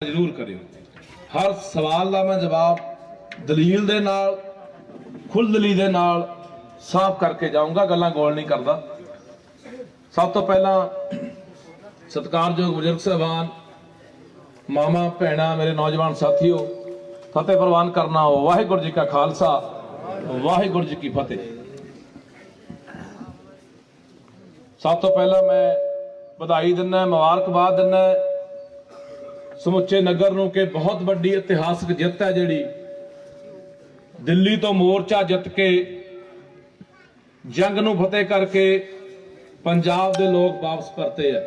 जरूर करियो। हर सवाल का मैं जवाब दलील दे नाल खुलदली दे नाल साफ करके जाऊंगा, गल्लां गोल नहीं करता। सब तो पहला सत्कारयोग बुजुर्ग साहबान, मामा भैणा, मेरे नौजवान साथियों, फतेह प्रवान करना हो। वाहिगुरू जी का खालसा, वाहिगुरू जी की फतेह। सब तो पहला मैं बधाई दिना, मुबारकबाद दिना समुचे नगर नूं कि बहुत वड्डी इतिहासक जित है जिहड़ी दिल्ली तो मोर्चा जित के जंग नूं फतेह करके पंजाब दे लोग वापस परते है।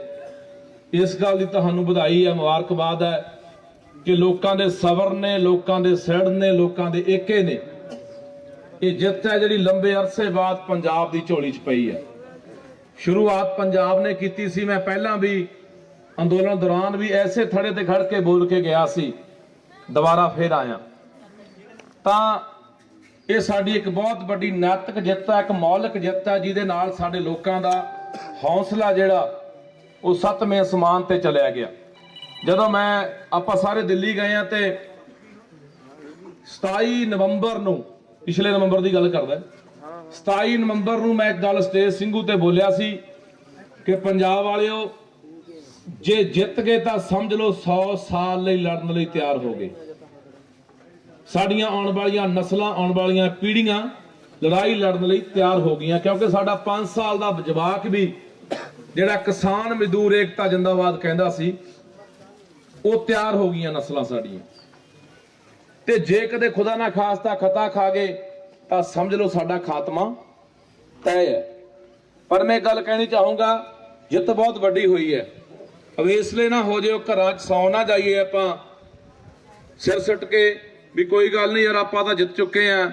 इस गल दी तुहानूं बधाई है, मुबारकबाद है कि लोकां दे सबर ने, लोकां दे सिड़ ने, लोकां दे एके ने ये जित है जिहड़ी लंबे अरसे बाद पंजाब दी झोली च पई है। शुरुआत पंजाब ने कीती सी। मैं पहला भी अंदोलन दौरान भी ऐसे थड़े ते खड़ के बोल के गया सी, दोबारा फिर आया। तो ये साडी एक बहुत बड़ी नैतिक जित है, एक मौलिक जित है, जिहदे नाल साडे लोकां दा हौसला जिहड़ा वो 7वें आसमान ते चलिया गया। जदों मैं आपां सारे दिल्ली गए हैं ते 27 नवंबर नूं, पिछले नवंबर की गल करदा, 27 नवंबर नूं मैं एक गल स्टेज ਸਿੰਘੂ ते बोलिया सी कि पंजाब वालिओ जे जित गए तो समझ लो 100 साल लई लड़न लई तैयार हो गए। साडियां आउण वालियां नस्लां, आउण वालियां पीढ़ियां लड़ाई लड़न लई तैयार हो गई, क्योंकि साडा 5 साल का जवाक भी जिहड़ा किसान मजदूर एकता जिंदाबाद कहंदा सी, वो तैयार हो गई नस्लां साडियां। ते जे कदे खुदा ना खास्ता खता खा गए तो समझ लो साडा खात्मा तय है। पर मैं गल कहनी चाहूंगा, जित बहुत वड्डी हुई है। अवेसले ना हो जाओ, घर सौ ना जाइए आप सिर सुट के भी कोई गल नहीं यार, आप तो जित चुके हैं।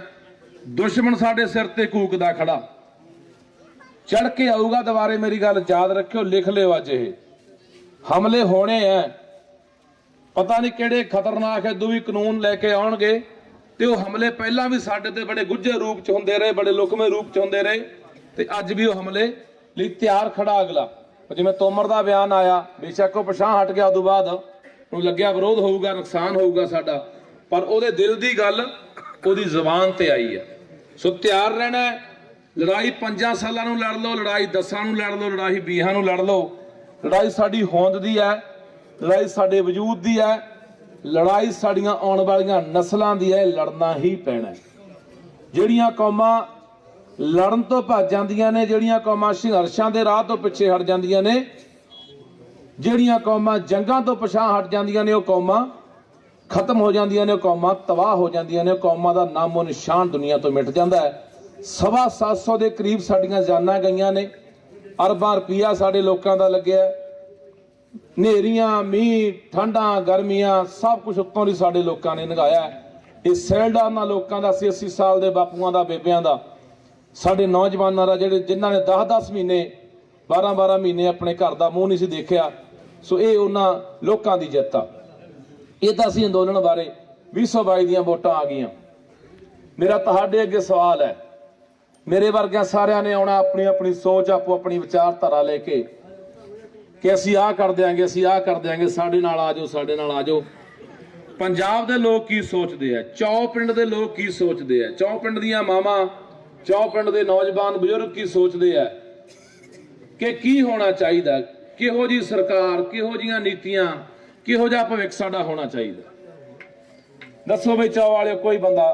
दुश्मन साडे सिर ते कूकदा खड़ा, चढ़ के आऊगा दोबारे। मेरी गल याद रखियो, लिख लियो अज ये हमले होने हैं। पता नहीं किहड़े खतरनाक है भी कानून लैके आउणगे ते वो हमले पहला भी साडे ते बड़े गुझे रूप च हुंदे रहे, बड़े लुकमे रूप च हुंदे रहे, ते अज भी वो हमले लई तैयार खड़ा अगला। जिवें तोमर का बयान आया, बेशक वो पछां हट गया, उदों बाद उहनूं लग्गिया विरोध होऊगा, नुकसान होऊगा साडा, पर उहदे दिल की गल उहदी ज़बान ते आई है। सो तैयार रहना है। लड़ाई 5 सालां नूं लड़ लो, लड़ाई 10 नूं लड़ लो, लड़ाई 20 नूं लड़ लो। लड़ाई साडी होंद दी है, लड़ाई साडे वजूद दी है, लड़ाई साडियां आउण वालियां नस्लां दी है। लड़ना ही पैना है। जिहड़ियां कौमां लड़न तो भज जांदियां ने, जिहड़ियां कौमां संघर्षां दे राह तो पिछे हट जांदियां ने, जिहड़ियां कौमां जंगां तो पछां हट जांदियां ने, वो कौमां खत्म हो जांदियां ने, कौमां तबाह हो जांदियां ने, कौमां दा नामो निशान दुनिया तो मिट जांदा है। 750 के करीब साडियां जानां गईयां ने, अरबां रुपया साडे लोकां दा लग्गिआ। नेरियां, मीह, ठंडां, गर्मियां सब कुछ उत्तों दी साडे लोकां ने नंगाया। इस सैलडानां लोकां दा 80 साल दे बापूआं दा, बेबियां दा, साडे नौजवानों का जिन्हों ने 10-10 महीने 12-12 महीने अपने घर का मूँह नहीं सी देखा। सो ये उन्होंने लोगों की जित आ। ये तो असी अंदोलन बारे 2022 दी वोटां आ गई। मेरा तुहाडे अगे सवाल है, मेरे वर्गिया सारिਆਂ ने आना अपनी अपनी सोच, आपो अपनी विचारधारा लेके कि असी आ कर देंगे, असी आ कर देंगे, साडे नाल आ जाओ, साडे नाल आ जाओ। पंजाब दे लोग की सोचते हैं, चौ पिंड दे लोग की सोचते हैं, चौ पिंड दियां मावां, चौ पिंड दे नौजवान बुजुर्ग की सोचते हैं कि की होना चाहिए, किहो जी सरकार, किहो जियां नीतियां, किहो जिहा भविख साडा होना चाहिए। दसो बई चौ वाले कोई बंदा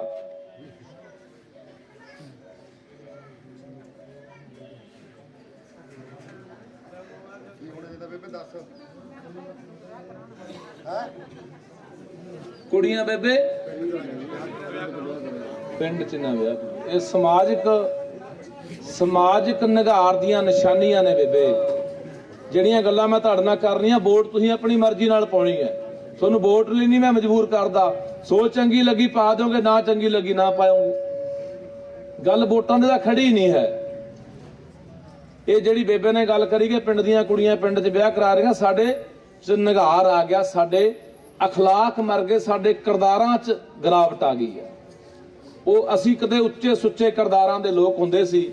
कुड़ियां बेबे पिंड च ना विआह, समाजिक निगार दियां निशानियां ने बेबे। ਜਿਹੜੀਆਂ ਗੱਲਾਂ मैं ਤੁਹਾਡੇ ਨਾਲ कर रही, वोट तुसीं अपनी मर्जी नाल पाउणी है। ਤੁਹਾਨੂੰ वोट ਲਈ नहीं मैं मजबूर करदा। सोच चंगी लगी पा दोगे, ना चंगी लगी ना पाओगे। गल वोटां ਦੀ ਤਾਂ खड़ी नहीं है। ये ਜਿਹੜੀ बेबे ने गल करी कि पिंड ਦੀਆਂ कुड़ियां पिंड 'ਚ ਵਿਆਹ करा रਹੀਆਂ, ਸਾਡੇ 'ਚ ਨਿਗਾਰ आ गया, ਸਾਡੇ अखलाक मर गए, ਸਾਡੇ किरदारां 'ਚ गिरावट आ गई है। वो असी कदे उच्चे सुच्चे किरदारां दे लोग हुंदे सी,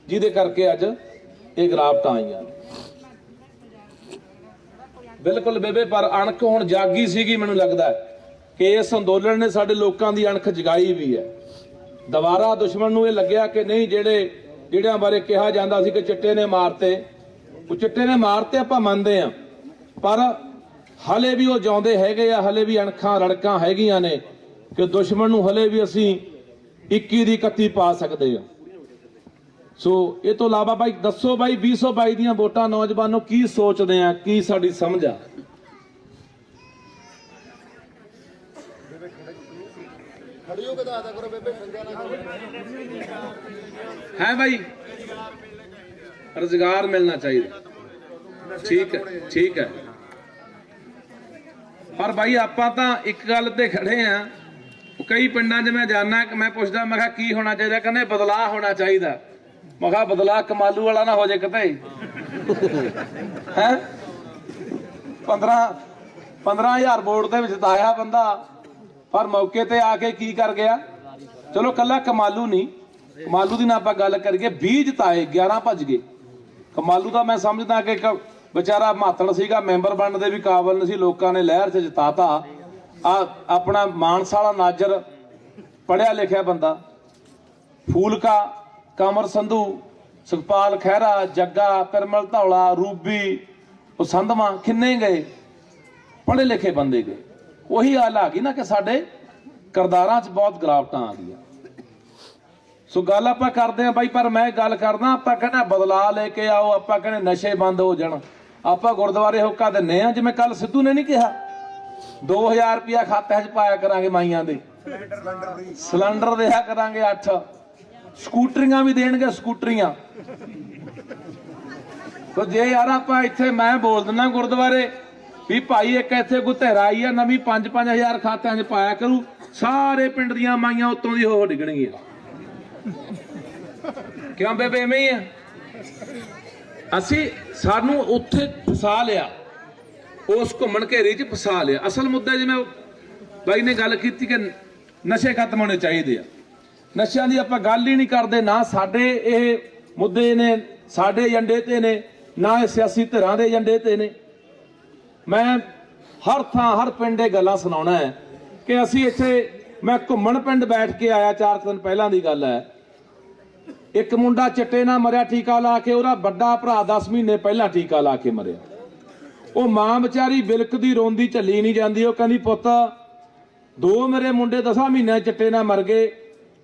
जिहदे करके अज ये गिरावटां आईयां। ਬਿਲਕੁਲ ਬੇਬੇ, ਪਰ ਅਣਖ ਹੁਣ ਜਾਗੀ ਸੀਗੀ। ਮੈਨੂੰ ਲੱਗਦਾ ਕਿ ਇਸ ਅੰਦੋਲਨ ਨੇ ਸਾਡੇ ਲੋਕਾਂ ਦੀ ਅਣਖ ਜਗਾਈ ਵੀ ਹੈ। ਦੁਬਾਰਾ ਦੁਸ਼ਮਣ ਨੂੰ ਇਹ ਲੱਗਿਆ ਕਿ ਨਹੀਂ, ਜਿਹੜਿਆਂ ਬਾਰੇ ਕਿਹਾ ਜਾਂਦਾ ਸੀ ਕਿ ਚਿੱਟੇ ਨੇ ਮਾਰਤੇ, ਉਹ ਚਿੱਟੇ ਨੇ ਮਾਰਤੇ ਆਪਾਂ ਮੰਨਦੇ ਹਾਂ, ਪਰ ਹਲੇ ਵੀ ਉਹ ਜਿਉਂਦੇ ਹੈਗੇ ਆ, ਹਲੇ ਵੀ ਅਣਖਾਂ ਰੜਕਾਂ ਹੈਗੀਆਂ ਨੇ ਕਿ ਦੁਸ਼ਮਣ ਨੂੰ ਹਲੇ ਵੀ ਅਸੀਂ 21 ਦੀ 31 ਪਾ ਸਕਦੇ ਹਾਂ। ਸੋ ਇਹ ਤੋਂ ਇਲਾਵਾ ਬਾਈ ਦੱਸੋ ਬਾਈ, 2022 ਦੀਆਂ ਵੋਟਾਂ ਨੌਜਵਾਨੋਂ ਕੀ ਸੋਚਦੇ ਆ, ਕੀ ਸਾਡੀ ਸਮਝ ਆ? ਹੈ ਬਾਈ, ਰੁਜ਼ਗਾਰ ਮਿਲਣਾ ਚਾਹੀਦਾ, ਠੀਕ ਹੈ, ਠੀਕ ਹੈ। ਪਰ ਬਾਈ ਆਪਾਂ ਤਾਂ ਇੱਕ ਗੱਲ ਤੇ ਖੜੇ ਆ। ਕਈ ਪਿੰਡਾਂ 'ਚ ਮੈਂ ਜਾਣਾ, ਮੈਂ ਪੁੱਛਦਾ, ਮੈਂ ਕਿਹਾ ਕੀ ਹੋਣਾ ਚਾਹੀਦਾ? ਕਹਿੰਦੇ ਬਦਲਾਅ ਹੋਣਾ ਚਾਹੀਦਾ। ਮੈਂ ਕਿਹਾ ਬਦਲਾਅ ਕਮਾਲੂ ਵਾਲਾ ਨਾ ਹੋ ਜਾਏ ਕਿਤੇ ਹੈ। 15,000 ਵੋਟ ਦੇ ਵਿੱਚ ਜਿਤਾਇਆ ਬੰਦਾ, ਪਰ ਮੌਕੇ ਤੇ ਆ ਕੇ ਕੀ ਕਰ ਗਿਆ? ਚਲੋ ਕੱਲਾ ਕਮਾਲੂ ਨਹੀਂ, ਕਮਾਲੂ ਦੀ ਨਾ ਆਪਾਂ ਗੱਲ ਕਰੀਏ, 20 ਜਿਤਾਏ, 11 ਭੱਜ ਗਏ। ਕਮਾਲੂ ਦਾ ਮੈਂ ਸਮਝਦਾ ਕਿ ਵਿਚਾਰਾ ਮਾਤੜ ਸੀਗਾ, ਮੈਂਬਰ ਬਣਨ ਦੇ ਵੀ ਕਾਬਲ ਨਹੀਂ ਸੀ, ਲੋਕਾਂ ਨੇ ਲਹਿਰ 'ਚ ਜਿਤਾਤਾ। ਆਪਣਾ ਮਾਨਸਾ ਵਾਲਾ ਨਾਜਰ ਪੜ੍ਹਿਆ ਲਿਖਿਆ ਬੰਦਾ, ਫੂਲਕਾ, ਕਮਰ ਸੰਧੂ, ਸੁਖਪਾਲ ਖਹਿਰਾ, ਜੱਗਾ, ਪਿਰਮਲ ਧੌਲਾ, ਰੂਬੀ, ਉਹ ਸੰਧਮਾ, ਕਿੰਨੇ ਗਏ ਪੜ੍ਹੇ ਲਿਖੇ ਬੰਦੇ ਗਏ। ਉਹੀ ਹਾਲ ਆ ਗਈ ਨਾ ਕਿ ਸਾਡੇ ਕਿਰਦਾਰਾਂ 'ਚ ਬਹੁਤ ਗਿਰਾਵਟਾਂ ਆ ਗਈਆਂ। ਸੋ ਗੱਲ ਆਪਾਂ ਕਰਦੇ ਹਾਂ ਬਾਈ, ਪਰ ਮੈਂ ਗੱਲ ਕਰਦਾ, ਆਪਾਂ ਕਹਿੰਦੇ ਬਦਲਾਅ ਲੈ ਕੇ ਆਓ, ਆਪਾਂ ਕਹਿੰਦੇ ਨਸ਼ੇ ਬੰਦ ਹੋ ਜਾਣ, ਆਪਾਂ ਗੁਰਦੁਆਰੇ ਹੋਕਾ ਦਿੰਨੇ ਆ। ਜਿਵੇਂ ਕੱਲ ਸਿੱਧੂ ਨੇ ਨਹੀਂ ਕਿਹਾ 2000 ਰੁਪਇਆ ਖਾਤੇ 'ਚ ਪਾਇਆ ਕਰਾਂਗੇ ਮਾਈਆਂ ਦੇ, ਸਿਲੰਡਰ ਦਿਆ ਕਰਾਂਗੇ 8, ਸਕੂਟਰੀਆਂ ਵੀ ਦੇਣਗੇ, ਸਕੂਟਰੀਆਂ। ਤੋ ਜੇ ਯਾਰ ਆਪਾਂ ਇੱਥੇ ਮੈਂ ਬੋਲ ਦਿੰਦਾ ਗੁਰਦੁਆਰੇ ਵੀ ਭਾਈ ਇੱਕ ਇੱਥੇ ਕੋਈ ਧਿਰ ਆਈ ਆ ਨਵੀਂ, 5-5 ਖਾਤਿਆਂ 'ਚ ਪਾਇਆ ਕਰੂ, ਸਾਰੇ ਪਿੰਡ ਦੀਆਂ ਮਾਈਆਂ ਉੱਤੋਂ ਦੀ ਹੋ ਡਿੱਗਣਗੀਆਂ। ਕਿਉਂ ਬੇਬੇ? ਐਵੇਂ ਹੀ ਆ। ਅਸੀਂ ਸਾਨੂੰ ਉੱਥੇ ਫਸਾ ਲਿਆ, ਉਸ ਘੁੰਮਣ ਘੇਰੀ 'ਚ ਫਸਾ ਲਿਆ। ਅਸਲ ਮੁੱਦਾ ਜਿਵੇਂ ਬਾਈ ਨੇ ਗੱਲ ਕੀਤੀ ਕਿ ਨਸ਼ੇ ਖਤਮ ਹੋਣੇ ਚਾਹੀਦੇ ਆ, ਨਸ਼ਿਆਂ ਦੀ ਆਪਾਂ ਗੱਲ ਹੀ ਨਹੀਂ ਕਰਦੇ। ਨਾ ਸਾਡੇ ਇਹ ਮੁੱਦੇ ਨੇ ਸਾਡੇ ਏਜੰਡੇ ਤੇ ਨੇ, ਨਾ ਇਹ ਸਿਆਸੀ ਧਿਰਾਂ ਦੇ ਏਜੰਡੇ ਤੇ ਨੇ। ਮੈਂ ਹਰ ਥਾਂ ਹਰ ਪਿੰਡ ਇਹ ਗੱਲਾਂ ਸੁਣਾਉਣਾ ਹੈ ਕਿ ਅਸੀਂ ਇੱਥੇ, ਮੈਂ ਘੁੰਮਣ ਪਿੰਡ ਬੈਠ ਕੇ ਆਇਆ 4 ਦਿਨ ਪਹਿਲਾਂ ਦੀ ਗੱਲ ਹੈ। ਇੱਕ ਮੁੰਡਾ ਚਿੱਟੇ ਨਾਲ ਮਰਿਆ ਟੀਕਾ ਲਾ ਕੇ, ਉਹਦਾ ਵੱਡਾ ਭਰਾ 10 ਮਹੀਨੇ ਪਹਿਲਾਂ ਟੀਕਾ ਲਾ ਕੇ ਮਰਿਆ। ਉਹ ਮਾਂ ਵਿਚਾਰੀ ਬਿਲਕਦੀ ਰੋਂਦੀ, ਝੱਲੀ ਨਹੀਂ ਜਾਂਦੀ। ਉਹ ਕਹਿੰਦੀ ਪੁੱਤ 2 ਮੇਰੇ ਮੁੰਡੇ 10 ਮਹੀਨੇ ਚਿੱਟੇ ਨਾਲ ਮਰ ਗਏ,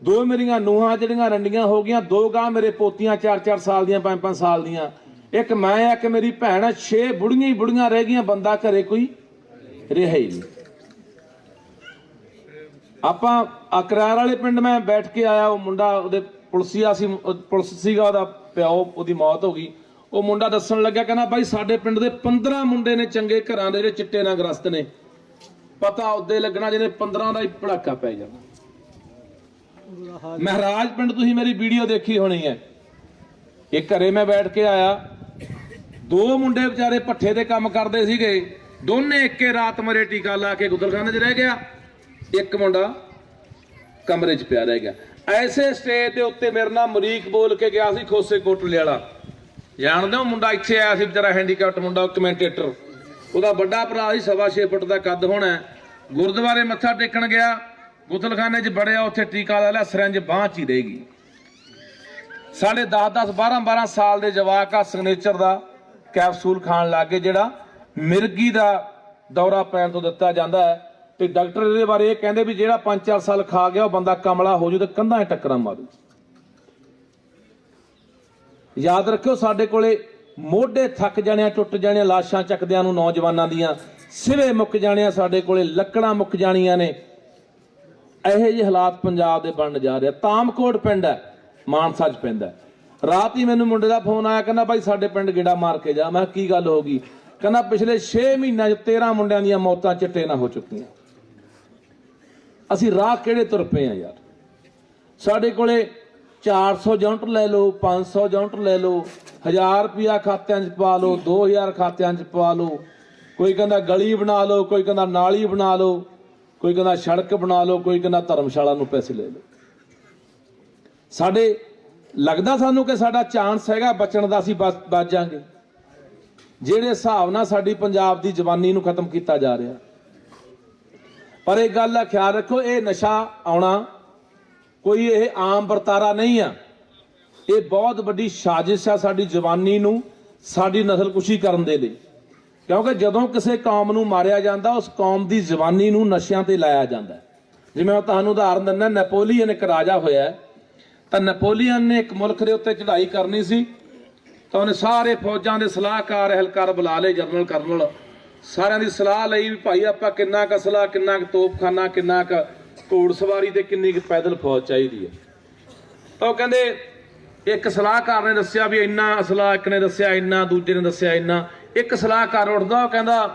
2 ਮੇਰੀਆਂ ਨੂੰਹਾਂ ਜਿਹੜੀਆਂ ਰੰਡੀਆਂ ਹੋ ਗਈਆਂ, 2 ਗਾਂ ਮੇਰੇ ਪੋਤੀਆਂ 4-4 ਸਾਲ ਦੀਆਂ, 5-5 ਸਾਲ ਦੀਆਂ, ਇੱਕ ਮੈਂ, ਇੱਕ ਮੇਰੀ ਭੈਣ, 6 ਬੁੜੀਆਂ ਹੀ ਬੁੜੀਆਂ ਰਹਿ ਗਈਆਂ, ਬੰਦਾ ਘਰੇ ਕੋਈ ਰਿਹਾ ਹੀ ਨਹੀਂ। ਆਪਾਂ ਅਕਰਾਰ ਵਾਲੇ ਪਿੰਡ ਮੈਂ ਬੈਠ ਕੇ ਆਇਆ, ਉਹ ਮੁੰਡਾ, ਉਹਦੇ ਪੁਲਿਸੀਆ ਸੀ, ਪੁਲਿਸ ਸੀਗਾ, ਉਹਦਾ ਪਿਓ, ਉਹਦੀ ਮੌਤ ਹੋ ਗਈ। ਉਹ ਮੁੰਡਾ ਦੱਸਣ ਲੱਗਿਆ, ਕਹਿੰਦਾ ਬਾਈ ਸਾਡੇ ਪਿੰਡ ਦੇ 15 ਮੁੰਡੇ ਨੇ ਚੰਗੇ ਘਰਾਂ ਦੇ, ਜਿਹੜੇ ਚਿੱਟੇ ਨਾਲ ਗ੍ਰਸਤ ਨੇ, ਪਤਾ ਉਹਦੇ ਲੱਗਣਾ ਜਿਹਨੇ 15 ਦਾ ਹੀ ਭੜਾਕਾ ਪੈ ਜਾਣਾ। ਮਹਾਰਾਜ ਪਿੰਡ ਤੁਸੀਂ ਮੇਰੀ ਵੀਡੀਓ ਦੇਖੀ ਹੋਣੀ ਹੈ। ਇੱਕ ਘਰੇ ਮੈਂ ਬੈਠ ਕੇ ਆਇਆ, 2 ਮੁੰਡੇ ਵਿਚਾਰੇ ਪੱਠੇ ਦੇ ਕੰਮ ਕਰਦੇ ਸੀਗੇ, ਦੋਨੇ ਇੱਕੇ ਰਾਤ ਮਰੇ ਟੀਕਾ ਲਾ ਕੇ ਗੁਦਲਖਾਨੇ 'ਚ ਰਹਿ ਗਿਆ, ਇੱਕ ਮੁੰਡਾ ਕਮਰੇ 'ਚ ਪਿਆ ਰਹਿ ਗਿਆ। ਐਸੇ ਸਟੇਜ ਦੇ ਉੱਤੇ ਮੇਰੇ ਨਾਲ ਮਰੀਕ ਬੋਲ ਕੇ ਗਿਆ ਸੀ, ਖੋਸੇ ਕੋਟਲੇ ਵਾਲਾ, ਜਾਣਦੇ ਹੋ? ਮੁੰਡਾ ਇੱਥੇ ਆਇਆ ਸੀ ਵਿਚਾਰਾ, ਹੈਂਡੀਕੈਪਟ ਮੁੰਡਾ, ਕਮੈਂਟੇਟਰ। ਉਹਦਾ ਵੱਡਾ ਭਰਾ ਸੀ, 6.25 ਫੁੱਟ ਦਾ ਕੱਦ ਹੋਣਾ। ਗੁਰਦੁਆਰੇ ਮੱਥਾ ਟੇਕਣ ਗਿਆ, ਗੁਦਲਖਾਨੇ 'ਚ ਵੜਿਆ, ਉੱਥੇ ਟੀਕਾ ਲਾ ਲਿਆ, ਸਿਰੰਜ ਬਾਂਹ 'ਚ ਹੀ ਰਹਿ ਗਈ। ਸਾਡੇ 10-10, 12-12 ਸਾਲ ਦੇ ਜਵਾਕ ਆ ਸਿਗਨੇਚਰ ਦਾ ਕੈਪਸੂਲ ਖਾਣ ਲੱਗ ਗਏ, ਜਿਹੜਾ ਮਿਰਗੀ ਦਾ ਦੌਰਾ ਪੈਣ ਤੋਂ ਦਿੱਤਾ ਜਾਂਦਾ ਹੈ। ਤੇ ਡਾਕਟਰ ਇਹਦੇ ਬਾਰੇ ਇਹ ਕਹਿੰਦੇ ਵੀ ਜਿਹੜਾ 5-4 ਸਾਲ ਖਾ ਗਿਆ ਉਹ ਬੰਦਾ ਕਮਲਾ ਹੋ ਜੂ ਤੇ ਕੰਧਾਂ 'ਚ ਟੱਕਰਾਂ ਮਾਰੂ। ਯਾਦ ਰੱਖਿਓ, ਸਾਡੇ ਕੋਲੇ ਮੋਢੇ ਥੱਕ ਜਾਣੇ, ਟੁੱਟ ਜਾਣੇ, ਲਾਸ਼ਾਂ ਚੱਕਦਿਆਂ ਨੂੰ ਨੌਜਵਾਨਾਂ ਦੀਆਂ, ਸਿਵੇ ਮੁੱਕ ਜਾਣੇ, ਸਾਡੇ ਕੋਲੇ ਲੱਕੜਾਂ ਮੁੱਕ ਜਾਣੀਆਂ ਨੇ। ਇਹੋ ਜਿਹੇ ਹਾਲਾਤ ਪੰਜਾਬ ਦੇ ਬਣਨ ਜਾ ਰਹੇ। ਤਾਮਕੋਟ ਪਿੰਡ ਹੈ, ਮਾਨਸਾ 'ਚ ਪੈਂਦਾ। ਰਾਤ ਹੀ ਮੈਨੂੰ ਮੁੰਡੇ ਦਾ ਫੋਨ ਆਇਆ, ਕਹਿੰਦਾ ਬਾਈ ਸਾਡੇ ਪਿੰਡ ਗੇੜਾ ਮਾਰ ਕੇ ਜਾ। ਮੈਂ ਕੀ ਗੱਲ ਹੋ ਗਈ? ਕਹਿੰਦਾ ਪਿਛਲੇ 6 ਮਹੀਨਿਆਂ 'ਚ 13 ਮੁੰਡਿਆਂ ਦੀਆਂ ਮੌਤਾਂ ਚਿੱਟੇ ਨਾਲ ਹੋ ਚੁੱਕੀਆਂ। ਅਸੀਂ ਰਾਹ ਕਿਹੜੇ ਤੁਰ ਪਏ ਆ ਯਾਰ? ਸਾਡੇ ਕੋਲੇ 400 ਯੂਨਿਟ ਲੈ ਲਓ, 500 ਯੂਨਿਟ ਲੈ ਲਓ, 1000 ਰੁਪਇਆ ਖਾਤਿਆਂ 'ਚ ਪਾ ਲਓ, 2000 ਖਾਤਿਆਂ 'ਚ ਪਾ ਲਓ। ਕੋਈ ਕਹਿੰਦਾ ਗਲੀ ਬਣਾ ਲਓ, ਕੋਈ ਕਹਿੰਦਾ ਨਾਲੀ ਬਣਾ ਲਓ, ਕੋਈ ਕਹਿੰਦਾ ਸੜਕ ਬਣਾ ਲਓ, ਕੋਈ ਕਹਿੰਦਾ ਧਰਮਸ਼ਾਲਾ ਨੂੰ ਪੈਸੇ ਲੈ ਲਓ। ਸਾਡੇ ਲੱਗਦਾ ਸਾਨੂੰ ਕਿ ਸਾਡਾ ਚਾਂਸ ਹੈਗਾ ਬਚਣ ਦਾ, ਅਸੀਂ ਬਚ ਜਾਾਂਗੇ। ਜਿਹੜੇ ਹਿਸਾਬ ਨਾਲ ਸਾਡੀ ਪੰਜਾਬ ਦੀ ਜਵਾਨੀ ਨੂੰ ਖਤਮ ਕੀਤਾ ਜਾ ਰਿਹਾ। ਪਰ ਇਹ ਗੱਲ ਦਾ ਖਿਆਲ ਰੱਖੋ, ਇਹ ਨਸ਼ਾ ਆਉਣਾ ਕੋਈ ਇਹ ਆਮ ਵਰਤਾਰਾ ਨਹੀਂ ਆ, ਇਹ ਬਹੁਤ ਵੱਡੀ ਸਾਜ਼ਿਸ਼ ਆ ਸਾਡੀ ਜਵਾਨੀ ਨੂੰ, ਸਾਡੀ ਨਸਲਕੁਸ਼ੀ ਕਰਨ ਦੇ ਲਈ। ਕਿਉਂਕਿ ਜਦੋਂ ਕਿਸੇ ਕੌਮ ਨੂੰ ਮਾਰਿਆ ਜਾਂਦਾ, ਉਸ ਕੌਮ ਦੀ ਜਵਾਨੀ ਨੂੰ ਨਸ਼ਿਆਂ ਤੇ ਲਾਇਆ ਜਾਂਦਾ। ਜਿਵੇਂ ਮੈਂ ਤੁਹਾਨੂੰ ਉਦਾਹਰਨ ਦਿੰਦਾ, ਨੈਪੋਲੀਅਨ ਇੱਕ ਰਾਜਾ ਹੋਇਆ, ਤਾਂ ਨੈਪੋਲੀਅਨ ਨੇ ਇੱਕ ਮੁਲਕ ਦੇ ਉੱਤੇ ਚੜ੍ਹਾਈ ਕਰਨੀ ਸੀ, ਤਾਂ ਉਹਨੇ ਸਾਰੇ ਫੌਜਾਂ ਦੇ ਸਲਾਹਕਾਰ ਅਹਿਲਕਾਰ ਬੁਲਾ ਲਏ, ਜਨਰਲ ਕਰਨਲ ਸਾਰਿਆਂ ਦੀ ਸਲਾਹ ਲਈ ਵੀ ਭਾਈ ਆਪਾਂ ਕਿੰਨਾ ਕੁ ਅਸਲਾ, ਕਿੰਨਾ ਕੁ ਤੋਪਖਾਨਾ, ਕਿੰਨਾ ਕੁ ਘੋੜ ਸਵਾਰੀ ਤੇ ਕਿੰਨੀ ਕੁ ਪੈਦਲ ਫੌਜ ਚਾਹੀਦੀ ਹੈ। ਤਾਂ ਉਹ ਕਹਿੰਦੇ, ਇੱਕ ਸਲਾਹਕਾਰ ਨੇ ਦੱਸਿਆ ਵੀ ਇੰਨਾ ਅਸਲਾ, ਇੱਕ ਨੇ ਦੱਸਿਆ ਇੰਨਾ, ਦੂਜੇ ਨੇ ਦੱਸਿਆ ਇੰਨਾ। ਇੱਕ ਸਲਾਹਕਾਰ ਉੱਠਦਾ, ਉਹ ਕਹਿੰਦਾ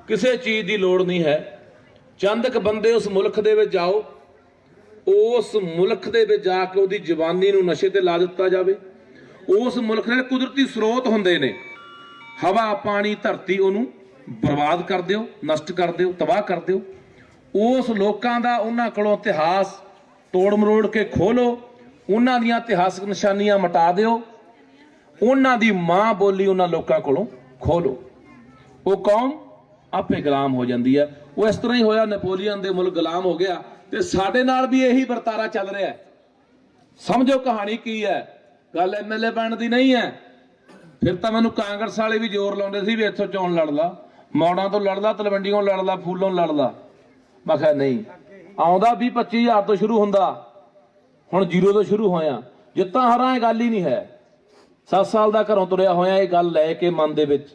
ਕਿਸੇ ਚੀਜ਼ ਦੀ ਲੋੜ ਨਹੀਂ ਹੈ, ਚੰਦ ਕੁ ਬੰਦੇ ਉਸ ਮੁਲਕ ਦੇ ਵਿੱਚ ਜਾਓ, ਉਸ ਮੁਲਕ ਦੇ ਵਿੱਚ ਜਾ ਕੇ ਉਹਦੀ ਜਵਾਨੀ ਨੂੰ ਨਸ਼ੇ ਤੇ ਲਾ ਦਿੱਤਾ ਜਾਵੇ। ਉਸ ਮੁਲਕ ਦੇ ਕੁਦਰਤੀ ਸਰੋਤ ਹੁੰਦੇ ਨੇ, ਹਵਾ, ਪਾਣੀ, ਧਰਤੀ, ਉਹਨੂੰ ਬਰਬਾਦ ਕਰ ਦਿਓ, ਨਸ਼ਟ ਕਰ ਦਿਓ, ਤਬਾਹ ਕਰ ਦਿਓ। ਉਸ ਲੋਕਾਂ ਦਾ ਉਹਨਾਂ ਕੋਲੋਂ ਇਤਿਹਾਸ ਤੋੜ ਮਰੋੜ ਕੇ ਖੋਲੋ, ਉਹਨਾਂ ਦੀਆਂ ਇਤਿਹਾਸਕ ਨਿਸ਼ਾਨੀਆਂ ਮਿਟਾ ਦਿਓ, ਉਹਨਾਂ ਦੀ ਮਾਂ ਬੋਲੀ ਉਹਨਾਂ ਲੋਕਾਂ ਕੋਲੋਂ ਖੋਲੋ। ਉਹ ਕੌਮ ਆਪੇ ਗੁਲਾਮ ਹੋ ਜਾਂਦੀ ਹੈ। ਉਹ ਇਸ ਤਰ੍ਹਾਂ ਹੀ ਹੋਇਆ, ਨੈਪੋਲੀਅਨ ਦੇ ਮੁਲਕ ਗੁਲਾਮ ਹੋ ਗਿਆ, ਤੇ ਸਾਡੇ ਨਾਲ ਵੀ ਇਹੀ ਵਰਤਾਰਾ ਚੱਲ ਰਿਹਾ। ਸਮਝੋ ਕਹਾਣੀ ਕੀ ਹੈ, ਗੱਲ ਐਮਐਲਏ ਬਣਨ ਦੀ ਨਹੀਂ ਹੈ। ਫਿਰ ਤਾਂ ਮੈਨੂੰ ਕਾਂਗਰਸ ਵਾਲੇ ਵੀ ਜ਼ੋਰ ਲਾਉਂਦੇ ਸੀ ਵੀ ਇੱਥੋਂ ਚੋਣ ਲੜ ਲਾ, ਮੌੜਾਂ ਤੋਂ ਲੜ ਲਾ, ਤਲਵੰਡੀਓਂ ਲੜ ਲਾ, ਫੂਲੋਂ ਲੜ ਲਾ। ਮੈਂ ਕਿਹਾ ਨਹੀਂ, ਆਉਂਦਾ 20-25 ਹਜ਼ਾਰ ਤੋਂ ਸ਼ੁਰੂ ਹੁੰਦਾ, ਹੁਣ 0 ਤੋਂ ਸ਼ੁਰੂ ਹੋਇਆ। ਜਿੱਤਾਂ ਹਾਰਾਂ ਇਹ ਗੱਲ ਹੀ ਨਹੀਂ ਹੈ। 7 ਸਾਲ ਦਾ ਘਰੋਂ ਤੁਰਿਆ ਹੋਇਆ ਇਹ ਗੱਲ ਲੈ ਕੇ ਮਨ ਦੇ ਵਿੱਚ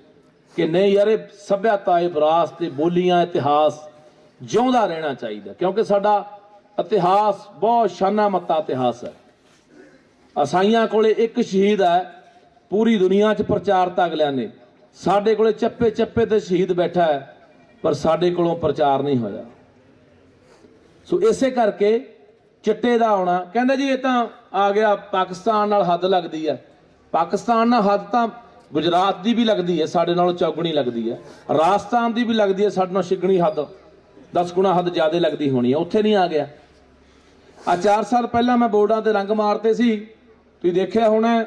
ਕਿ ਨਹੀਂ ਯਾਰ, ਇਹ ਸੱਭਿਅਤਾ, ਇਹ ਵਿਰਾਸਤ, ਤੇ ਬੋਲੀਆਂ, ਇਤਿਹਾਸ ਜਿਉਂਦਾ ਰਹਿਣਾ ਚਾਹੀਦਾ, ਕਿਉਂਕਿ ਸਾਡਾ ਇਤਿਹਾਸ ਬਹੁਤ ਸ਼ਾਨਾ ਮੱਤਾ ਇਤਿਹਾਸ ਹੈ। ਅਸਾਈਆਂ ਕੋਲੇ ਇੱਕ ਸ਼ਹੀਦ ਹੈ, ਪੂਰੀ ਦੁਨੀਆ 'ਚ ਪ੍ਰਚਾਰਤਾ ਅਗਲਿਆਂ ਨੇ। ਸਾਡੇ ਕੋਲੇ ਚੱਪੇ ਚੱਪੇ ਤੇ ਸ਼ਹੀਦ ਬੈਠਾ ਹੈ, ਪਰ ਸਾਡੇ ਕੋਲੋਂ ਪ੍ਰਚਾਰ ਨਹੀਂ ਹੋਇਆ। ਸੋ ਇਸੇ ਕਰਕੇ ਚਿੱਟੇ ਦਾ ਆਉਣਾ, ਕਹਿੰਦੇ ਜੀ ਇਹ ਤਾਂ ਆ ਗਿਆ ਪਾਕਿਸਤਾਨ ਨਾਲ ਹੱਦ ਲੱਗਦੀ ਹੈ। ਪਾਕਿਸਤਾਨ ਨਾਲ ਹੱਦ ਤਾਂ ਗੁਜਰਾਤ ਦੀ ਵੀ ਲੱਗਦੀ ਹੈ, ਸਾਡੇ ਨਾਲੋਂ ਚੌਗੁਣੀ ਲੱਗਦੀ ਹੈ। ਰਾਜਸਥਾਨ ਦੀ ਵੀ ਲੱਗਦੀ ਹੈ, ਸਾਡੇ ਨਾਲ ਛਿਗਣੀ ਹੱਦ 10 ਗੁਣਾ ਹੱਦ ਜ਼ਿਆਦਾ ਲੱਗਦੀ ਹੋਣੀ ਹੈ। ਉੱਥੇ ਨਹੀਂ ਆ ਗਿਆ। ਆ 4 ਸਾਲ ਪਹਿਲਾਂ ਮੈਂ ਬੋਰਡਾਂ ਤੇ ਰੰਗ ਮਾਰਤੇ ਸੀ, ਤੁਸੀਂ ਦੇਖਿਆ ਹੋਣਾ,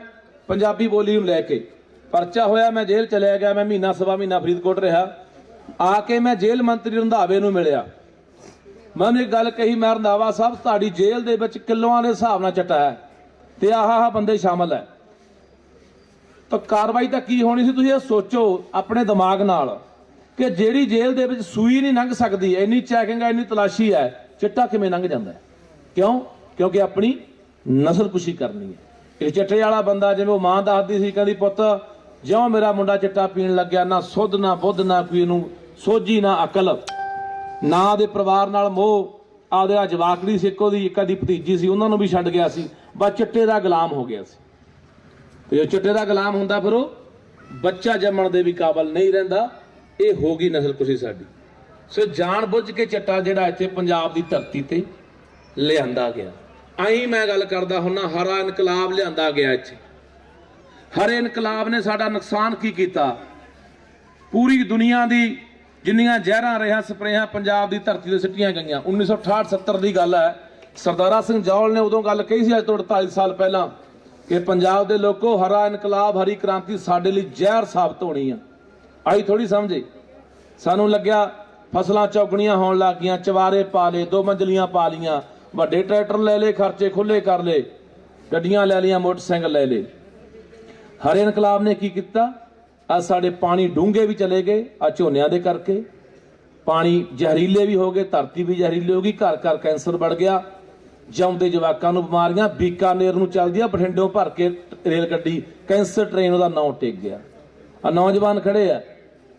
ਪੰਜਾਬੀ ਬੋਲੀ ਨੂੰ ਲੈ ਕੇ ਪਰਚਾ ਹੋਇਆ। ਮੈਂ ਜੇਲ੍ਹ ਚਲਿਆ ਗਿਆ, ਮੈਂ ਮਹੀਨਾ ਸਵਾ ਮਹੀਨਾ ਫਰੀਦਕੋਟ ਰਿਹਾ। ਆ ਕੇ ਮੈਂ ਜੇਲ੍ਹ ਮੰਤਰੀ ਰੰਧਾਵੇ ਨੂੰ ਮਿਲਿਆ। ਮੈਂ ਉਹਨੂੰ ਇੱਕ ਗੱਲ ਕਹੀ, ਮੈਂ ਰੰਧਾਵਾ ਸਾਹਿਬ, ਤੁਹਾਡੀ ਜੇਲ੍ਹ ਦੇ ਵਿੱਚ ਕਿਲੋਆਂ ਦੇ ਹਿਸਾਬ ਨਾਲ ਚਟਾ ਹੈ, ਤੇ ਆਹ ਬੰਦੇ ਸ਼ਾਮਲ ਹੈ, ਤਾਂ ਕਾਰਵਾਈ ਤਾਂ ਕੀ ਹੋਣੀ ਸੀ? ਤੁਸੀਂ ਇਹ ਸੋਚੋ ਆਪਣੇ ਦਿਮਾਗ ਨਾਲ ਕਿ ਜਿਹੜੀ ਜੇਲ੍ਹ ਦੇ ਵਿੱਚ ਸੂਈ ਨਹੀਂ ਲੰਘ ਸਕਦੀ, ਇੰਨੀ ਚੈਕਿੰਗ ਹੈ, ਇੰਨੀ ਤਲਾਸ਼ੀ ਹੈ, ਚਿੱਟਾ ਕਿਵੇਂ ਲੰਘ ਜਾਂਦਾ ਹੈ? ਕਿਉਂ? ਕਿਉਂਕਿ ਆਪਣੀ ਨਸਲਕੁਸ਼ੀ ਕਰਨੀ ਹੈ। ਇਹ ਚਿੱਟੇ ਵਾਲਾ ਬੰਦਾ, ਜਿਵੇਂ ਉਹ ਮਾਂ ਦੱਸਦੀ ਸੀ, ਕਹਿੰਦੀ ਪੁੱਤ ਜਿਉਂ ਮੇਰਾ ਮੁੰਡਾ ਚਿੱਟਾ ਪੀਣ ਲੱਗਿਆ, ਨਾ ਸੁੱਧ, ਨਾ ਬੁੱਧ, ਨਾ ਕੋਈ ਇਹਨੂੰ ਸੋਝੀ, ਨਾ ਅਕਲ, ਨਾ ਦੇ ਪਰਿਵਾਰ ਨਾਲ ਮੋਹ। ਆਪਦੇ ਆ ਜਵਾਕੜੀ ਸੀ, ਇੱਕੋ ਦੀ, ਇੱਕ ਦੀ ਭਤੀਜੀ ਸੀ, ਉਹਨਾਂ ਨੂੰ ਵੀ ਛੱਡ ਗਿਆ ਸੀ, ਬਸ ਚਿੱਟੇ ਦਾ ਗੁਲਾਮ ਹੋ ਗਿਆ ਸੀ। ਤੇ ਜੋ ਚਿੱਟੇ ਦਾ ਗੁਲਾਮ ਹੁੰਦਾ, ਫਿਰ ਉਹ ਬੱਚਾ ਜੰਮਣ ਦੇ ਵੀ ਕਾਬਲ ਨਹੀਂ ਰਹਿੰਦਾ। ਇਹ ਹੋ ਗਈ ਨਸਲਕੁਸ਼ੀ ਸਾਡੀ। ਸੋ ਜਾਣ ਬੁੱਝ ਕੇ ਚਿੱਟਾ ਜਿਹੜਾ ਇੱਥੇ ਪੰਜਾਬ ਦੀ ਧਰਤੀ ਤੇ ਲਿਆਂਦਾ ਗਿਆ। ਆਈ ਮੈਂ ਗੱਲ ਕਰਦਾ ਹੁੰਨਾ, ਹਰਾ ਇਨਕਲਾਬ ਲਿਆਂਦਾ ਗਿਆ ਇੱਥੇ। ਹਰੇ ਇਨਕਲਾਬ ਨੇ ਸਾਡਾ ਨੁਕਸਾਨ ਕੀ ਕੀਤਾ? ਪੂਰੀ ਦੁਨੀਆ ਦੀ ਜਿੰਨੀਆਂ ਜ਼ਹਿਰਾਂ ਰੇਹਾਂ ਸਪਰੇਹਾਂ ਪੰਜਾਬ ਦੀ ਧਰਤੀ ਤੇ ਸਿੱਟੀਆਂ ਗਈਆਂ। 1968-70 ਦੀ ਗੱਲ ਹੈ। ਸਰਦਾਰਾ ਸਿੰਘ ਜੌਹਲ ਨੇ ਉਦੋਂ ਗੱਲ ਕਹੀ ਸੀ, ਅੱਜ ਤੋਂ 48 ਸਾਲ ਪਹਿਲਾਂ, ਕਿ ਪੰਜਾਬ ਦੇ ਲੋਕੋ, ਹਰਾ ਇਨਕਲਾਬ, ਹਰੀ ਕ੍ਰਾਂਤੀ ਸਾਡੇ ਲਈ ਜ਼ਹਿਰ ਸਾਬਤ ਹੋਣੀ ਆ। ਆਈ ਥੋੜੀ ਸਮਝੇ। ਸਾਨੂੰ ਲੱਗਿਆ ਫਸਲਾਂ ਚੌਗਣੀਆਂ ਹੋਣ ਲੱਗ ਗਈਆਂ, ਚਵਾਰੇ ਪਾ ਲਏ, 2 ਮੰਜ਼ਲੀਆਂ ਪਾ ਲੀਆਂ, ਵੱਡੇ ਟਰੈਕਟਰ ਲੈ ਲਏ, ਖਰਚੇ ਖੁੱਲੇ ਕਰ ਲਏ, ਗੱਡੀਆਂ ਲੈ ਲਈਆਂ, ਮੋਟਰਸਾਈਕਲ ਲੈ ਲਏ। ਹਰੇ ਇਨਕਲਾਬ ਨੇ ਕੀ ਕੀਤਾ? ਅੱਜ ਸਾਡੇ ਪਾਣੀ ਡੂੰਘੇ ਵੀ ਚਲੇ ਗਏ, ਆ ਝੋਨਿਆਂ ਦੇ ਕਰਕੇ ਪਾਣੀ ਜ਼ਹਿਰੀਲੇ ਵੀ ਹੋ ਗਏ, ਧਰਤੀ ਵੀ ਜ਼ਹਿਰੀਲੀ ਹੋ ਗਈ, ਘਰ ਘਰ ਕੈਂਸਰ ਵੜ ਗਿਆ, ਜਿਉਂਦੇ ਜਵਾਕਾਂ ਨੂੰ ਬਿਮਾਰੀਆਂ। ਬੀਕਾਨੇਰ ਨੂੰ ਚੱਲਦੀ ਆ ਬਠਿੰਡਿਓਂ ਭਰ ਕੇ ਰੇਲ ਗੱਡੀ, ਕੈਂਸਰ ਟ੍ਰੇਨ, ਉਹਦਾ ਨਾਂ ਟਿਕ ਗਿਆ। ਆ ਨੌਜਵਾਨ ਖੜੇ ਆ,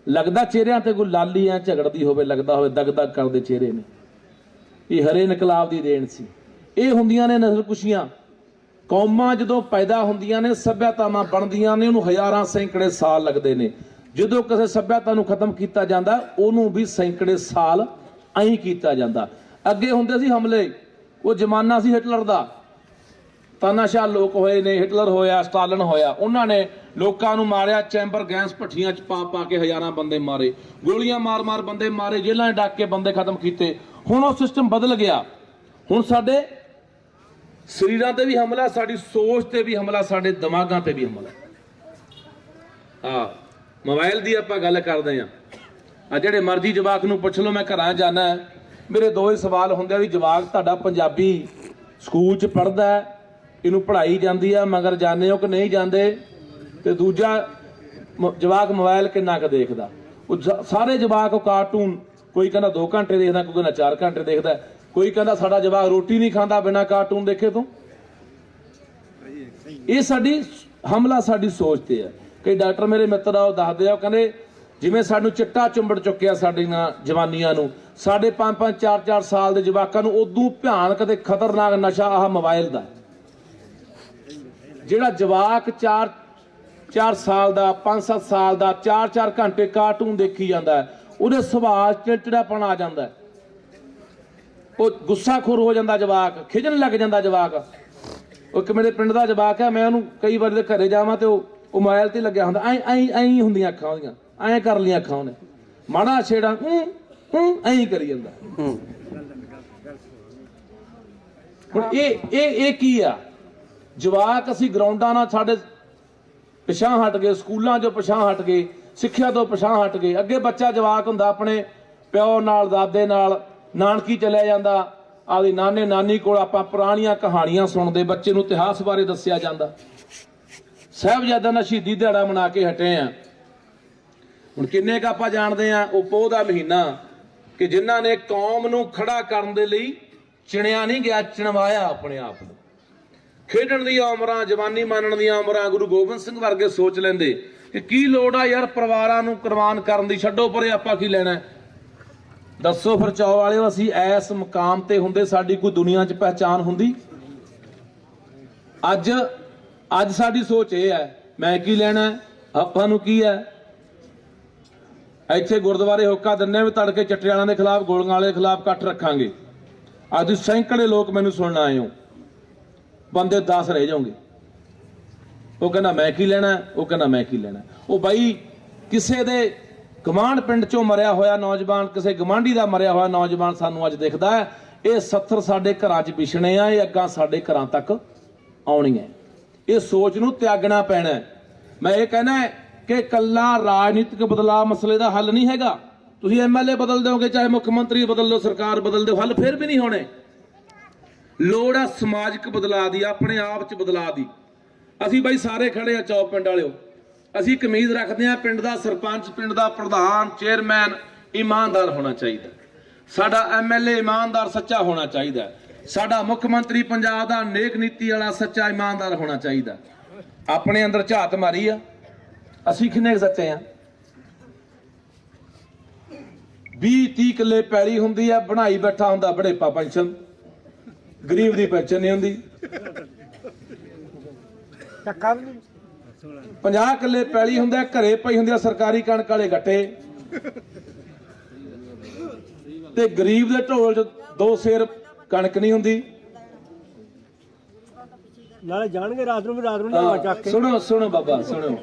ਲੱਗਦਾ ਚਿਹਰਿਆਂ ਤੇ ਕੋਈ ਲਾਲੀ ਆ ਝਗੜਦੀ ਹੋਵੇ, ਲੱਗਦਾ ਹੋਵੇ ਦਗ-ਦਗ ਕਰਦੇ ਚਿਹਰੇ ਨੇ। ਇਹ ਹਰੇ ਇਨਕਲਾਬ ਦੀ ਦੇਣ ਸੀ। ਇਹ ਹੁੰਦੀਆਂ ਨੇ ਨਸਲਕੁਸ਼ੀਆਂ। ਕੌਮਾਂ ਜਦੋਂ ਪੈਦਾ ਹੁੰਦੀਆਂ ਨੇ, ਸੱਭਿਅਤਾਵਾਂ ਬਣਦੀਆਂ ਨੇ, ਉਹਨੂੰ ਹਜ਼ਾਰਾਂ ਸੈਂਕੜੇ ਸਾਲ ਲੱਗਦੇ ਨੇ। ਜਦੋਂ ਕਿਸੇ ਸੱਭਿਅਤਾ ਨੂੰ ਖਤਮ ਕੀਤਾ ਜਾਂਦਾ, ਉਹਨੂੰ ਵੀ ਸੈਂਕੜੇ ਸਾਲ ਐਂ ਕੀਤਾ ਜਾਂਦਾ। ਅੱਗੇ ਹੁੰਦੇ ਸੀ ਹਮਲੇ, ਉਹ ਜ਼ਮਾਨਾ ਸੀ ਹਿਟਲਰ ਦਾ। ਤਾਨਾਸ਼ਾਹ ਲੋਕ ਹੋਏ ਨੇ, ਹਿਟਲਰ ਹੋਇਆ, ਸਟਾਲਨ ਹੋਇਆ, ਉਹਨਾਂ ਨੇ ਲੋਕਾਂ ਨੂੰ ਮਾਰਿਆ, ਚੈਂਬਰ ਗੈਸ ਭੱਠੀਆਂ 'ਚ ਪਾ ਕੇ ਹਜ਼ਾਰਾਂ ਬੰਦੇ ਮਾਰੇ, ਗੋਲੀਆਂ ਮਾਰ ਬੰਦੇ ਮਾਰੇ, ਜੇਲ੍ਹਾਂ 'ਚ ਡੱਕ ਕੇ ਬੰਦੇ ਖਤਮ ਕੀਤੇ। ਹੁਣ ਉਹ ਸਿਸਟਮ ਬਦਲ ਗਿਆ। ਹੁਣ ਸਾਡੇ ਸਰੀਰਾਂ ਤੇ ਵੀ ਹਮਲਾ, ਸਾਡੀ ਸੋਚ ਤੇ ਵੀ ਹਮਲਾ, ਸਾਡੇ ਦਿਮਾਗਾਂ ਤੇ ਵੀ ਹਮਲਾ। मोबाइल की आप गल करते हैं, ਜਿਹੜੇ ਮਰਜ਼ੀ ਜਵਾਕ ਨੂੰ ਪੁੱਛ ਲਓ, मैं घर जाना मेरे दो ही सवाल होंगे भी जवाक ਤੁਹਾਡਾ ਪੰਜਾਬੀ ਸਕੂਲ 'ਚ ਪੜ੍ਹਦਾ ਇਹਨੂੰ ਪੜ੍ਹਾਈ ਜਾਂਦੀ ਆ ਮਗਰ ਜਾਣੇ ਹੋ ਕਿ ਨਹੀਂ ਜਾਂਦੇ, ਤੇ ਦੂਜਾ ਜਵਾਕ ਮੋਬਾਈਲ ਕਿੰਨਾ ਕੁ ਦੇਖਦਾ। ਉਹ ਸਾਰੇ ਜਵਾਕ ਕਾਰਟੂਨ, ਕੋਈ ਕਹਿੰਦਾ 2 ਘੰਟੇ ਦੇਖਦਾ, ਕੋਈ ਕਹਿੰਦਾ 4 ਘੰਟੇ ਦੇਖਦਾ, ਕੋਈ ਕਹਿੰਦਾ ਸਾਡਾ ਜਵਾਕ ਰੋਟੀ ਨਹੀਂ ਖਾਂਦਾ ਬਿਨਾਂ ਕਾਰਟੂਨ ਦੇਖੇ ਤੋਂ। ਇਹ ਸਾਡੀ ਹਮਲਾ ਸਾਡੀ ਸੋਚ ਤੇ ਹੈ। ਕਈ ਡਾਕਟਰ ਮੇਰੇ ਮਿੱਤਰ ਆ ਉਹ ਦੱਸਦੇ ਆ, ਉਹ ਕਹਿੰਦੇ ਜਿਵੇਂ ਸਾਨੂੰ ਚਿੱਟਾ ਚੁੰਬੜ ਚੁੱਕਿਆ ਸਾਡੀਆਂ ਜਵਾਨੀਆਂ ਨੂੰ, ਸਾਡੇ 5-5 4-4 ਸਾਲ ਦੇ ਜਵਾਕਾਂ ਨੂੰ ਉਦੋਂ ਭਿਆਨਕ ਤੇ ਖਤਰਨਾਕ ਨਸ਼ਾ ਆਹ ਮੋਬਾਈਲ ਦਾ। ਜਿਹੜਾ ਜਵਾਕ 4 ਸਾਲ ਦਾ 5-7 ਸਾਲ ਦਾ 4-4 ਘੰਟੇ ਕਾਰਟੂਨ ਦੇਖੀ ਜਾਂਦਾ ਉਹਦੇ ਸੁਭਾਅ ਚਿੜਚਿੜਾਪਣ ਆ ਜਾਂਦਾ, ਉਹ ਗੁੱਸਾਖੋਰ ਹੋ ਜਾਂਦਾ ਜਵਾਕ, ਖਿਜਣ ਲੱਗ ਜਾਂਦਾ ਜਵਾਕ। ਉਹ ਇੱਕ ਮੇਰੇ ਪਿੰਡ ਦਾ ਜਵਾਕ ਹੈ, ਮੈਂ ਉਹਨੂੰ ਕਈ ਵਾਰ ਦੇ ਘਰੇ ਜਾਵਾਂ ਤੇ ਉਹ ਮੋਬਾਈਲ ਤੇ ਲੱਗਿਆ ਹੁੰਦਾ, ਐਂ ਹੁੰਦੀਆਂ ਅੱਖਾਂ ਉਹਦੀਆਂ, ਐਂ ਕਰ ਲਈਆਂ ਅੱਖਾਂ ਉਹਨੇ, ਮਾੜਾ ਛੇੜਾ ਐਂ ਕਰੀ ਜਾਂਦਾ। ਹੁਣ ਇਹ ਕੀ ਆ? ਜਵਾਕ ਅਸੀਂ ਗਰਾਊਂਡਾਂ ਨਾਲ ਸਾਡੇ ਪਿਛਾਂ ਹਟ ਗਏ, ਸਕੂਲਾਂ 'ਚੋਂ ਪਿਛਾਂ ਹਟ ਗਏ, ਸਿੱਖਿਆ ਤੋਂ ਪਿਛਾਂ ਹਟ ਗਏ। ਅੱਗੇ ਬੱਚਾ ਜਵਾਕ ਹੁੰਦਾ ਆਪਣੇ ਪਿਓ ਨਾਲ ਦਾਦੇ ਨਾਲ ਨਾਨਕੀ ਚਲਿਆ ਜਾਂਦਾ, ਆਪਦੀ ਨਾਨੇ ਨਾਨੀ ਕੋਲ ਆਪਾਂ ਪੁਰਾਣੀਆਂ ਕਹਾਣੀਆਂ ਸੁਣਦੇ, ਬੱਚੇ ਨੂੰ ਇਤਿਹਾਸ ਬਾਰੇ ਦੱਸਿਆ ਜਾਂਦਾ। ਸਾਹਿਬਜ਼ਾਦਿਆਂ ਦਾ ਸ਼ਹੀਦੀ ਦਿਹਾੜਾ ਮਨਾ ਕੇ ਹਟੇ ਆ। ਹੁਣ ਕਿੰਨੇ ਕੁ ਆਪਾਂ ਜਾਣਦੇ ਆ ਉਹ ਪੋਹ ਦਾ ਮਹੀਨਾ ਕਿ ਜਿਨ੍ਹਾਂ ਨੇ ਕੌਮ ਨੂੰ ਖੜਾ ਕਰਨ ਦੇ ਲਈ ਚਿਣਿਆ ਨਹੀਂ ਗਿਆ, ਚਿਣਵਾਇਆ ਆਪਣੇ ਆਪ ਨੂੰ। ਖੇਡਣ ਦੀਆਂ ਉਮਰਾਂ, ਜਵਾਨੀ ਮੰਨਣ ਦੀਆਂ ਉਮਰਾਂ ਗੁਰੂ ਗੋਬਿੰਦ ਸਿੰਘ ਵਰਗੇ ਸੋਚ ਲੈਂਦੇ ਕਿ ਕੀ ਲੋੜ ਆ ਯਾਰ ਪਰਿਵਾਰਾਂ ਨੂੰ ਕੁਰਬਾਨ ਕਰਨ ਦੀ, ਛੱਡੋ ਪਰੇ ਆਪਾਂ ਕੀ ਲੈਣਾ। ਦੱਸੋ ਫਿਰ ਚੌ ਵਾਲਿਓ, ਅਸੀਂ ਇਸ ਮੁਕਾਮ ਤੇ ਹੁੰਦੇ ਸਾਡੀ ਕੋਈ ਦੁਨੀਆ 'ਚ ਪਹਿਚਾਨ ਹੁੰਦੀ? ਅੱਜ ਸਾਡੀ ਸੋਚ ਇਹ ਹੈ, ਮੈਂ ਕੀ ਲੈਣਾ, ਆਪਾਂ ਨੂੰ ਕੀ ਹੈ। ਇੱਥੇ ਗੁਰਦੁਆਰੇ ਹੋਕਾ ਦਿੰਨੇ ਵੀ ਤੜਕੇ ਚਿੱਟੇ ਵਾਲਿਆਂ ਦੇ ਖਿਲਾਫ, ਗੋਲੀਆਂ ਵਾਲੇ ਦੇ ਖਿਲਾਫ ਇਕੱਠ ਰੱਖਾਂਗੇ। ਅੱਜ ਸੈਂਕੜੇ ਲੋਕ ਮੈਨੂੰ ਸੁਣਨ ਆਏ ਹੋ, ਬੰਦੇ 10 ਰਹਿ ਜਾਓਗੇ। ਉਹ ਕਹਿੰਦਾ ਮੈਂ ਕੀ ਲੈਣਾ, ਉਹ ਕਹਿੰਦਾ ਮੈਂ ਕੀ ਲੈਣਾ। ਉਹ ਬਾਈ ਕਿਸੇ ਦੇ ਗਮਾਂਡ ਪਿੰਡ ਚੋਂ ਮਰਿਆ ਹੋਇਆ ਨੌਜਵਾਨ, ਕਿਸੇ ਗਮਾਂਡੀ ਦਾ ਮਰਿਆ ਹੋਇਆ ਨੌਜਵਾਨ ਸਾਨੂੰ ਅੱਜ ਦਿਖਦਾ ਹੈ। ਇਹ 70 ਸਾਡੇ ਘਰਾਂ 'ਚ ਵਿਛਣੇ ਆ, ਇਹ ਅੱਗਾਂ ਸਾਡੇ ਘਰਾਂ ਤੱਕ ਆਉਣੀਆਂ। ਇਹ ਸੋਚ ਨੂੰ ਤਿਆਗਣਾ ਪੈਣਾ। ਮੈਂ ਇਹ ਕਹਿਣਾ ਕਿ ਕੱਲਾ ਰਾਜਨੀਤਿਕ ਬਦਲਾਅ ਮਸਲੇ ਦਾ ਹੱਲ ਨਹੀਂ ਹੈਗਾ। ਤੁਸੀਂ ਐਮਐਲਏ ਬਦਲ ਦਿਓਗੇ, ਚਾਹੇ ਮੁੱਖ ਮੰਤਰੀ ਬਦਲ ਦਿਓ, ਸਰਕਾਰ ਬਦਲ ਦਿਓ, ਹੱਲ ਫਿਰ ਵੀ ਨਹੀਂ ਹੋਣੇ। ਲੋੜ ਆ ਸਮਾਜਿਕ ਬਦਲਾਅ ਦੀ, ਆਪਣੇ ਆਪ 'ਚ ਬਦਲਾਅ ਦੀ। ਅਸੀਂ ਬਾਈ ਸਾਰੇ ਖੜੇ ਆ ਚੌਪ ਪਿੰਡ ਵਾਲਿਓ, ਅਸੀਂ ਇੱਕ ਉਮੀਦ ਰੱਖਦੇ ਹਾਂ ਪਿੰਡ ਦਾ ਸਰਪੰਚ, ਪਿੰਡ ਦਾ ਪ੍ਰਧਾਨ, ਚੇਅਰਮੈਨ ਇਮਾਨਦਾਰ ਹੋਣਾ ਚਾਹੀਦਾ, ਸਾਡਾ ਐਮਐਲਏ ਇਮਾਨਦਾਰ ਸੱਚਾ ਹੋਣਾ ਚਾਹੀਦਾ, ਸਾਡਾ ਮੁੱਖ ਮੰਤਰੀ ਪੰਜਾਬ ਦਾ ਨੇਕ ਨੀਤੀ ਵਾਲਾ ਸੱਚਾ ਇਮਾਨਦਾਰ ਹੋਣਾ ਚਾਹੀਦਾ। ਆਪਣੇ ਅੰਦਰ ਝਾਤ ਮਾਰੀ ਆ, ਅਸੀਂ ਕਿੰਨੇ ਸੱਚੇ ਆ? 20-30 ਕਿੱਲੇ ਪੈਲੀ ਹੁੰਦੀ ਆ, ਬਣਾਈ ਬੈਠਾ ਹੁੰਦਾ ਬੜੇਪਾ ਪੈਨਸ਼ਨ, ਗਰੀਬ ਦੀ ਪੈਨਸ਼ਨ ਨਹੀਂ ਹੁੰਦੀ। 50 ਕਿੱਲੇ ਪੈਲੀ ਹੁੰਦਾ, ਘਰੇ ਪਈ ਹੁੰਦੀ ਆ ਸਰਕਾਰੀ ਕਣਕ ਵਾਲੇ ਗੱਟੇ, ਤੇ ਗਰੀਬ ਦੇ ਢੋਲ 'ਚ 2 ਸੇਰ ਕਣਕ ਨਹੀਂ ਹੁੰਦੀ। ਨਾਲੇ ਜਾਣਗੇ ਰਾਤ ਨੂੰ ਲਿਆਵਾ ਚੱਕ ਕੇ। ਸੁਣੋ ਬਾਬਾ, ਸੁਣੋ।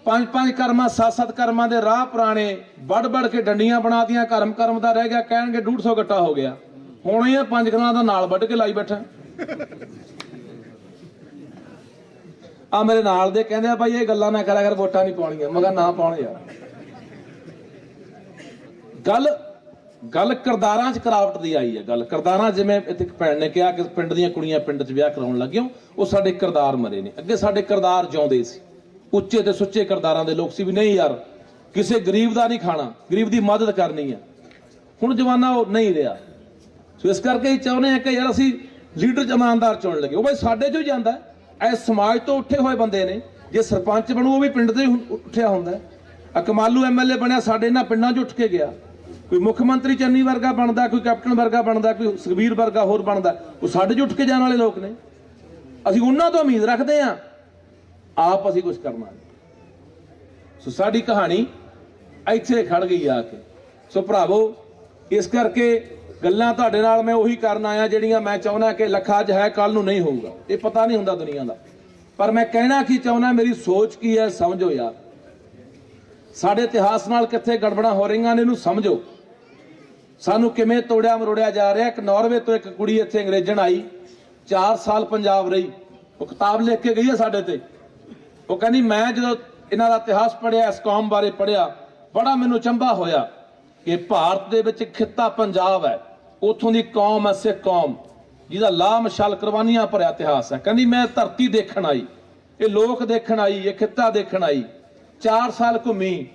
5-5 ਕਰਮਾਂ 7-7 ਕਰਮਾਂ ਦੇ ਰਾਹ ਪੁਰਾਣੇ ਵੜ ਕੇ ਡੰਡੀਆਂ ਬਣਾਤੀਆਂ, ਕਰਮ ਦਾ ਰਹਿ ਗਿਆ, ਕਹਿਣਗੇ 150 ਗੱਟਾ ਹੋ ਗਿਆ। ਹੁਣ ਇਹ 5 ਕਰਾਂ ਦਾ ਨਾਲ ਵੱਢ ਕੇ ਲਾਈ ਬੈਠਾ। ਆ ਮੇਰੇ ਨਾਲ ਦੇ ਕਹਿੰਦੇ ਆ ਭਾਈ ਇਹ ਗੱਲਾਂ ਨਾ ਕਰਿਆ ਕਰ, ਵੋਟਾਂ ਨਹੀਂ ਪਾਉਣੀਆਂ। ਮੈਂ ਕਿਹਾ ਨਾ ਪਾਉਣ ਯਾਰ। ਗੱਲ ਕਿਰਦਾਰਾਂ 'ਚ ਕਰਾਵਟ ਦੀ ਆਈ ਹੈ। ਗੱਲ ਕਿਰਦਾਰਾਂ, ਜਿਵੇਂ ਇੱਥੇ ਭੈਣ ਨੇ ਕਿਹਾ ਕਿ ਪਿੰਡ ਦੀਆਂ ਕੁੜੀਆਂ ਪਿੰਡ 'ਚ ਵਿਆਹ ਕਰਾਉਣ ਲੱਗੀਆਂ, ਉਹ ਸਾਡੇ ਕਿਰਦਾਰ ਮਰੇ ਨੇ। ਅੱਗੇ ਸਾਡੇ ਕਿਰਦਾਰ ਜਿਉਂਦੇ ਸੀ, ਉੱਚੇ ਤੇ ਸੁੱਚੇ ਕਿਰਦਾਰਾਂ ਦੇ ਲੋਕ ਸੀ ਵੀ ਨਹੀਂ ਯਾਰ ਕਿਸੇ ਗਰੀਬ ਦਾ ਨਹੀਂ ਖਾਣਾ, ਗਰੀਬ ਦੀ ਮਦਦ ਕਰਨੀ ਆ। ਹੁਣ ਜਮਾਨਾ ਉਹ ਨਹੀਂ ਰਿਹਾ। ਸੋ ਇਸ ਕਰਕੇ ਹੀ ਚਾਹੁੰਦੇ ਆ ਕਿ ਯਾਰ ਅਸੀਂ ਲੀਡਰ ਇਮਾਨਦਾਰ ਚੁਣ ਲਈਏ। ਉਹ ਬਾਈ ਸਾਡੇ 'ਚੋਂ ਹੀ ਜਾਂਦਾ, ਇਸ ਸਮਾਜ ਤੋਂ ਉੱਠੇ ਹੋਏ ਬੰਦੇ ਨੇ। ਜੇ ਸਰਪੰਚ ਬਣੂ ਉਹ ਵੀ ਪਿੰਡ ਤੋਂ ਹੀ ਉੱਠਿਆ ਹੁੰਦਾ। ਆ ਕਮਾਲੂ ਐਮਐਲਏ ਬਣਿਆ ਸਾਡੇ ਇਹਨਾਂ ਪਿੰਡਾਂ 'ਚ ਉੱਠ ਕੇ ਗਿਆ। ਕੋਈ ਮੁੱਖ ਮੰਤਰੀ ਚੰਨੀ ਵਰਗਾ ਬਣਦਾ, ਕੋਈ ਕੈਪਟਨ ਵਰਗਾ ਬਣਦਾ, ਕੋਈ ਸੁਖਬੀਰ ਵਰਗਾ ਹੋਰ ਬਣਦਾ, ਉਹ ਸਾਡੇ 'ਚ ਉੱਠ ਕੇ ਜਾਣ ਵਾਲੇ ਲੋਕ ਨੇ। ਅਸੀਂ ਉਹਨਾਂ ਤੋਂ ਉਮੀਦ ਰੱਖਦੇ ਹਾਂ, ਆਪ ਅਸੀਂ ਕੁਝ ਕਰਨਾ। ਸੋ ਸਾਡੀ ਕਹਾਣੀ ਇੱਥੇ ਖੜ ਗਈ ਆ ਕੇ। ਸੋ ਭਰਾਵੋ, ਇਸ ਕਰਕੇ ਗੱਲਾਂ ਤੁਹਾਡੇ ਨਾਲ ਮੈਂ ਉਹੀ ਕਰਨ ਆਇਆ ਜਿਹੜੀਆਂ ਮੈਂ ਚਾਹੁੰਦਾ ਕਿ ਲੱਖਾਂ 'ਚ ਹੈ, ਕੱਲ ਨੂੰ ਨਹੀਂ ਹੋਊਗਾ। ਇਹ ਪਤਾ ਨਹੀਂ ਹੁੰਦਾ ਦੁਨੀਆ ਦਾ, ਪਰ ਮੈਂ ਕਹਿਣਾ ਕੀ ਚਾਹੁੰਦਾ, ਮੇਰੀ ਸੋਚ ਕੀ ਹੈ ਸਮਝੋ ਯਾਰ। ਸਾਡੇ ਇਤਿਹਾਸ ਨਾਲ ਕਿੱਥੇ ਗੜਬੜਾਂ ਹੋ ਰਹੀਆਂ ਨੇ, ਇਹਨੂੰ ਸਮਝੋ। ਸਾਨੂੰ ਕਿਵੇਂ ਤੋੜਿਆ ਮਰੋੜਿਆ ਜਾ ਰਿਹਾ। ਇੱਕ ਨਾਰਵੇ ਤੋਂ ਇੱਕ ਕੁੜੀ ਇੱਥੇ ਅੰਗਰੇਜ਼ਣ ਆਈ, 4 ਸਾਲ ਪੰਜਾਬ ਰਹੀ, ਉਹ ਕਿਤਾਬ ਲਿਖ ਕੇ ਗਈ ਹੈ ਸਾਡੇ ਤੇ। ਉਹ ਕਹਿੰਦੀ ਮੈਂ ਜਦੋਂ ਇਹਨਾਂ ਦਾ ਇਤਿਹਾਸ ਪੜ੍ਹਿਆ, ਇਸ ਕੌਮ ਬਾਰੇ ਪੜ੍ਹਿਆ, ਬੜਾ ਮੈਨੂੰ ਅਚੰਭਾ ਹੋਇਆ ਕਿ ਭਾਰਤ ਦੇ ਵਿੱਚ ਖਿੱਤਾ ਪੰਜਾਬ ਹੈ, ਉੱਥੋਂ ਦੀ ਕੌਮ ਹੈ ਸਿੱਖ ਕੌਮ, ਜਿਹਦਾ ਲਾਮਸ਼ਾਲ ਕੁਰਬਾਨੀਆਂ ਭਰਿਆ ਇਤਿਹਾਸ ਹੈ। ਕਹਿੰਦੀ ਮੈਂ ਧਰਤੀ ਦੇਖਣ ਆਈ, ਇਹ ਲੋਕ ਦੇਖਣ ਆਈ, ਇਹ ਖਿੱਤਾ ਦੇਖਣ ਆਈ, 4 ਸਾਲ ਘੁੰਮੀ,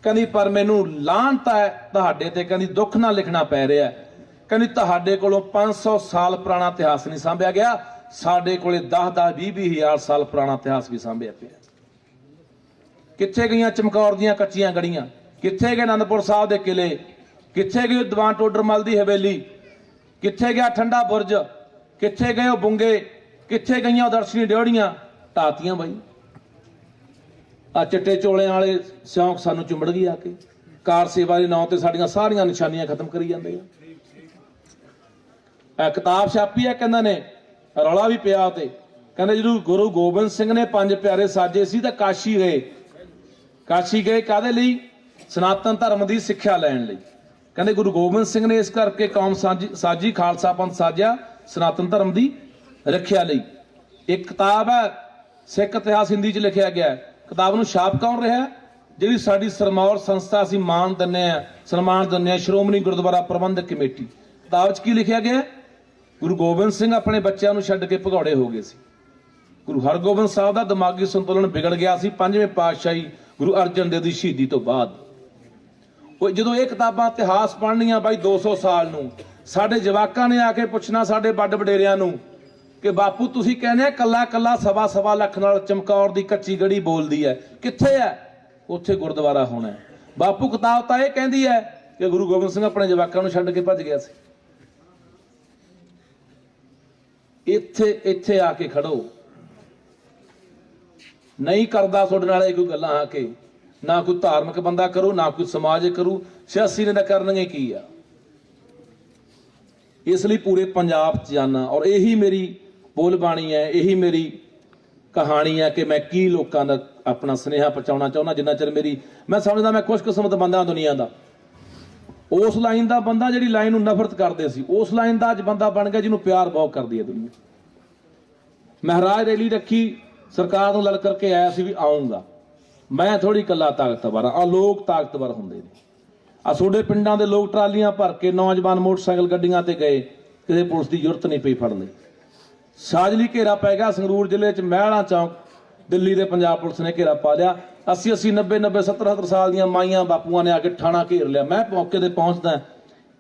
ਕਹਿੰਦੀ ਪਰ ਮੈਨੂੰ ਲਾਹਨਤ ਹੈ ਤੁਹਾਡੇ ਤੇ, ਕਹਿੰਦੀ ਦੁੱਖ ਨਾਲ ਲਿਖਣਾ ਪੈ ਰਿਹਾ। ਕਹਿੰਦੀ ਤੁਹਾਡੇ ਕੋਲੋਂ 500 ਸਾਲ ਪੁਰਾਣਾ ਇਤਿਹਾਸ ਨਹੀਂ ਸਾਂਭਿਆ ਗਿਆ, ਸਾਡੇ ਕੋਲੇ 10-10, 20-20 ਹਜ਼ਾਰ ਸਾਲ ਪੁਰਾਣਾ ਇਤਿਹਾਸ ਵੀ ਸਾਂਭਿਆ ਪਿਆ। ਕਿੱਥੇ ਗਈਆਂ ਚਮਕੌਰ ਦੀਆਂ ਕੱਚੀਆਂ ਗੜੀਆਂ, ਕਿੱਥੇ ਗਏ ਅਨੰਦਪੁਰ ਸਾਹਿਬ ਦੇ ਕਿਲੇ, ਕਿੱਥੇ ਗਏ ਦੀਵਾਨ ਟੋਡਰਮਲ ਦੀ ਹਵੇਲੀ, ਕਿੱਥੇ ਗਿਆ ਠੰਡਾ ਬੁਰਜ, ਕਿੱਥੇ ਗਏ ਉਹ ਬੁੰਗੇ, ਕਿੱਥੇ ਗਈਆਂ ਉਹ ਦਰਸ਼ਨੀ ਡਿਉੜੀਆਂ, ਢਾਤੀਆਂ ਬਾਈ। ਆ ਚਿੱਟੇ ਚੋਲਿਆਂ ਵਾਲੇ ਸਿਉਂਕ ਸਾਨੂੰ ਚੁੰਬੜ ਗਈ ਆ ਕੇ, ਕਾਰ ਸੇਵਾ ਦੇ ਨਾਂ ਤੇ ਸਾਡੀਆਂ ਸਾਰੀਆਂ ਨਿਸ਼ਾਨੀਆਂ ਖਤਮ ਕਰੀ ਜਾਂਦੇ ਆ। ਕਿਤਾਬ ਛਾਪੀ ਆ, ਕਹਿੰਦਾ ਨੇ ਰੌਲਾ ਵੀ ਪਿਆ ਤੇ ਕਹਿੰਦੇ ਜਦੋਂ ਗੁਰੂ ਗੋਬਿੰਦ ਸਿੰਘ ਨੇ 5 ਪਿਆਰੇ ਸਾਜੇ ਸੀ ਤਾਂ ਕਾਸ਼ੀ ਗਏ। ਕਾਸ਼ੀ ਗਏ ਕਾਹਦੇ ਲਈ? ਸਨਾਤਨ ਧਰਮ ਦੀ ਸਿੱਖਿਆ ਲੈਣ ਲਈ। ਕਹਿੰਦੇ ਗੁਰੂ ਗੋਬਿੰਦ ਸਿੰਘ ਨੇ ਇਸ ਕਰਕੇ ਕੌਮ ਸਾਜੀ, ਖਾਲਸਾ ਪੰਥ ਸਾਜਿਆ, ਸਨਾਤਨ ਧਰਮ ਦੀ ਰੱਖਿਆ ਲਈ। ਇੱਕ ਕਿਤਾਬ ਹੈ ਸਿੱਖ ਇਤਿਹਾਸ ਹਿੰਦੀ 'ਚ ਲਿਖਿਆ ਗਿਆ, ਕਿਤਾਬ ਨੂੰ ਛਾਪ ਕੌਣ ਰਿਹਾ? ਜਿਹੜੀ ਸਾਡੀ ਸਰਮੌਰ ਸੰਸਥਾ ਅਸੀਂ ਮਾਣ ਦਿੰਦੇ ਆ, ਸਨਮਾਨ ਦਿੰਦੇ ਆ, ਸ਼੍ਰੋਮਣੀ ਗੁਰਦੁਆਰਾ ਪ੍ਰਬੰਧਕ ਕਮੇਟੀ। ਕਿਤਾਬ 'ਚ ਕੀ ਲਿਖਿਆ ਗਿਆ? ਗੁਰੂ ਗੋਬਿੰਦ ਸਿੰਘ ਆਪਣੇ ਬੱਚਿਆਂ ਨੂੰ ਛੱਡ ਕੇ ਭਗੌੜੇ ਹੋ ਗਏ ਸੀ। ਗੁਰੂ ਹਰਗੋਬਿੰਦ ਸਾਹਿਬ ਦਾ ਦਿਮਾਗੀ ਸੰਤੁਲਨ ਵਿਗੜ ਗਿਆ ਸੀ 5ਵੇਂ ਪਾਤਸ਼ਾਹੀ ਗੁਰੂ ਅਰਜਨ ਦੇਵ ਦੀ ਸ਼ਹੀਦੀ ਤੋਂ ਬਾਅਦ। ਉਹ ਜਦੋਂ ਇਹ ਕਿਤਾਬਾਂ ਇਤਿਹਾਸ ਪੜ੍ਹਨੀਆਂ ਬਾਈ 200 ਸਾਲ ਨੂੰ, ਸਾਡੇ ਜਵਾਕਾਂ ਨੇ ਆ ਕੇ ਪੁੱਛਣਾ ਸਾਡੇ ਵੱਡ ਵਡੇਰਿਆਂ ਨੂੰ ਕਿ ਬਾਪੂ ਤੁਸੀਂ ਕਹਿੰਦੇ ਆ ਕੱਲਾ ਕੱਲਾ 1.25 ਲੱਖ ਨਾਲ ਚਮਕੌਰ ਦੀ ਕੱਚੀ ਗੜੀ ਬੋਲਦੀ ਹੈ, ਕਿੱਥੇ ਹੈ? ਉੱਥੇ ਗੁਰਦੁਆਰਾ ਹੋਣਾ ਹੈ। ਬਾਪੂ ਕਿਤਾਬ ਤਾਂ ਇਹ ਕਹਿੰਦੀ ਹੈ ਕਿ ਗੁਰੂ ਗੋਬਿੰਦ ਸਿੰਘ ਆਪਣੇ ਜਵਾਕਾਂ ਨੂੰ ਛੱਡ ਕੇ ਭੱਜ ਗਿਆ ਸੀ। ਇੱਥੇ ਆ ਕੇ ਖੜੋ। ਨਹੀਂ ਕਰਦਾ ਤੁਹਾਡੇ ਨਾਲ ਇਹ ਕੋਈ ਗੱਲਾਂ ਆ ਕੇ, ਨਾ ਕੋਈ ਧਾਰਮਿਕ ਬੰਦਾ ਕਰੂ, ਨਾ ਕੋਈ ਸਮਾਜ ਕਰੂ, ਸਿਆਸੀ ਨੇ ਤਾਂ ਕਰਨਗੇ ਕੀ ਆ। ਇਸ ਲਈ ਪੂਰੇ ਪੰਜਾਬ 'ਚ ਜਾਣਾ, ਔਰ ਇਹੀ ਮੇਰੀ ਬੋਲ ਬਾਣੀ ਹੈ, ਇਹੀ ਮੇਰੀ ਕਹਾਣੀ ਹੈ ਕਿ ਮੈਂ ਕੀ ਲੋਕਾਂ ਦਾ ਆਪਣਾ ਸੁਨੇਹਾ ਪਹੁੰਚਾਉਣਾ ਚਾਹੁੰਦਾ। ਜਿੰਨਾ ਚਿਰ ਮੈਂ ਸਮਝਦਾ ਮੈਂ ਖੁਸ਼ਕਿਸਮਤ ਬੰਦਾ ਦੁਨੀਆ ਦਾ, ਉਸ ਲਾਈਨ ਦਾ ਬੰਦਾ ਜਿਹੜੀ ਲਾਈਨ ਨੂੰ ਨਫ਼ਰਤ ਕਰਦੇ ਸੀ, ਉਸ ਲਾਈਨ ਦਾ ਅੱਜ ਬੰਦਾ ਬਣ ਗਿਆ ਜਿਹਨੂੰ ਪਿਆਰ ਬਹੁਤ ਕਰਦੀ ਹੈ ਦੁਨੀਆ। ਮਹਾਰਾਜ ਰੈਲੀ ਰੱਖੀ, ਸਰਕਾਰ ਨੂੰ ਲਲਕਰ ਕੇ ਆਇਆ ਸੀ ਵੀ ਆਉਂਗਾ। ਮੈਂ ਥੋੜੀ ਕੱਲਾ ਤਾਕਤਵਰ ਆ, ਲੋਕ ਤਾਕਤਵਰ ਹੁੰਦੇ ਨੇ। ਆ ਤੁਹਾਡੇ ਪਿੰਡਾਂ ਦੇ ਲੋਕ ਟਰਾਲੀਆਂ ਭਰ ਕੇ ਨੌਜਵਾਨ ਮੋਟਰਸਾਈਕਲ ਗੱਡੀਆਂ ਤੇ ਗਏ, ਕਿਸੇ ਪੁਲਿਸ ਦੀ ਜ਼ਰੂਰਤ ਨਹੀਂ ਪਈ ਫੜਨ ਲਈ। ਸਾਜਲੀ ਘੇਰਾ ਪੈ ਗਿਆ ਸੰਗਰੂਰ ਜ਼ਿਲ੍ਹੇ 'ਚ, ਮਹਿਲਾ ਚੌਂਕ, ਦਿੱਲੀ ਦੇ ਪੰਜਾਬ ਪੁਲਿਸ ਨੇ ਘੇਰਾ ਪਾ ਲਿਆ। 80 90 90 70 ਸਾਲ ਦੀਆਂ ਮਾਈਆਂ ਬਾਪੂਆਂ ਨੇ ਆ ਕੇ ਥਾਣਾ ਘੇਰ ਲਿਆ। ਮੈਂ ਮੌਕੇ ਤੇ ਪਹੁੰਚਦਾ,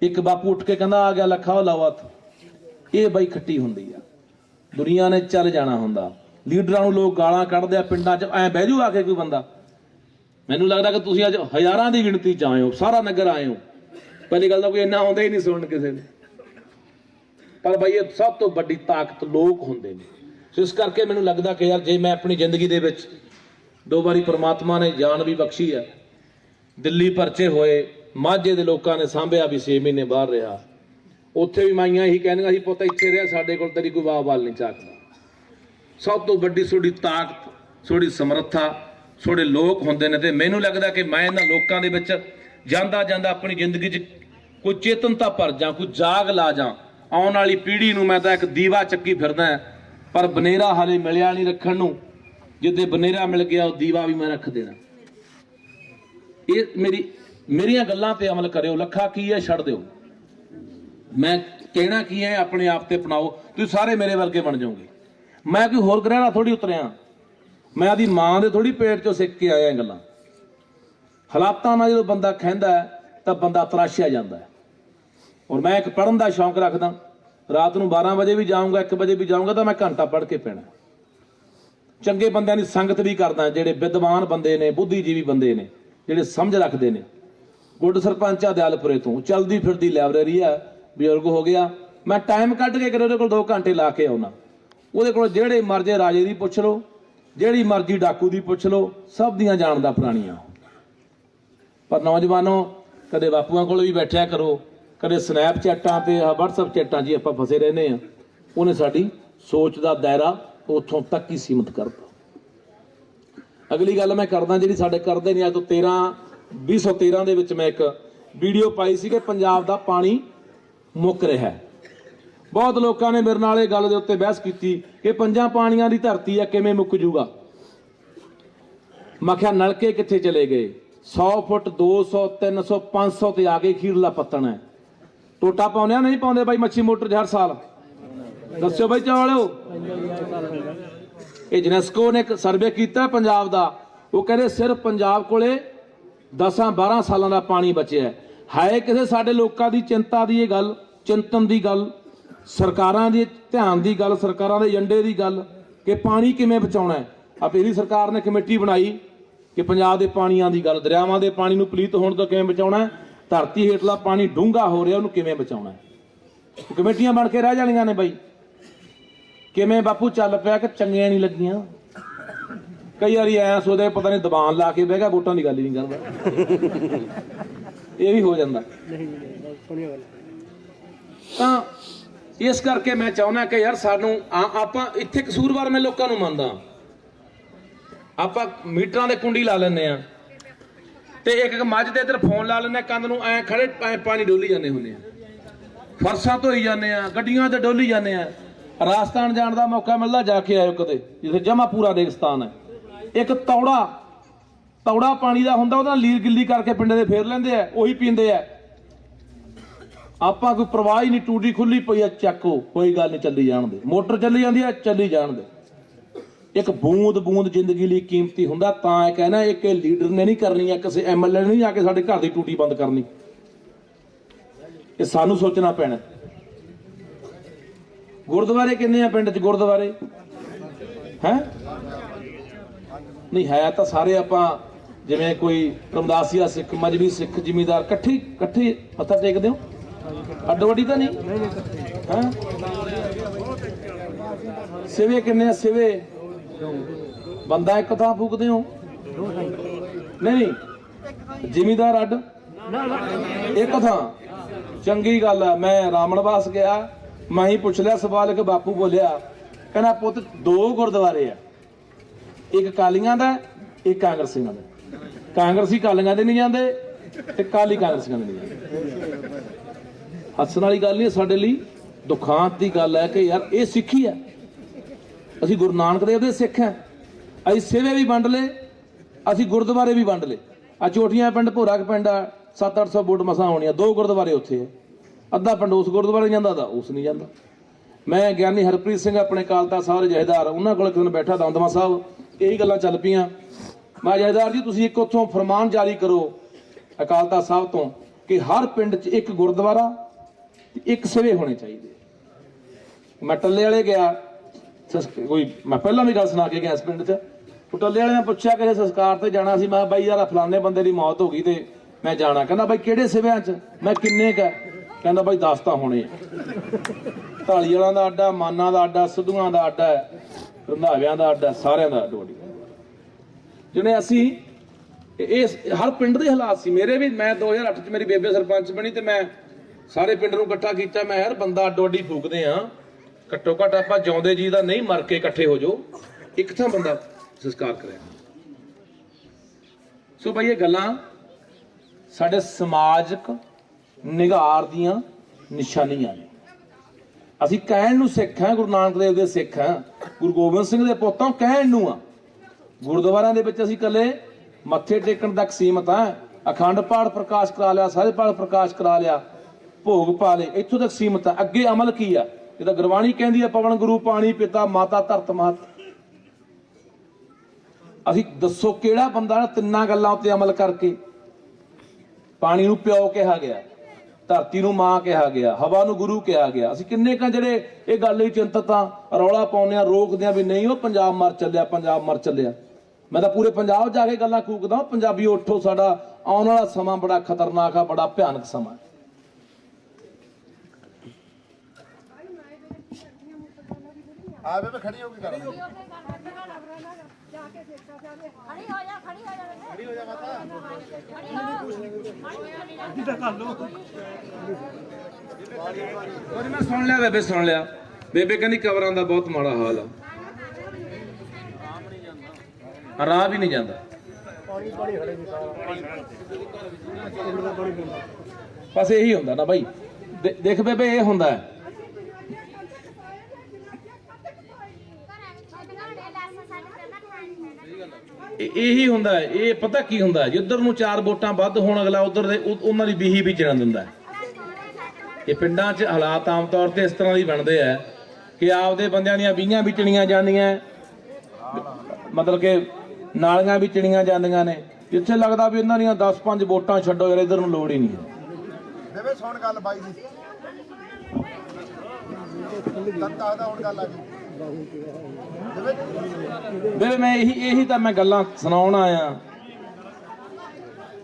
ਇੱਕ ਬਾਪੂ ਉੱਠ ਕੇ ਕਹਿੰਦਾ ਆ ਗਿਆ ਲੱਖਾ ਲਾਵਤ। ਇਹ ਬਈ ਖੱਟੀ ਹੁੰਦੀ ਆ, ਦੁਨੀਆ ਨੇ ਚੱਲ ਜਾਣਾ ਹੁੰਦਾ। ਲੀਡਰਾਂ ਨੂੰ ਲੋਕ ਗਾਲਾਂ ਕੱਢਦੇ ਆ ਪਿੰਡਾਂ 'ਚ, ਐ ਬਹਿ ਜੂ ਆ ਕੇ ਕੋਈ ਬੰਦਾ? ਮੈਨੂੰ ਲੱਗਦਾ ਕਿ ਤੁਸੀਂ ਅੱਜ ਹਜ਼ਾਰਾਂ ਦੀ ਗਿਣਤੀ 'ਚ ਆਏ ਹੋ, ਸਾਰਾ ਨਗਰ ਆਏ ਹੋ। ਪਹਿਲੀ ਗੱਲ ਤਾਂ ਕੋਈ ਇੰਨਾ ਆਉਂਦਾ ਹੀ ਨਹੀਂ ਸੁਣਨ ਕਿਸੇ ਨੇ, ਪਰ ਬਈ ਇਹ ਸਭ ਤੋਂ ਵੱਡੀ ਤਾਕਤ ਲੋਕ ਹੁੰਦੇ ਨੇ। ਸੋ ਇਸ ਕਰਕੇ ਮੈਨੂੰ ਲੱਗਦਾ ਕਿ ਯਾਰ ਜੇ ਮੈਂ ਆਪਣੀ ਜ਼ਿੰਦਗੀ ਦੇ ਵਿੱਚ 2 ਵਾਰੀ ਪ੍ਰਮਾਤਮਾ ਨੇ ਜਾਨ ਵੀ ਬਖਸ਼ੀ ਹੈ, ਦਿੱਲੀ ਪਰਚੇ ਹੋਏ, ਮਾਝੇ ਦੇ ਲੋਕਾਂ ਨੇ ਸਾਂਭਿਆ ਵੀ 6 ਮਹੀਨੇ ਬਾਹਰ ਰਿਹਾ, ਉੱਥੇ ਵੀ ਮਾਈਆਂ ਇਹੀ ਕਹਿੰਦੀਆਂ ਸੀ ਪੁੱਤ ਇੱਥੇ ਰਿਹਾ, ਸਾਡੇ ਕੋਲ ਤੇਰੀ ਕੋਈ ਵਾਹ ਵਾਲ ਨਹੀਂ ਚੱਕਦਾ। ਸਭ ਤੋਂ ਵੱਡੀ ਤੁਹਾਡੀ ਤਾਕਤ, ਤੁਹਾਡੀ ਸਮਰੱਥਾ ਤੁਹਾਡੇ ਲੋਕ ਹੁੰਦੇ ਨੇ। ਤੇ ਮੈਨੂੰ ਲੱਗਦਾ ਕਿ ਮੈਂ ਇਹਨਾਂ ਲੋਕਾਂ ਦੇ ਵਿੱਚ ਜਾਂਦਾ ਜਾਂਦਾ ਆਪਣੀ ਜ਼ਿੰਦਗੀ 'ਚ ਕੋਈ ਚੇਤਨਤਾ ਭਰ ਜਾਂ, ਕੋਈ ਜਾਗ ਲਾ ਜਾਂ। ਆਉਣ ਵਾਲੀ ਪੀੜ੍ਹੀ ਨੂੰ ਮੈਂ ਤਾਂ ਇੱਕ ਦੀਵਾ ਚੱਕੀ ਫਿਰਦਾ, ਪਰ ਬਨੇਰਾ ਹਾਲੇ ਮਿਲਿਆ ਨਹੀਂ ਰੱਖਣ ਨੂੰ। ਜਿੱਦੇ ਬਨੇਰਾ ਮਿਲ ਗਿਆ ਉਹ ਦੀਵਾ ਵੀ ਮੈਂ ਰੱਖ ਦੇਣਾ। ਇਹ ਮੇਰੀਆਂ ਗੱਲਾਂ ਤੇ ਅਮਲ ਕਰਿਓ। ਲੱਖਾ ਕੀ ਹੈ ਛੱਡ ਦਿਓ, ਮੈਂ ਕਹਿਣਾ ਕੀ ਹੈ ਆਪਣੇ ਆਪ ਤੇ ਅਪਣਾਓ, ਤੁਸੀਂ ਸਾਰੇ ਮੇਰੇ ਵਰਗੇ ਬਣ ਜਾਓਗੇ। ਮੈਂ ਕੋਈ ਹੋਰ ਗ੍ਰਹਿ ਨਾਲ ਥੋੜੀ ਉਤਰਿਆ, ਮੈਂ ਆਦੀ ਮਾਂ ਦੇ ਥੋੜੀ ਪੇਟ 'ਚੋਂ ਸਿੱਖ ਕੇ ਆਇਆ। ਗੱਲਾਂ ਹਾਲਾਤਾਂ ਨਾਲ ਜਦੋਂ ਬੰਦਾ ਖਹਿੰਦਾ ਤਾਂ ਬੰਦਾ ਤਰਾਸ਼ਿਆ ਜਾਂਦਾ। ਔਰ ਮੈਂ ਇੱਕ ਪੜ੍ਹਨ ਦਾ ਸ਼ੌਂਕ ਰੱਖਦਾ, ਰਾਤ ਨੂੰ 12 ਵਜੇ ਵੀ ਜਾਊਂਗਾ, 1 ਵਜੇ ਵੀ ਜਾਊਂਗਾ ਤਾਂ ਮੈਂ ਘੰਟਾ ਪੜ੍ਹ ਕੇ ਪੈਣਾ। ਚੰਗੇ ਬੰਦਿਆਂ ਦੀ ਸੰਗਤ ਵੀ ਕਰਦਾ, ਜਿਹੜੇ ਵਿਦਵਾਨ ਬੰਦੇ ਨੇ, ਬੁੱਧੀਜੀਵੀ ਬੰਦੇ ਨੇ, ਜਿਹੜੇ ਸਮਝ ਰੱਖਦੇ ਨੇ। ਗੁੱਡ ਸਰਪੰਚ ਆ ਦਿਆਲਪੁਰੇ ਤੋਂ, ਚਲਦੀ ਫਿਰਦੀ ਲਾਇਬ੍ਰੇਰੀ ਆ, ਬਜ਼ੁਰਗ ਹੋ ਗਿਆ, ਮੈਂ ਟਾਈਮ ਕੱਢ ਕੇ ਉਹਦੇ ਕੋਲ 2 ਘੰਟੇ ਲਾ ਕੇ ਆਉਣਾ। ਉਹਦੇ ਕੋਲ ਜਿਹੜੇ ਮਰਜ਼ੀ ਰਾਜੇ ਦੀ ਪੁੱਛ ਲਓ, ਜਿਹੜੀ ਮਰਜ਼ੀ ਡਾਕੂ ਦੀ ਪੁੱਛ ਲਓ, ਸਭ ਦੀਆਂ ਜਾਣਦਾ ਪੁਰਾਣੀਆਂ। ਪਰ ਨੌਜਵਾਨੋ, ਕਦੇ ਬਾਪੂਆਂ ਕੋਲ ਵੀ ਬੈਠਿਆ ਕਰੋ, ਕਦੇ ਸਨੈਪਚੈਟਾਂ ਤੇ ਵਟਸਐਪ ਚੈਟਾਂ 'ਚ ਆਪਾਂ ਫਸੇ ਰਹਿੰਦੇ ਆ। ਉਹਨੇ ਸਾਡੀ ਸੋਚ ਦਾ ਦਾਇਰਾ ਉੱਥੋਂ ਤੱਕ ਹੀ ਸੀਮਿਤ ਕਰਤਾ। ਅਗਲੀ ਗੱਲ ਮੈਂ ਕਰਦਾ ਜਿਹੜੀ ਸਾਡੇ ਕਰਦੇ ਨੇ। ਅੱਜ ਤੋਂ 2013 ਦੇ ਵਿੱਚ ਮੈਂ ਇੱਕ ਵੀਡੀਓ ਪਾਈ ਸੀ ਕਿ ਪੰਜਾਬ ਦਾ ਪਾਣੀ ਮੁੱਕ ਰਿਹਾ। ਬਹੁਤ ਲੋਕਾਂ ਨੇ ਮੇਰੇ ਨਾਲ ਇਹ ਗੱਲ ਦੇ ਉੱਤੇ ਬਹਿਸ ਕੀਤੀ ਕਿ 5 ਪਾਣੀਆਂ ਦੀ ਧਰਤੀ ਆ, ਕਿਵੇਂ ਮੁੱਕ ਜੂਗਾ। मैं क्या नलके कितने चले गए? 100 फुट 200 300 500 ते आ गए खीरला पत्तन है। टोटा पाने नहीं पाते बाई मच्छी मोटर हर साल? दस्यो बाई चावलो। ये यूनेस्को ने एक सर्वे किया पंजाब का, वो कहते सिर्फ पंजाब कोले 10-12 सालों का पानी बचे है किसी साडे लोगों की चिंता की गल, चिंतन की गल, सरकारां दी ध्यान की गल, सरकारां दे एजेंडे की गल कि पानी किवें बचाउणा है। आ पहली सरकार ने कमेटी बनाई कि पंजाब के पानियां की गल, दरियावां के पानी नूं पलीत होण तो किवें बचाउणा है, धरती हेठला पानी डूंगा हो रहा उन्होंने किवें बचाउणा है। कमेटियां बन के रह जाणियां ने बई, किवें बापू चल पिया कि चंगियां नहीं लगियां। कई बार ऐ सोचते पता नहीं दबान ला के बह गया, वोटां की गल ही नहीं करदा। ये भी हो जाता। तो इस करके मैं चाहना कि यार सानू आपां इत्थे कसूरवार मैं लोगों नूं मनदा, आपां मीटरां दे कुंडी ला लैंदे आ ते एक मੱਝ दे इधर फोन ला लैंदे कंध नूं, ऐ खड़े पानी डोली जाने हुंदे आ, फरसां धोई जाने आ, गड्डियां ते डोली जाने आ। राजस्थान जाण दा मौका मिलदा, जाके आयो कदे, जिथे जमा पूरा रेगिस्तान है। एक तौड़ा पानी का हुंदा, ਉਹਦਾ ਲੀਰ ਗਿੱਲੀ करके पिंड दे फेर लेंदे आ, ਉਹੀ पींदे आ। ਆਪਾਂ कोई परवाह ही नहीं, टूटी खुली पई है, चको कोई गल नहीं, चली जाण दे, मोटर चली जाती है, चली जाण दे। एक बूंद बूंद जिंदगी लिए कीमती हुंदा। तां कहना एक लीडर ने नहीं करनी है, किसी MLA ने नहीं आके साडे घर की टूटी बंद करनी, ये सानू सोचना पैना। गुरुद्वारे किन्ने आ पिंड च? गुरुद्वारे है नहीं है तो सारे आपां जिवें कोई रमदासिया सिख, मजबी सिख, जिमीदार कट्ठे मत्था टेकदे हो, अड्डो वड्डी तो नहीं है। सिवे किन्ने? सिवे बंदा एक थां फूकदे हो? नहीं, जिमीदार अड्ड एक थां। चंगी गल है। मैं रामणवास गया, मैं ही पुछ लिया सवाल, कि बापू बोलिया कहना पुत 2 गुरुद्वारे आ, एक कालियां दा, एक कांग्रेसियां दा। कांग्रेसी कालियां दे नहीं जाते ते काली कांग्रेसियां दे नहीं जाते। हस्सण वाली गल नहीं, साडे लई दुखांत की गल है कि यार ये सिक्खी है। असीं गुरु नानक देव दे सिख हैं, असीं सेवे भी वंड ले, असीं गुरुद्वारे भी वंड ले। आ चोटियां पिंड, भोरा पिंड आ, 700-800 वोट मसां होणीਆਂ, 2 गुरुद्वारे उत्थे है, अद्धा पिंड उस गुरुद्वारे जांदा दा उस नहीं जांदा। मैं ਗਿਆਨੀ हरप्रीत सिंह अपने अकाल तख्त साहब जहेदार, उन्होंने कोल किस दिन बैठा दमदमा साहब, यही गल्लां चल पईयां। मैं जहेदार जी तुसीं एक उत्थों फरमान जारी करो अकाल तख्त साहब तो कि हर पिंड च एक गुरुद्वारा, एक सिवे होने चाहिए। मैं टल्ले वाले गया, कोई मैं पहला भी गल सुना के गया इस पिंड च, टल्ले वाले ने पूछा कि संस्कार ते जाना सी, मैं बाई यार फलाने बंदे की मौत हो गई ते मैं जाना। कहना बाई किहड़े सिविਆਂ च? मैं किन्ने क? कहना बाई 10 ਤਾਂ होने। ढाली वालों का अड्डा, माना का अड्डा, सिद्धूआं का अड्डा, रंधाविਆਂ का अड्डा, सारिਆਂ का अड्डो अड्डी। जिन्हें असी इस हर पिंड के हालात सी मेरे भी। मैं 2008 च मेरी बेबे सरपंच बनी तो मैं सारे पिंड नूं इकट्ठा किया। मैं यार बंदा अड्डो अड्डी फूकते हाँ, घट्टो घट्ट आप जिउंदे जी का नहीं, मर के इकट्ठे हो जाओ, एक थां बंदा संस्कार करे। सो भाई ये गल्लां साडे समाजिक निगार दीआं निशानियां ने। असीं कहण नूं सिੱਖ हां, गुरु नानक देव दे सिੱਖ हां, गुरु गोबिंद सिंह दे पुੱਤਾਂ कहण नूं आ। गुरुद्वारिਆਂ ਦੇ ਵਿੱਚ ਅਸੀਂ ਇਕੱਲੇ ਮੱਥੇ ਟੇਕਣ ਤੱਕ ਸੀਮਤ ਹਾਂ। ਅਖੰਡ ਪਾਠ ਪ੍ਰਕਾਸ਼ ਕਰਾ ਲਿਆ, ਸਾਰੇ ਪਾਠ ਪ੍ਰਕਾਸ਼ ਕਰਾ ਲਿਆ, ਭੋਗ ਪਾ ਲਏ, ਇੱਥੋਂ ਤੱਕ ਸੀਮਤ ਆ। ਅੱਗੇ ਅਮਲ ਕੀ ਆ? ਇਹਦਾ ਗੁਰਬਾਣੀ ਕਹਿੰਦੀ ਆ, ਪਵਨ ਗੁਰੂ ਪਾਣੀ ਪਿਤਾ ਮਾਤਾ ਧਰਤ ਮਹਤ। ਅਸੀਂ ਦੱਸੋ ਕਿਹੜਾ ਬੰਦਾ ਤਿੰਨਾਂ ਗੱਲਾਂ ਉੱਤੇ ਅਮਲ ਕਰਕੇ? ਪਾਣੀ ਨੂੰ ਪਿਓ ਕਿਹਾ ਗਿਆ, ਧਰਤੀ ਨੂੰ ਮਾਂ ਕਿਹਾ ਗਿਆ, ਹਵਾ ਨੂੰ ਗੁਰੂ ਕਿਹਾ ਗਿਆ। ਅਸੀਂ ਕਿੰਨੇ ਕ ਜਿਹੜੇ ਇਹ ਗੱਲ ਲਈ ਚਿੰਤਤ ਆ, ਰੌਲਾ ਪਾਉਂਦੇ ਆ, ਰੋਕਦੇ ਆ ਵੀ ਨਹੀਂ ਉਹ ਪੰਜਾਬ ਮਰ ਚੱਲਿਆ, ਪੰਜਾਬ ਮਰ ਚੱਲਿਆ। मैं तो पूरे पंजाब जा के गल्लां कूकदा, पंजाबी उठो, साडा आने वाला समा बड़ा खतरनाक है, बड़ा भयानक समा है। मैं सुन लिया बेबे, सुन लिया बेबे कहती कबरां दा बहुत माड़ा हाल है, राह भी नहीं जाता। बस यही होंदा ना भाई। देख बेबे ये होंदा है, ਇਹੀ ਹੁੰਦਾ ਹੈ। ਇਹ ਪਤਾ ਕੀ ਹੁੰਦਾ, ਜਿੱਧਰ ਨੂੰ 4 ਵੋਟਾਂ ਵੱਧ ਹੋਣ ਅਗਲਾ ਉਧਰ ਦੇ ਉਹਨਾਂ ਦੀ ਬੀਹੀ ਵੀ ਚਿਣਨ ਦਿੰਦਾ। ਇਹ ਪਿੰਡਾਂ 'ਚ ਹਾਲਾਤ ਆਮ ਤੌਰ ਤੇ ਇਸ ਤਰ੍ਹਾਂ ਹੀ ਬਣਦੇ ਆ ਕਿ ਆਪਦੇ ਬੰਦਿਆਂ ਦੀਆਂ ਬੀਹਾਂ ਵੀ ਚਿਣੀਆਂ ਜਾਂਦੀਆਂ, ਮਤਲਬ ਕਿ ਨਾਲੀਆਂ ਵੀ ਚਿਣੀਆਂ ਜਾਂਦੀਆਂ ਨੇ, ਜਿੱਥੇ ਲੱਗਦਾ ਵੀ ਇਹਨਾਂ ਦੀਆਂ 10-5 ਵੋਟਾਂ ਛੱਡੋ ਯਾਰ, ਇਧਰ ਨੂੰ ਲੋੜ ਹੀ ਨਹੀਂ ਹੈ। ਦੇਵੇ ਸੁਣ ਗੱਲ ਬਾਈ ਜੀ, ਤੱਤਾ ਦਾ ਹੁਣ ਗੱਲ ਆ ਗਈ ਵੇ ਮੈਂ ਇਹੀ ਤਾਂ ਮੈਂ ਗੱਲਾਂ ਸੁਣਾਉਣ ਆਇਆ,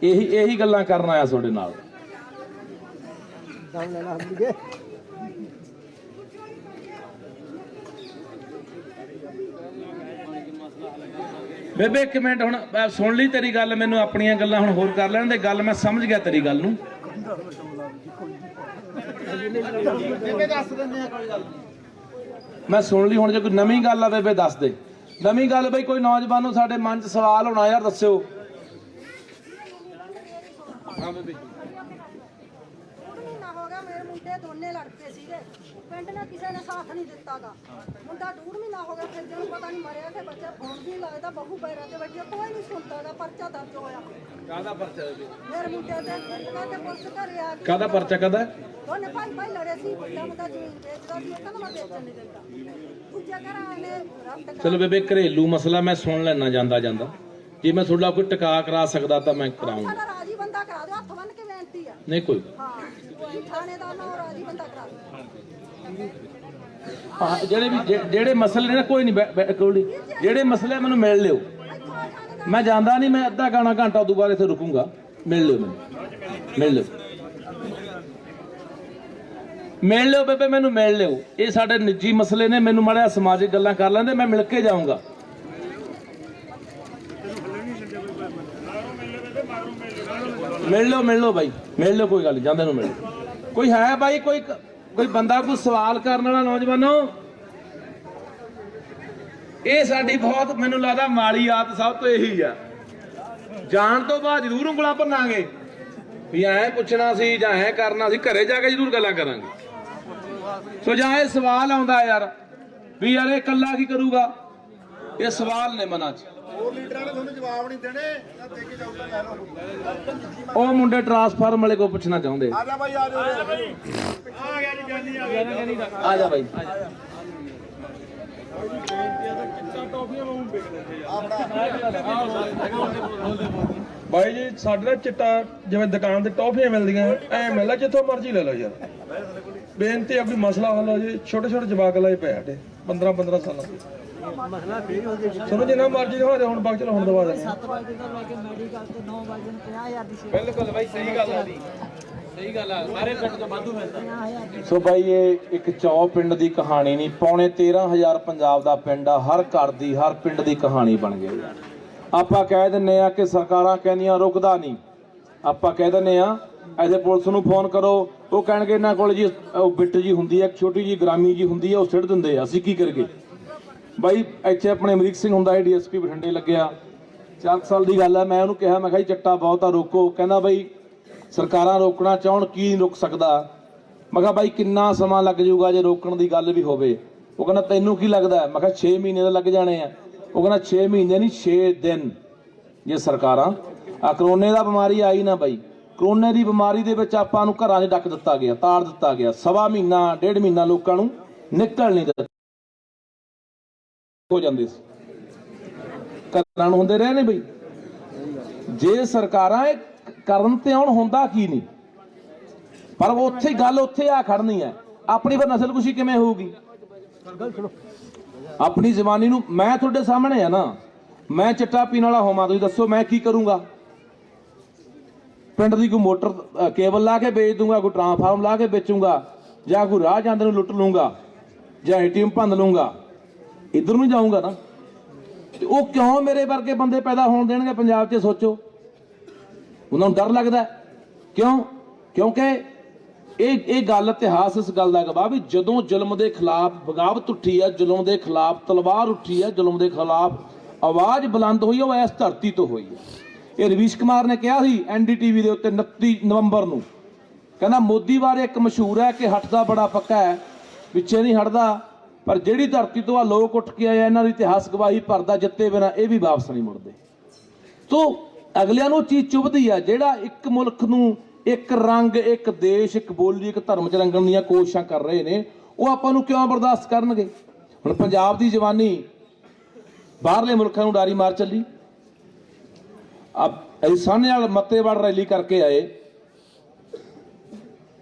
ਇਹੀ ਗੱਲਾਂ ਕਰਨ ਆਇਆ ਤੁਹਾਡੇ ਨਾਲ। ਬੇਬੇ ਇੱਕ ਮਿੰਟ, ਹੁਣ ਸੁਣ ਲਈ ਤੇਰੀ ਗੱਲ, ਮੈਨੂੰ ਆਪਣੀਆਂ ਗੱਲਾਂ ਹੁਣ ਹੋਰ ਕਰ ਲੈਣ ਦੇ। ਗੱਲ ਮੈਂ ਸਮਝ ਗਿਆ ਤੇਰੀ ਗੱਲ ਨੂੰ। ਮੈਂ ਸੁਣ ਲਈ, ਹੁਣ ਜੇ ਕੋਈ ਨਵੀਂ ਗੱਲ ਆ ਬੇਬੇ ਦੱਸ ਦੇ। ਨਵੀਂ ਗੱਲ ਬਈ ਕੋਈ ਨੌਜਵਾਨ ਨੂੰ ਸਾਡੇ ਮਨ 'ਚ ਸਵਾਲ ਹੋਣਾ ਯਾਰ, ਦੱਸਿਓ। ਹਾਂ ਬੇਬੇ। ਮੇਰੇ ਮੁੰਡੇ ਦੋਨੇ ਲੜਕੇ ਸੀਗੇ, ਪਿੰਡ ਨੇ ਕਿਸੇ ਨੇ ਸਾਥ ਨਹੀਂ ਦਿੱਤਾਗਾ। ਮੁੰਡਾ 2 ਮਹੀਨਾ ਹੋ ਗਿਆ, ਫਿਰ ਜਿਹਨੂੰ ਪਤਾ ਨਹੀਂ ਮਰਿਆ ਕਿ ਬੱਚਾ ਫੋਨ ਵੀ ਲੱਗਦਾ, ਬਹੂ ਪੈਰਾਂ ਤੇ ਵੱਜੀ, ਕੋਈ ਨਹੀਂ ਸੁਣਦਾਗਾ। ਪਰਚਾ ਦਰਜ ਹੋਇਆ। ਕਾਹਦਾ ਪਰਚਾ? ਮੇਰੇ ਮੁੰਡੇ ਤੇ ਪੁਲਿਸ ਘਰੇ ਆ ਗਈ। ਕਾਹਦਾ ਪਰਚਾ? ਕਾਹਦਾ? ਦੋਨੇ ਭਾਈ ਲੜੇ ਸੀ, ਵੱਡਾ ਮੁੰਡਾ ਜ਼ਮੀਨ ਵੇਚਦਾ ਸੀ, ਕਹਿੰਦਾ ਮੈਂ ਵੇਚਣ ਨਹੀਂ ਦਿੰਦਾ। ਦੂਜਾ ਘਰ ਨੇ ਰੱਬ। ਚਲੋ ਬੇਬੇ, ਘਰੇਲੂ ਮਸਲਾ ਮੈਂ ਸੁਣ ਲੈਣਾ ਜਾਂਦਾ ਜਾਂਦਾ। ਜੇ ਮੈਂ ਤੁਹਾਡਾ ਕੋਈ ਟਿਕਾ ਕਰਾ ਸਕਦਾ ਤਾਂ ਮੈਂ ਕਰਾਉਂਗਾ। ਸਾਡਾ ਰਾਜੀ ਬੰਦਾ ਕਰਾ ਦਿਓ, ਹੱਥ ਬੰਨ ਕੇ ਬੇਨਤੀ ਆ। ਨਹੀਂ ਕੋਈ ਹਾਂ, ਥਾਣੇਦਾਰ ਨਾਲ ਰਾਜੀ ਬੰਦਾ ਕਰਾ ਦਿਓ। ਜਿਹੜੇ ਮਸਲੇ ਨੇ, ਕੋਈ ਨਹੀਂ, ਜਿਹੜੇ ਮਸਲੇ ਮੈਨੂੰ ਮਿਲ ਲਿਓ। ਮੈਂ ਜਾਂਦਾ ਨਹੀਂ, ਮੈਂ ਅੱਧਾ ਘੰਟਾ ਉਦੋਂ ਬਾਅਦ ਇੱਥੇ ਰੁਕੂੰਗਾ। ਮਿਲ ਲਿਓ ਮੈਨੂੰ, ਮਿਲ ਲਿਓ ਬੇਬੇ, ਮੈਨੂੰ ਮਿਲ ਲਿਓ। ਇਹ ਸਾਡੇ ਨਿੱਜੀ ਮਸਲੇ ਨੇ, ਮੈਨੂੰ ਮਾੜਾ ਸਮਾਜਿਕ ਗੱਲਾਂ ਕਰ ਲੈਂਦੇ, ਮੈਂ ਮਿਲ ਕੇ ਜਾਊਂਗਾ। ਮਿਲ ਲਓ ਬਾਈ, ਮਿਲ ਲਓ, ਕੋਈ ਗੱਲ ਨਹੀਂ, ਜਾਂਦੇ ਨੂੰ ਮਿਲ ਲਓ। ਕੋਈ ਹੈ ਬਾਈ, ਕੋਈ ਬੰਦਾ ਕੋਈ ਸਵਾਲ ਕਰਨ ਵਾਲਾ? ਨੌਜਵਾਨੋ, ਇਹ ਸਾਡੀ ਬਹੁਤ, ਮੈਨੂੰ ਲੱਗਦਾ ਮਾੜੀ ਆਦਤ ਸਭ ਤੋਂ ਇਹੀ ਆ। ਜਾਣ ਤੋਂ ਬਾਅਦ ਜ਼ਰੂਰ ਉਂਗਲਾਂ ਭੰਨਾਂਗੇ ਵੀ ਐਂ ਪੁੱਛਣਾ ਸੀ ਜਾਂ ਐਂ ਕਰਨਾ ਸੀ, ਘਰੇ ਜਾ ਕੇ ਜ਼ਰੂਰ ਗੱਲਾਂ ਕਰਾਂਗੇ। ਸੋ ਜਾਂ ਇਹ ਸਵਾਲ ਆਉਂਦਾ ਯਾਰ ਵੀ ਯਾਰ ਇਹ ਇਕੱਲਾ ਕੀ ਕਰੂਗਾ, ਇਹ ਸਵਾਲ ਨੇ ਮਨਾਂ 'ਚ। ਹੋਰ ਲੀਡਰਾਂ ਨੇ ਤੁਹਾਨੂੰ ਜਵਾਬ ਨਹੀਂ ਦੇਣੇ, ਤਾਂ ਦੇ ਕੇ ਜਾਊਗਾ ਲੈ ਲਓ। ਉਹ ਮੁੰਡੇ ਟਰਾਂਸਫਾਰਮ ਵਾਲੇ ਕੋ ਪੁੱਛਣਾ ਚਾਹੁੰਦੇ। ਆ ਜਾ ਬਾਈ, ਆ ਜਾ। ਆ ਗਿਆ ਜੀ, ਜਾਨੀ ਆ ਗਿਆ। ਆ ਜਾ ਬਾਈ। ਬਾਈ ਜੀ, ਸਾਡੇ ਨਾਲ ਚਿੱਟਾ ਜਿਵੇਂ ਦੁਕਾਨ ਤੇ ਟੌਫੀਆਂ ਮਿਲਦੀਆਂ ਐ ਮਿਲਦਾ, ਜਿੱਥੋਂ ਮਰਜ਼ੀ ਲੈ ਲਓ ਯਾਰ। ਬੇਨਤੀ ਆ ਕੋਈ ਮਸਲਾ ਹੱਲ ਹੋ ਜੇ। ਛੋਟੇ ਜਵਾਕ ਲਾਏ ਪਏ ਸਾਡੇ 15 ਸਾਲਾਂ ਦੇ। ਮਸਲਾ ਫੇਰ ਹੋ ਗਿਆ। ਸੁਣੋ ਜਿੰਨਾ ਮਰਜ਼ੀ ਦਿਖਾ ਦੇ, ਹੁਣ ਬਾਅਦ ਚਲੋ ਹੁਣ ਦਵਾ ਦੇ। 7 ਵਜੇ ਤੋਂ ਲੈ ਕੇ ਮੈਡੀਕਲ ਤੇ 9 ਵਜੇ ਨੂੰ 50,000 ਦੀ ਸੇਵਾ। ਬਿਲਕੁਲ ਬਾਈ, ਸਹੀ ਗੱਲ ਆ ਜੀ, ਸਹੀ ਗੱਲ ਆ। ਸਾਰੇ ਪਿੰਡ ਤੋਂ ਵਾਧੂ ਮਿਲਦਾ। 50,000 ਸੋ ਬਾਈ, ਇਹ ਇੱਕ ਚੌ ਪਿੰਡ ਦੀ ਕਹਾਣੀ ਨਹੀਂ, ਪੌਣੇ 13,000 ਪੰਜਾਬ ਦਾ ਪਿੰਡ ਆ। ਹਰ ਘਰ ਦੀ, ਹਰ ਪਿੰਡ ਦੀ ਕਹਾਣੀ ਬਣ ਗਈ। ਆਪਾਂ ਕਹਿ ਦਿੰਨੇ ਆ ਕਿ ਸਰਕਾਰਾਂ ਕਹਿੰਦੀਆਂ ਰੁਕਦਾ ਨਹੀਂ। ਆਪਾਂ ਕਹਿ ਦਿੰਨੇ ਆ ਐਸੇ ਪੁਲਿਸ ਨੂੰ ਫੋਨ ਕਰੋ, ਉਹ ਕਹਿਣਗੇ ਇਹਨਾਂ ਕੋਲ ਜੀ ਉਹ ਬਿੱਟ ਜੀ ਹੁੰਦੀ ਹੈ, ਛੋਟੀ ਜੀ ਗ੍ਰਾਮੀ ਜੀ ਹੁੰਦੀ ਹੈ, ਉਹ ਸਿੱਟ ਦਿੰਦੇ ਆ। ਅਸੀਂ ਕੀ ਕਰੀਏ ਬਾਈ? ਇੱਥੇ ਆਪਣੇ ਅਮਰੀਕ ਸਿੰਘ ਹੁੰਦਾ ਹੈ, DSP ਬਠਿੰਡੇ ਲੱਗਿਆ, 4 ਸਾਲ ਦੀ ਗੱਲ ਹੈ। ਮੈਂ ਉਹਨੂੰ ਕਿਹਾ, ਮੈਂ ਕਿਹਾ ਜੀ ਚੱਟਾ ਬਹੁਤ ਆ, ਰੋਕੋ। ਕਹਿੰਦਾ ਬਾਈ ਸਰਕਾਰਾਂ ਰੋਕਣਾ ਚਾਹਣ, ਕੀ ਨਹੀਂ ਰੁਕ ਸਕਦਾ। ਮੈਂ ਕਿਹਾ ਬਾਈ ਕਿੰਨਾ ਸਮਾਂ ਲੱਗ ਜਾਊਗਾ ਜੇ ਰੋਕਣ ਦੀ ਗੱਲ ਵੀ ਹੋਵੇ? ਉਹ ਕਹਿੰਦਾ ਤੈਨੂੰ ਕੀ ਲੱਗਦਾ? ਮੈਂ ਕਿਹਾ 6 ਮਹੀਨੇ ਤਾਂ ਲੱਗ ਜਾਣੇ ਆ। ਉਹ ਕਹਿੰਦਾ 6 ਮਹੀਨੇ ਨਹੀਂ, 6 ਦਿਨ। ਜੇ ਸਰਕਾਰਾਂ ਆ ਕਰੋਨੇ ਦਾ ਬਿਮਾਰੀ ਆਈ ਨਾ ਬਾਈ, ਕਰੋਨੇ ਦੀ ਬਿਮਾਰੀ ਦੇ ਵਿੱਚ ਆਪਾਂ ਨੂੰ ਘਰਾਂ 'ਚ ਡੱਕ ਦਿੱਤਾ ਗਿਆ, ਤਾੜ ਦਿੱਤਾ ਗਿਆ। 1.25 ਮਹੀਨਾ 1.5 ਮਹੀਨਾ ਲੋਕਾਂ ਨੂੰ ਨਿਕਲ ਨਹੀਂ ਦਿੱਤਾ ਹੋ ਜਾਂਦੇ ਸੀ, ਘਰਾਂ ਨੂੰ ਹੁੰਦੇ ਰਹੇ ਨੇ ਬਈ। ਜੇ ਸਰਕਾਰਾਂ ਇਹ ਕਰਨ ਤੇ ਆਉਣ, ਹੁੰਦਾ ਕੀ ਨਹੀਂ। ਪਰ ਉੱਥੇ ਗੱਲ ਉੱਥੇ ਆ ਖੜਨੀ ਹੈ। ਆਪਣੀ ਫਿਰ ਨਸਲਕੁਸ਼ੀ ਕਿਵੇਂ ਹੋਊਗੀ? ਆਪਣੀ ਜ਼ਬਾਨੀ ਨੂੰ, ਮੈਂ ਤੁਹਾਡੇ ਸਾਹਮਣੇ ਆ ਨਾ, ਮੈਂ ਚਿੱਟਾ ਪੀਣ ਵਾਲਾ ਹੋਵਾਂ, ਤੁਸੀਂ ਦੱਸੋ ਮੈਂ ਕੀ ਕਰੂੰਗਾ? ਪਿੰਡ ਦੀ ਕੋਈ ਮੋਟਰ ਕੇਬਲ ਲਾ ਕੇ ਵੇਚ ਦੂੰਗਾ, ਕੋਈ ਟਰਾਂਸਫਾਰਮ ਲਾ ਕੇ ਵੇਚੂੰਗਾ, ਜਾਂ ਕੋਈ ਰਾਹ ਜਾਂਦੇ ਨੂੰ ਲੁੱਟ ਲੂੰਗਾ, ਜਾਂ ATM ਭੰਨ ਲੂੰਗਾ। ਇੱਧਰ ਨੂੰ ਜਾਊਂਗਾ ਨਾ। ਤੇ ਉਹ ਕਿਉਂ ਮੇਰੇ ਵਰਗੇ ਬੰਦੇ ਪੈਦਾ ਹੋਣ ਦੇਣਗੇ ਪੰਜਾਬ 'ਚ? ਸੋਚੋ, ਉਹਨਾਂ ਨੂੰ ਡਰ ਲੱਗਦਾ। ਕਿਉਂ? ਕਿਉਂਕਿ ਇਹ ਗੱਲ, ਇਤਿਹਾਸ ਇਸ ਗੱਲ ਦਾ ਗਵਾਹ ਵੀ ਜਦੋਂ ਜ਼ੁਲਮ ਦੇ ਖਿਲਾਫ ਬਗਾਵਤ ਉੱਠੀ ਹੈ, ਜ਼ੁਲਮ ਦੇ ਖਿਲਾਫ ਤਲਵਾਰ ਉੱਠੀ ਹੈ, ਜ਼ੁਲਮ ਦੇ ਖਿਲਾਫ ਆਵਾਜ਼ ਬੁਲੰਦ ਹੋਈ, ਉਹ ਇਸ ਧਰਤੀ ਤੋਂ ਹੋਈ ਹੈ। ਇਹ ਰਵੀਸ਼ ਕੁਮਾਰ ਨੇ ਕਿਹਾ ਸੀ NDTV ਦੇ ਉੱਤੇ 29 ਨਵੰਬਰ ਨੂੰ, ਕਹਿੰਦਾ ਮੋਦੀ ਬਾਰੇ ਇੱਕ ਮਸ਼ਹੂਰ ਹੈ ਕਿ ਹੱਟਦਾ ਬੜਾ ਪੱਕਾ ਹੈ, ਪਿੱਛੇ ਨਹੀਂ ਹਟਦਾ, ਪਰ ਜਿਹੜੀ ਧਰਤੀ ਤੋਂ ਆ ਲੋਕ ਉੱਠ ਕੇ ਆਏ, ਇਹਨਾਂ ਦੀ ਇਤਿਹਾਸ ਗਵਾਹੀ ਭਰਦਾ, ਜਿੱਤੇ ਬਿਨਾਂ ਇਹ ਵੀ ਵਾਪਸ ਨਹੀਂ ਮੁੜਦੇ। ਸੋ ਅਗਲਿਆਂ ਨੂੰ ਚੀਜ਼ ਚੁਭਦੀ ਆ। ਜਿਹੜਾ ਇੱਕ ਮੁਲਕ ਨੂੰ ਇੱਕ ਰੰਗ, ਇੱਕ ਦੇਸ਼, ਇੱਕ ਬੋਲੀ, ਇੱਕ ਧਰਮ ਚ ਰੰਗਣ ਦੀਆਂ ਕੋਸ਼ਿਸ਼ਾਂ ਕਰ ਰਹੇ ਨੇ, ਉਹ ਆਪਾਂ ਨੂੰ ਕਿਉਂ ਬਰਦਾਸ਼ਤ ਕਰਨਗੇ? ਹੁਣ ਪੰਜਾਬ ਦੀ ਜਵਾਨੀ ਬਾਹਰਲੇ ਮੁਲਕਾਂ ਨੂੰ ਡਾਰੀ ਮਾਰ ਚੱਲੀ। ਅਸੀਂ ਸਾਹਨੇ ਵਾਲ ਮੱਤੇਵਾੜ ਰੈਲੀ ਕਰਕੇ ਆਏ,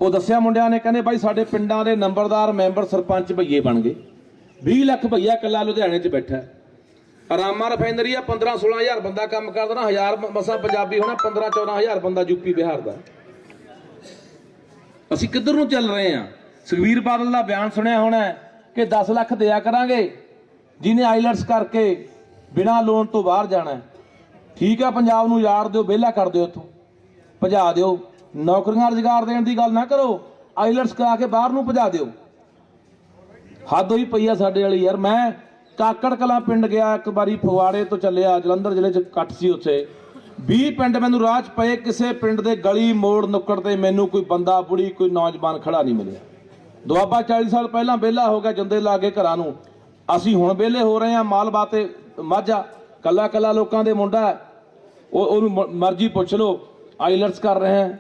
ਉਹ ਦੱਸਿਆ ਮੁੰਡਿਆਂ ਨੇ, ਕਹਿੰਦੇ ਬਾਈ ਸਾਡੇ ਪਿੰਡਾਂ ਦੇ ਨੰਬਰਦਾਰ, ਮੈਂਬਰ, ਸਰਪੰਚ ਭਈਏ ਬਣ ਗਏ। 20 ਲੱਖ ਭਈਆ ਇਕੱਲਾ ਲੁਧਿਆਣੇ 'ਚ ਬੈਠਾ। ਆਰਾਮਾ ਰਿਫਾਈਨਰੀ ਆ, 15-16 ਹਜ਼ਾਰ ਬੰਦਾ ਕੰਮ ਕਰਦਾ ਨਾ, 1000 ਮਸਾ ਪੰਜਾਬੀ ਹੋਣਾ, 15-14 ਹਜ਼ਾਰ ਬੰਦਾ ਯੂਪੀ ਬਿਹਾਰ ਦਾ। ਅਸੀਂ ਕਿੱਧਰ ਨੂੰ ਚੱਲ ਰਹੇ ਹਾਂ? ਸੁਖਬੀਰ ਬਾਦਲ ਦਾ ਬਿਆਨ ਸੁਣਿਆ ਹੋਣਾ ਕਿ 10 ਲੱਖ ਦਿਆ ਕਰਾਂਗੇ ਜਿਹਨੇ ਆਈਲੈਟਸ ਕਰਕੇ ਬਿਨਾਂ ਲੋਨ ਤੋਂ ਬਾਹਰ ਜਾਣਾ। ਠੀਕ ਆ, ਪੰਜਾਬ ਨੂੰ ਯਾਰ ਦਿਓ, ਵਿਹਲਾ ਕਰ ਦਿਓ, ਇੱਥੋਂ ਭਜਾ ਦਿਓ। ਨੌਕਰੀਆਂ ਰੁਜ਼ਗਾਰ ਦੇਣ ਦੀ ਗੱਲ ਨਾ ਕਰੋ, ਆਈਲੈਟਸ ਕਰਾ ਕੇ ਬਾਹਰ ਨੂੰ ਭਜਾ ਦਿਓ। ਹੱਦ ਹੋਈ ਪਈ ਆ ਸਾਡੇ ਵਾਲੀ ਯਾਰ। ਮੈਂ ਕਾਕੜ ਕਲਾਂ ਪਿੰਡ ਗਿਆ ਇੱਕ ਵਾਰੀ, ਫਗਵਾੜੇ ਤੋਂ ਚੱਲਿਆ, ਜਲੰਧਰ ਜ਼ਿਲ੍ਹੇ 'ਚ ਇਕੱਠ ਸੀ ਉੱਥੇ। 20 ਪਿੰਡ ਮੈਨੂੰ ਰਾਹ 'ਚ ਪਏ, ਕਿਸੇ ਪਿੰਡ ਦੇ ਗਲੀ ਮੋੜ ਨੁੱਕੜ ਤੇ ਮੈਨੂੰ ਕੋਈ ਬੰਦਾ, ਬੁੜੀ, ਕੋਈ ਨੌਜਵਾਨ ਖੜਾ ਨਹੀਂ ਮਿਲਿਆ। ਦੁਆਬਾ 40 ਸਾਲ ਪਹਿਲਾਂ ਵਿਹਲਾ ਹੋ ਗਿਆ, ਜੰਦੇ ਲਾ ਕੇ ਘਰਾਂ ਨੂੰ। ਅਸੀਂ ਹੁਣ ਵਿਹਲੇ ਹੋ ਰਹੇ ਹਾਂ, ਮਾਲਵਾ ਤੇ ਮਾਝਾ, ਕੱਲਾ ਕੱਲਾ ਲੋਕਾਂ ਦੇ ਮੁੰਡਾ, ਉਹਨੂੰ ਮਰਜ਼ੀ ਪੁੱਛ ਲਓ, ਆਈਲੈਟਸ ਕਰ ਰਹੇ ਹੈ,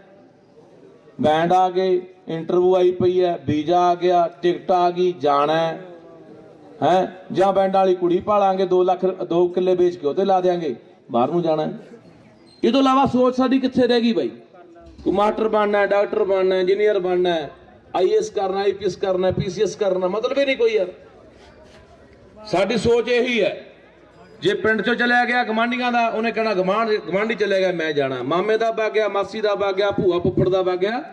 ਬੈਂਡ ਆ ਗਏ, ਇੰਟਰਵਿਊ ਆਈ ਪਈ ਹੈ, ਵੀਜ਼ਾ ਆ ਗਿਆ, ਟਿਕਟ ਆ ਗਈ, ਜਾਣਾ ਹੈ, ਜਾਂ ਬੈਂਡ ਵਾਲੀ ਕੁੜੀ ਭਾਲਾਂਗੇ, 2 ਕਿੱਲੇ ਵੇਚ ਕੇ ਉਹਤੇ ਲਾ ਦਿਆਂਗੇ, ਬਾਹਰ ਨੂੰ ਜਾਣਾ। ਇਹ ਤੋਂ ਇਲਾਵਾ ਸੋਚ ਸਾਡੀ ਕਿੱਥੇ ਰਹਿ ਗਈ ਬਾਈ? ਕੋਈ ਮਾਸਟਰ ਬਣਨਾ, ਡਾਕਟਰ ਬਣਨਾ, ਇੰਜੀਨੀਅਰ ਬਣਨਾ, IAS ਕਰਨਾ, IPS ਕਰਨਾ, PCS ਕਰਨਾ, ਮਤਲਬ ਹੀ ਨਹੀਂ ਕੋਈ ਯਾਰ। ਸਾਡੀ ਸੋਚ ਇਹੀ ਹੈ, ਜੇ ਪਿੰਡ ਚੋਂ ਚਲਿਆ ਗਿਆ ਗਵਾਂਢੀਆਂ ਦਾ, ਉਹਨੇ ਕਹਿਣਾ ਗਵਾਂਢੀ ਚਲੇ ਗਿਆ ਮੈਂ ਜਾਣਾ, ਮਾਮੇ ਦਾ ਵਗ ਗਿਆ, ਮਾਸੀ ਦਾ ਵਗ ਗਿਆ, ਭੂਆ ਫੁੱਫੜ ਦਾ ਵਗ ਗਿਆ,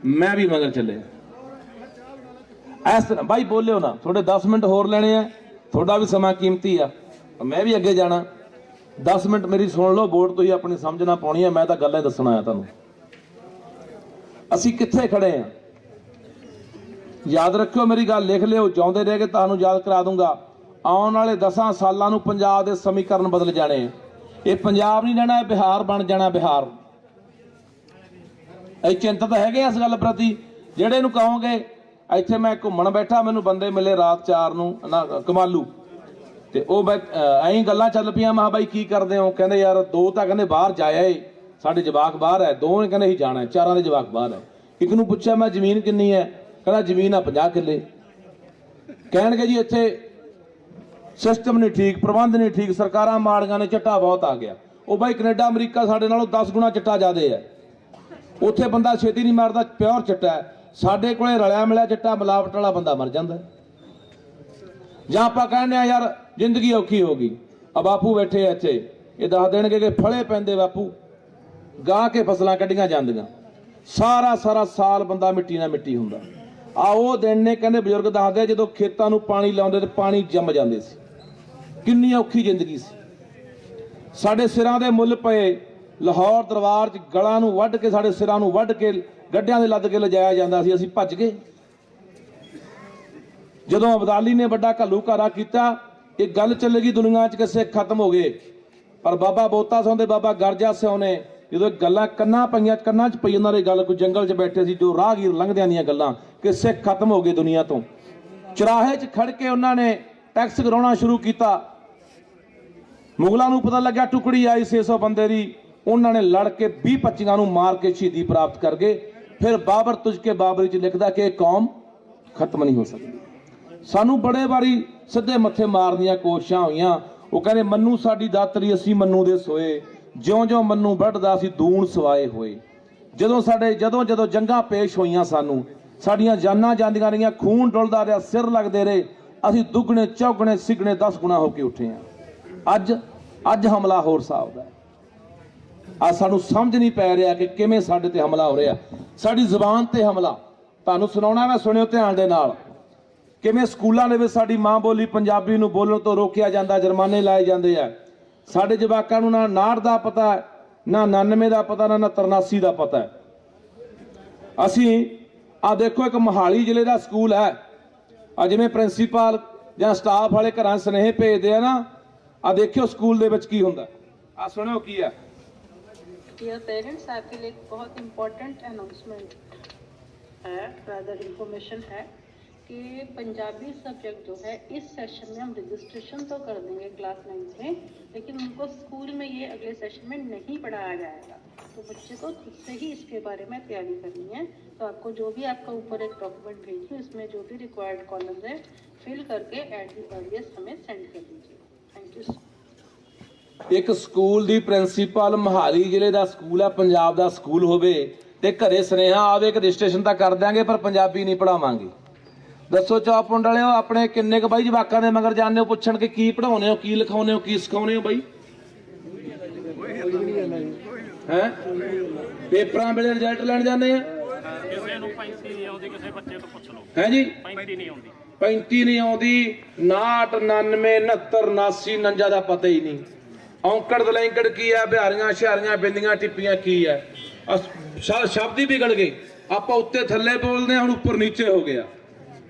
ਮੈਂ ਵੀ ਮਗਰ ਚੱਲੇ। ਇਸ ਤਰ੍ਹਾਂ ਬਾਈ ਬੋਲਿਓ ਨਾ, ਤੁਹਾਡੇ 10 ਮਿੰਟ ਹੋਰ ਲੈਣੇ ਆ, ਤੁਹਾਡਾ ਵੀ ਸਮਾਂ ਕੀਮਤੀ ਆ, ਮੈਂ ਵੀ ਅੱਗੇ ਜਾਣਾ। 10 ਮਿੰਟ ਮੇਰੀ ਸੁਣ ਲਓ, ਵੋਟ ਤੁਸੀਂ ਆਪਣੀ ਸਮਝ ਨਾਲ ਪਾਉਣੀ ਆ, ਮੈਂ ਤਾਂ ਗੱਲਾਂ ਦੱਸਣ ਆਇਆ ਤੁਹਾਨੂੰ। ਅਸੀਂ ਕਿੱਥੇ ਖੜੇ ਆ ਯਾਦ ਰੱਖਿਓ, ਮੇਰੀ ਗੱਲ ਲਿਖ ਲਿਓ, ਜਿਉਂਦੇ ਰਹਿ ਕੇ ਤੁਹਾਨੂੰ ਯਾਦ ਕਰਾ ਦੂੰਗਾ। ਆਉਣ ਵਾਲੇ 10 ਸਾਲਾਂ ਨੂੰ ਪੰਜਾਬ ਦੇ ਸਮੀਕਰਨ ਬਦਲ ਜਾਣੇ। ਇਹ ਪੰਜਾਬ ਨਹੀਂ ਰਹਿਣਾ, ਇਹ ਬਿਹਾਰ ਬਣ ਜਾਣਾ। ਬਿਹਾਰ ਇਹ ਚਿੰਤਤ ਹੈਗੇ ਇਸ ਗੱਲ ਪ੍ਰਤੀ। ਜਿਹੜੇ ਨੂੰ ਕਹੋਗੇ, ਇੱਥੇ ਮੈਂ ਘੁੰਮਣ ਬੈਠਾ, ਮੈਨੂੰ ਬੰਦੇ ਮਿਲੇ ਰਾਤ 4 ਨੂੰ ਕਮਾਲੂ, ਤੇ ਉਹ ਐਂ ਗੱਲਾਂ ਚੱਲ ਪਈਆਂ। ਮੈਂ ਬਾਈ ਕੀ ਕਰਦੇ ਹੋ? ਕਹਿੰਦੇ ਯਾਰ 2 ਤਾਂ ਕਹਿੰਦੇ ਬਾਹਰ ਜਾਇਆ ਏ, ਸਾਡੇ ਜਵਾਕ ਬਾਹਰ ਹੈ, 2 ਨੇ ਕਹਿੰਦੇ ਅਸੀਂ ਜਾਣਾ, 4 ਦੇ ਜਵਾਕ ਬਾਹਰ ਹੈ। ਇੱਕ ਨੂੰ ਪੁੱਛਿਆ ਮੈਂ ਜ਼ਮੀਨ ਕਿੰਨੀ ਹੈ? ਕਹਿੰਦਾ ਜ਼ਮੀਨ ਆ 50 ਕਿੱਲੇ। ਕਹਿਣਗੇ ਜੀ ਇੱਥੇ ਸਿਸਟਮ ਨਹੀਂ ਠੀਕ, ਪ੍ਰਬੰਧ ਨਹੀਂ ਠੀਕ, ਸਰਕਾਰਾਂ ਮਾੜੀਆਂ ਨੇ, ਚੱਟਾ ਬਹੁਤ ਆ ਗਿਆ। ਉਹ ਬਾਈ ਕੈਨੇਡਾ ਅਮਰੀਕਾ ਸਾਡੇ ਨਾਲੋਂ 10 ਗੁਣਾ ਚੱਟਾ ਜ਼ਿਆਦੇ ਹੈ। ਉੱਥੇ ਬੰਦਾ ਛੇਤੀ ਨਹੀਂ ਮਰਦਾ, ਪਿਓਰ ਚੱਟਾ ਹੈ। ਸਾਡੇ ਕੋਲੇ ਰਲਿਆ ਮਿਲਿਆ ਚੱਟਾ, ਮਿਲਾਵਟ ਵਾਲਾ ਬੰਦਾ ਮਰ ਜਾਂਦਾ। ਜਾਂ ਆਪਾਂ ਕਹਿੰਦੇ ਆ ਯਾਰ ਜ਼ਿੰਦਗੀ ਔਖੀ ਹੋ ਗਈ, ਆ ਬਾਪੂ ਬੈਠੇ ਇੱਥੇ, ਇਹ ਦੱਸ ਦੇਣਗੇ ਕਿ ਫਲੇ ਪੈਂਦੇ ਬਾਪੂ, ਗਾਹ ਕੇ ਫਸਲਾਂ ਕੱਢੀਆਂ ਜਾਂਦੀਆਂ, ਸਾਰਾ ਸਾਲ ਬੰਦਾ ਮਿੱਟੀ ਨਾਲ ਮਿੱਟੀ ਹੁੰਦਾ। ਆ ਉਹ ਦਿਨ ਨੇ, ਕਹਿੰਦੇ ਬਜ਼ੁਰਗ ਦੱਸਦੇ, ਜਦੋਂ ਖੇਤਾਂ ਨੂੰ ਪਾਣੀ ਲਾਉਂਦੇ ਤੇ ਪਾਣੀ ਜੰਮ ਜਾਂਦੇ ਸੀ। ਕਿੰਨੀ ਔਖੀ ਜ਼ਿੰਦਗੀ ਸੀ। ਸਾਡੇ ਸਿਰਾਂ ਦੇ ਮੁੱਲ ਪਏ। ਲਾਹੌਰ ਦਰਬਾਰ 'ਚ ਗਲਾਂ ਨੂੰ ਵੱਢ ਕੇ, ਸਾਡੇ ਸਿਰਾਂ ਨੂੰ ਵੱਢ ਕੇ ਗੱਡਿਆਂ ਦੇ ਲੱਦ ਕੇ ਲਿਜਾਇਆ ਜਾਂਦਾ ਸੀ, ਅਸੀਂ ਭੱਜ ਗਏ। ਜਦੋਂ ਅਬਦਾਲੀ ਨੇ ਵੱਡਾ ਘੱਲੂਘਾਰਾ ਕੀਤਾ, ਇਹ ਗੱਲ ਚੱਲੇਗੀ ਦੁਨੀਆ 'ਚ ਕਿ ਸਿੱਖ ਖਤਮ ਹੋ ਗਏ। ਪਰ ਬਾਬਾ ਬੋਤਾ ਸਿੰਘ ਤੇ ਬਾਬਾ ਗਰਜਾ ਸਿੰਘ ਨੇ ਜਦੋਂ ਗੱਲਾਂ ਕੰਨਾਂ 'ਚ ਪਈ ਉਹਨਾਂ ਦੀ ਗੱਲ, ਕੋਈ ਜੰਗਲ 'ਚ ਬੈਠੇ ਸੀ, ਜੋ ਰਾਹਗੀਰ ਲੰਘਦਿਆਂ ਦੀਆਂ ਗੱਲਾਂ ਕਿ ਸਿੱਖ ਖਤਮ ਹੋ ਗਏ ਦੁਨੀਆ ਤੋਂ। ਚੁਰਾਹੇ 'ਚ ਖੜ ਕੇ ਉਹਨਾਂ ਨੇ ਟੈਕਸ ਕਰਾਉਣਾ ਸ਼ੁਰੂ ਕੀਤਾ। ਮੁਗਲਾਂ ਨੂੰ ਪਤਾ ਲੱਗਾ ਟੁਕੜੀ ਆਈ 600 ਬੰਦੇ ਦੀ, ਉਹਨਾਂ ਨੇ ਲੜ ਕੇ 20-25 ਨੂੰ ਮਾਰ ਕੇ ਸ਼ਹੀਦੀ ਪ੍ਰਾਪਤ ਕਰ ਗਏ। ਫਿਰ ਬਾਬਰ ਤੁਝ ਕੇ ਬਾਬਰੀ 'ਚ ਲਿਖਦਾ ਕਿ ਇਹ ਕੌਮ ਖਤਮ ਨਹੀਂ ਹੋ ਸਕਦੀ। ਸਾਨੂੰ ਬੜੇ ਵਾਰੀ ਸਿੱਧੇ ਮੱਥੇ ਮਾਰਨ ਦੀਆਂ ਕੋਸ਼ਿਸ਼ਾਂ ਹੋਈਆਂ। ਉਹ ਕਹਿੰਦੇ ਮੰਨੂ ਸਾਡੀ ਦਾਤਰੀ, ਅਸੀਂ ਮੰਨੂ ਦੇ ਸੋਏ, ਜਿਉਂ-ਜਿਉਂ ਮੰਨੂ ਵੱਢਦਾ ਸੀ ਦੂਣ ਸਵਾਏ ਹੋਏ। ਜਦੋਂ ਜੰਗਾਂ ਪੇਸ਼ ਹੋਈਆਂ, ਸਾਨੂੰ ਸਾਡੀਆਂ ਜਾਨਾਂ ਜਾਂਦੀਆਂ ਰਹੀਆਂ, ਖੂਨ ਡੁੱਲਦਾ ਰਿਹਾ, ਸਿਰ ਲੱਗਦੇ ਰਹੇ, ਅਸੀਂ ਦੁੱਗਣੇ ਚੌਗਣੇ ਸਿਗਣੇ 10 ਗੁਣਾ ਹੋ ਕੇ ਉੱਠੇ ਹਾਂ। ਅੱਜ ਹਮਲਾ ਹੋਰ ਹਿਸਾਬ ਦਾ। ਅੱਜ ਸਾਨੂੰ ਸਮਝ ਨਹੀਂ ਪੈ ਰਿਹਾ ਕਿ ਕਿਵੇਂ ਸਾਡੇ ਤੇ ਹਮਲਾ ਹੋ ਰਿਹਾ। ਸਾਡੀ ਜ਼ੁਬਾਨ ਤੇ ਹਮਲਾ ਤੁਹਾਨੂੰ ਸੁਣਾਉਣਾ, ਮੈਂ ਸੁਣਿਓ ਧਿਆਨ ਦੇ ਨਾਲ। ਕਿਵੇਂ ਸਕੂਲਾਂ ਦੇ ਵਿੱਚ ਸਾਡੀ ਮਾਂ ਬੋਲੀ ਪੰਜਾਬੀ ਨੂੰ ਬੋਲਣ ਤੋਂ ਰੋਕਿਆ ਜਾਂਦਾ, ਜੁਰਮਾਨੇ ਲਾਏ ਜਾਂਦੇ ਆ। ਸਾਡੇ ਜਵਾਕਾਂ ਨੂੰ ਨਾ 59 ਦਾ ਪਤਾ, ਨਾ 99 ਦਾ ਪਤਾ, ਨਾ 83 ਦਾ ਪਤਾ। ਅਸੀਂ ਆ ਦੇਖੋ, ਇੱਕ ਮੋਹਾਲੀ ਜ਼ਿਲ੍ਹੇ ਦਾ ਸਕੂਲ ਹੈ, ਆ ਜਿਵੇਂ ਪ੍ਰਿੰਸੀਪਲ ਜਾਂ ਸਟਾਫ ਵਾਲੇ ਘਰਾਂ ਸੁਨੇਹੇ ਭੇਜਦੇ ਆ ਨਾ, ਆ ਦੇਖਿਓ ਸਕੂਲ ਦੇ ਵਿੱਚ ਕੀ ਹੁੰਦਾ। ਆ ਸੁਣਿਓ ਕੀ ਹੈ। Dear parents, आपके लिए एक बहुत इम्पोर्टेंट अनाउंसमेंट है, rather information है कि पंजाबी सब्जेक्ट जो है इस सेशन में हम रजिस्ट्रेशन तो कर देंगे क्लास 9 में, लेकिन उनको स्कूल में ये अगले सेशन में नहीं पढ़ाया जाएगा। तो बच्चे को खुद से ही इसके बारे में तैयारी करनी है। तो आपको जो भी आपका ऊपर एक डॉक्यूमेंट भेजिए, उसमें जो भी रिक्वायर्ड कॉलम्स है फिल करके एट दी अर्लीस्ट हमें सेंड कर दीजिए। Thank you. ਇੱਕ ਸਕੂਲ ਦੀ ਪ੍ਰਿੰਸੀਪਲ ਮਹਾਲੀ ਜ਼ਿਲ੍ਹੇ ਦਾ ਸਕੂਲ ਹੈ, ਪੰਜਾਬ ਦਾ ਸਕੂਲ ਹੋਵੇ ਤੇ ਘਰੇ ਸੁਨੇਹਾ ਆਵੇ ਕਿ ਰਜਿਸਟ੍ਰੇਸ਼ਨ ਤਾਂ ਕਰ ਦਿਆਂਗੇ ਪਰ ਪੰਜਾਬੀ ਨਹੀਂ ਪੜਾਵਾਂਗੇ। ਦੱਸੋ ਚੌਪੁੰਡ ਵਾਲਿਓ, ਆਪਣੇ ਕਿੰਨੇ ਕੁ ਬਾਈ ਜਵਾਕਾਂ ਦੇ ਮਗਰ ਜਾਂਦੇ ਹੋ ਪੁੱਛਣ ਕਿ ਕੀ ਪੜਾਉਂਦੇ ਹੋ, ਕੀ ਲਿਖਾਉਂਦੇ ਹੋ, ਕੀ ਸਿਖਾਉਂਦੇ ਹੋ ਬਾਈ? ਹੈ ਪੇਪਰਾਂ ਵੇਲੇ ਰਿਜ਼ਲਟ ਲੈਣ ਜਾਂਦੇ ਆ, ਕਿਸੇ ਨੂੰ 35 ਨਹੀਂ ਆਉਂਦੀ, ਕਿਸੇ ਬੱਚੇ ਤੋਂ ਪੁੱਛ ਲਓ। ਹੈ ਜੀ 35 ਨਹੀਂ ਆਉਂਦੀ, 35 ਨਹੀਂ ਆਉਂਦੀ, 59 99 69 89 49 ਦਾ ਪਤਾ ਹੀ ਨਹੀਂ। ਔਂਕੜ ਦਲੈਂਕੜ ਕੀ ਹੈ, ਬਿਹਾਰੀਆਂ ਸ਼ਹਿਰੀਆਂ ਬਿੰਦੀਆਂ ਟਿੱਪੀਆਂ ਕੀ ਹੈ, ਸ਼ਬਦ ਹੀ ਵਿਗੜ ਗਏ। ਆਪਾਂ ਉੱਤੇ ਥੱਲੇ ਬੋਲਦੇ ਹਾਂ, ਹੁਣ ਉੱਪਰ ਨੀਚੇ ਹੋ ਗਿਆ।